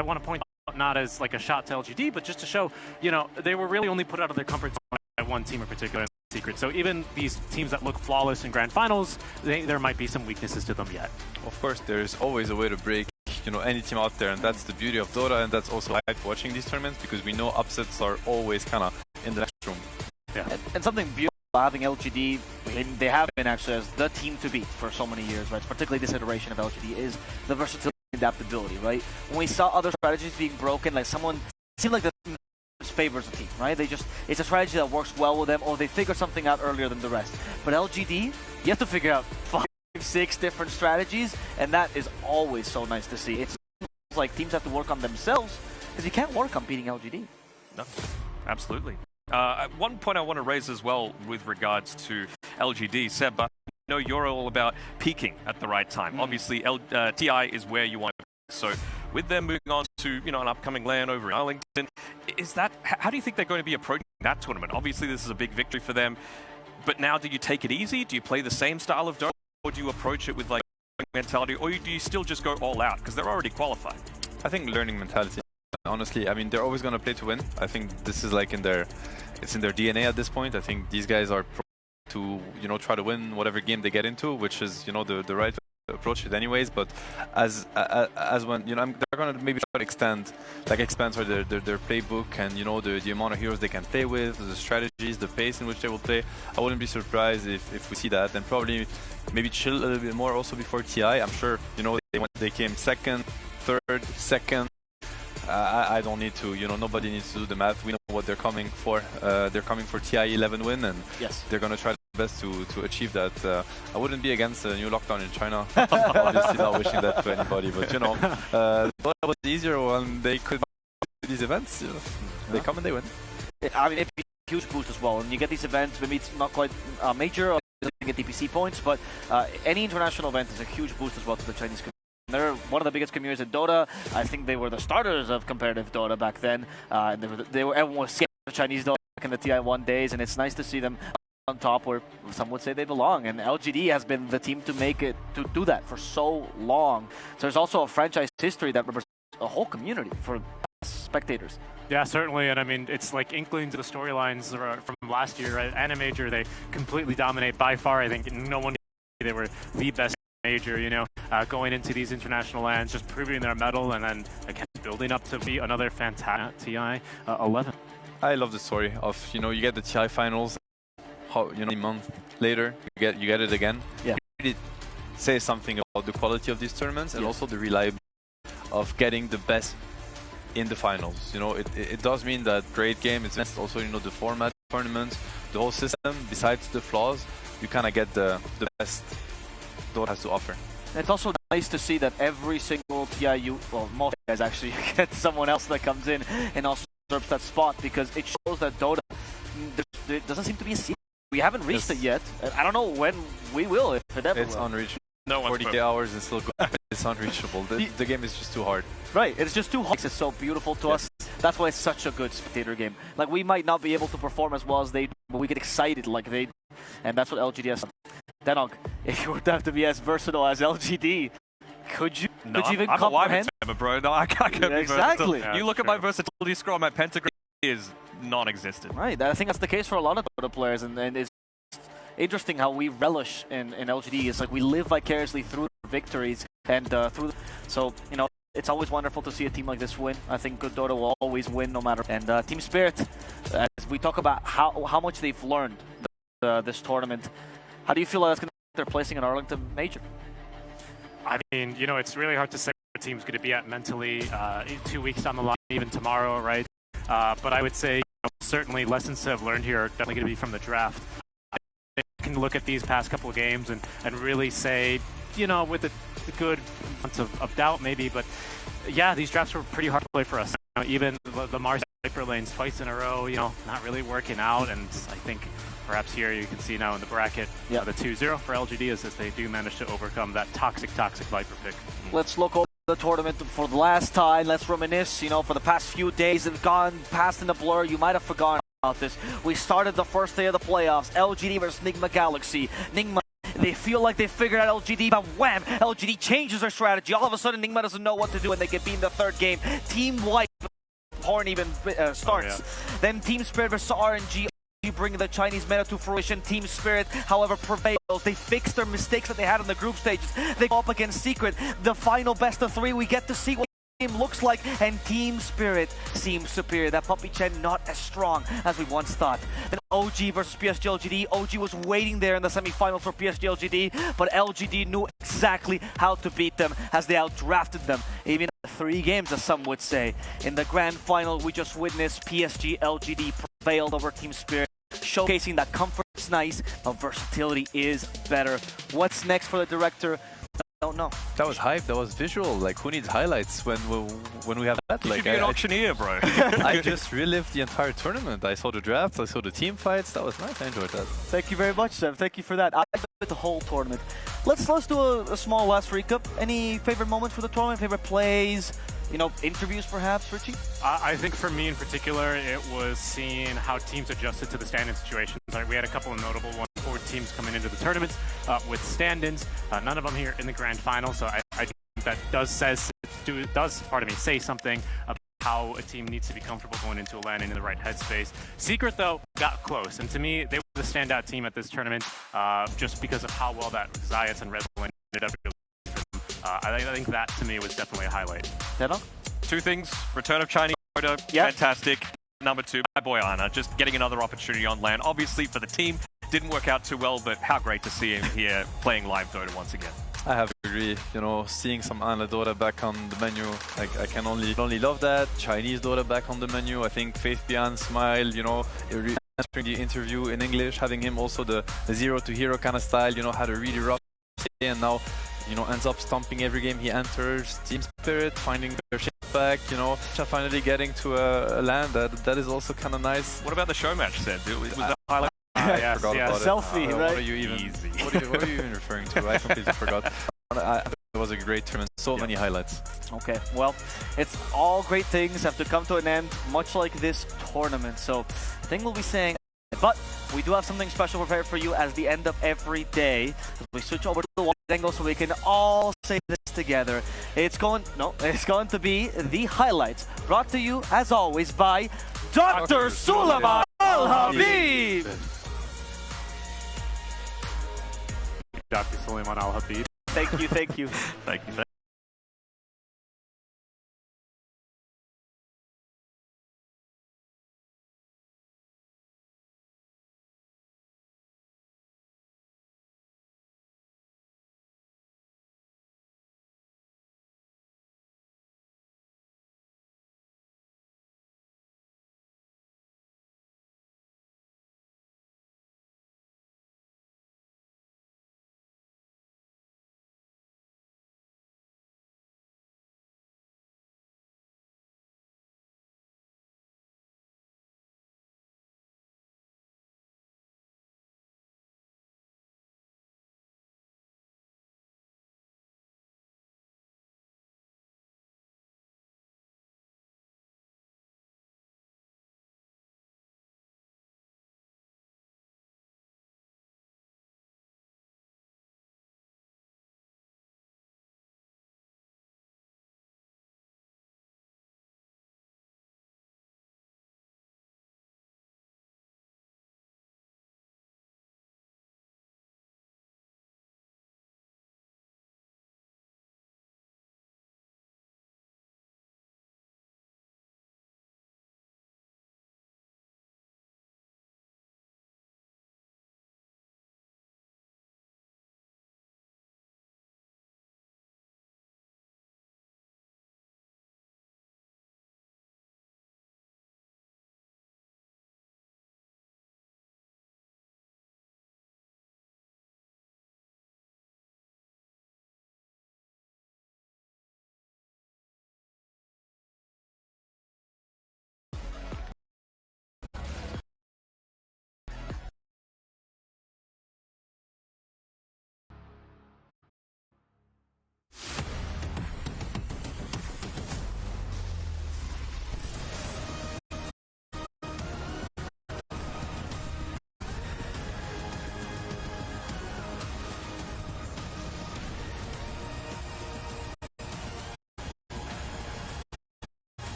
want to point out, not as like a shot to LGD, but just to show, you know, they were really only put out of their comfort zone by one team in particular, Secret. So even these teams that look flawless in grand finals, there might be some weaknesses to them yet. Of course, there's always a way to break, you know, any team out there, and that's the beauty of Dota, and that's also why I like watching these tournaments, because we know upsets are always kind of in the next room. Yeah. And something beautiful having LGD, and they have been actually as the team to beat for so many years, right? Particularly this iteration of LGD is the versatility and adaptability, right? When we saw other strategies being broken, like someone seemed like the team favors the team, right? It's a strategy that works well with them, or they figure something out earlier than the rest. But LGD, you have to figure out 5-6 different strategies, and that is always so nice to see. It's like teams have to work on themselves, because you can't work on beating LGD. No, absolutely. One point I want to raise as well with regards to LGD, Seb, know you're all about peaking at the right time. Obviously, TI is where you want to be. So with them moving on to an upcoming LAN over in Arlington, how do you think they're going to be approaching that tournament? Obviously, this is a big victory for them. But now, do you take it easy? Do you play the same style of Dota? Or do you approach it with like mentality? Or do you still just go all out? Because they're already qualified. I think learning mentality. Honestly, I mean, they're always going to play to win. I think this is like it's in their DNA at this point. I think these guys are to try to win whatever game they get into, which is the right approach it anyways. But as when they're gonna maybe try to expand their playbook and the amount of heroes they can play with, the strategies, the pace in which they will play. I wouldn't be surprised if we see that, and probably maybe chill a little bit more also before TI. I'm sure they came second, third, second. I don't need to, nobody needs to do the math. We know what they're coming for. They're coming for TI 11 win, and they're going to try their best to achieve that. I wouldn't be against a new lockdown in China. Obviously not wishing that to anybody, but it was easier when they could do these events. They come and they win. I mean, it'd be a huge boost as well. And you get these events, maybe it's not quite major, or you get DPC points, but any international event is a huge boost as well to the Chinese community. They're one of the biggest communities in Dota. I think they were the starters of competitive Dota back then. Everyone was scared of Chinese Dota back in the TI1 days, and it's nice to see them on top where some would say they belong. And LGD has been the team to do that for so long. So there's also a franchise history that represents a whole community for spectators. Yeah, certainly, and I mean, it's like inklings of the storylines from last year, right? Animajor, they completely dominate by far. I think no one, they were the best major, going into these international lands, just proving their mettle, and then again building up to be another fantastic TI 11. I love the story of you get the TI finals, a month later you get it again. Yeah, it really says something about the quality of these tournaments and also the reliability of getting the best in the finals. It does mean that great game. It's also the format, tournaments, the whole system. Besides the flaws, you kind of get the best Dota has to offer. It's also nice to see that every single TI, well, most guys actually get someone else that comes in and also usurps that spot, because it shows that Dota, there doesn't seem to be a ceiling. We haven't reached it yet. I don't know when we will, if it ever It's will. unreachable. No 40 hours and still going. It's unreachable. The game is just too hard. Right, it's just too hard. It's so beautiful to us. That's why it's such a good spectator game. Like, we might not be able to perform as well as they do, but we get excited like they do. And that's what LGD has. Denog, if you were to have to be as versatile as LGD, could you even comprehend? I'm a bro. No, I can't be exactly. versatile. You look at my versatility score, my pentagram is non-existent. Right, I think that's the case for a lot of Dota players, and it's interesting how we relish in LGD. It's like we live vicariously through victories and so it's always wonderful to see a team like this win. I think good Dota will always win no matter. And Team Spirit, as we talk about how much they've learned this tournament, how do you feel that's going to be their placing in Arlington Major? I mean, it's really hard to say where the team's going to be at mentally 2 weeks down the line, even tomorrow, right? But I would say certainly lessons to have learned here are definitely going to be from the draft. They can look at these past couple of games and really say, with a good amount of doubt maybe, but yeah, these drafts were pretty hard to play for us. Even the Mars Viper lanes twice in a row, not really working out, and I think perhaps here you can see now in the bracket the 2-0 for LGD as they do manage to overcome that toxic Viper pick. Let's look over the tournament for the last time. Let's reminisce, for the past few days have gone past in the blur. You might have forgotten about this. We started the first day of the playoffs, LGD versus Nigma Galaxy. Nigma, they feel like they figured out LGD, but wham! LGD changes their strategy. All of a sudden, Nigma doesn't know what to do, and they get beat in the third game. Team White, horn even starts. Then Team Spirit versus RNG. Bring the Chinese meta to fruition. Team Spirit, however, prevails. They fix their mistakes that they had in the group stages. They go up against Secret. The final best of 3, we get to see what the game looks like, and Team Spirit seems superior. That Puppy Chen not as strong as we once thought. Then OG versus PSG LGD. OG was waiting there in the semifinals for PSG LGD, but LGD knew exactly how to beat them as they outdrafted them. Even 3 games, as some would say. In the grand final, we just witnessed PSG LGD prevailed over Team Spirit, showcasing that comfort is nice, but versatility is better. What's next for the director? don't know. That was hype. That was visual. Like, who needs highlights when we have that? You Like, should be an auctioneer, bro. I just relived the entire tournament. I saw the draft. I saw the team fights. That was nice. I enjoyed that. Thank you very much, Sev. Thank you for that. I enjoyed the whole tournament. Let's do a small last recap. Any favorite moments for the tournament? Favorite plays? You know, interviews perhaps, Richie? I think for me in particular, it was seeing how teams adjusted to the stand-in situations. Like, we had a couple of notable ones, 4 teams coming into the tournaments with stand-ins. None of them here in the grand final, so I think that does say something about how a team needs to be comfortable going into a landing in the right headspace. Secret, though, got close, and to me, they were the standout team at this tournament just because of how well that Zayas and Red Bull ended up. I think that, to me, was definitely a highlight. Teno? 2 things. Return of Chinese Dodo, fantastic. Number 2, my boy Ana, just getting another opportunity on LAN. Obviously for the team, didn't work out too well, but how great to see him here playing live Dota once again. I have to agree. You know, seeing some Ana Dota back on the menu, like, I can only love that. Chinese Dota back on the menu. I think Faith Bian Smile, you know, answering the interview in English, having him also the 0 to hero kind of style, you know, had a really rough day, and now, you know, ends up stomping every game he enters. Team spirit, finding their shape back, you know, finally getting to a land that is also kind of nice. What about the show match, Sid? Was that a highlight? Yes, forgot about selfie, it. right? What are you even? What are you even referring to? I completely forgot. It was a great tournament. So many highlights. Okay, well, it's all great things have to come to an end, much like this tournament. So I think we'll be saying, but we do have something special prepared for you as the end of every day. We switch over to the wide angle so we can all say this together. It's going to be the highlights, brought to you as always by Dr. Sulaiman Al Habib. Dr. Sulaiman Al Habib. Thank you. Thank you.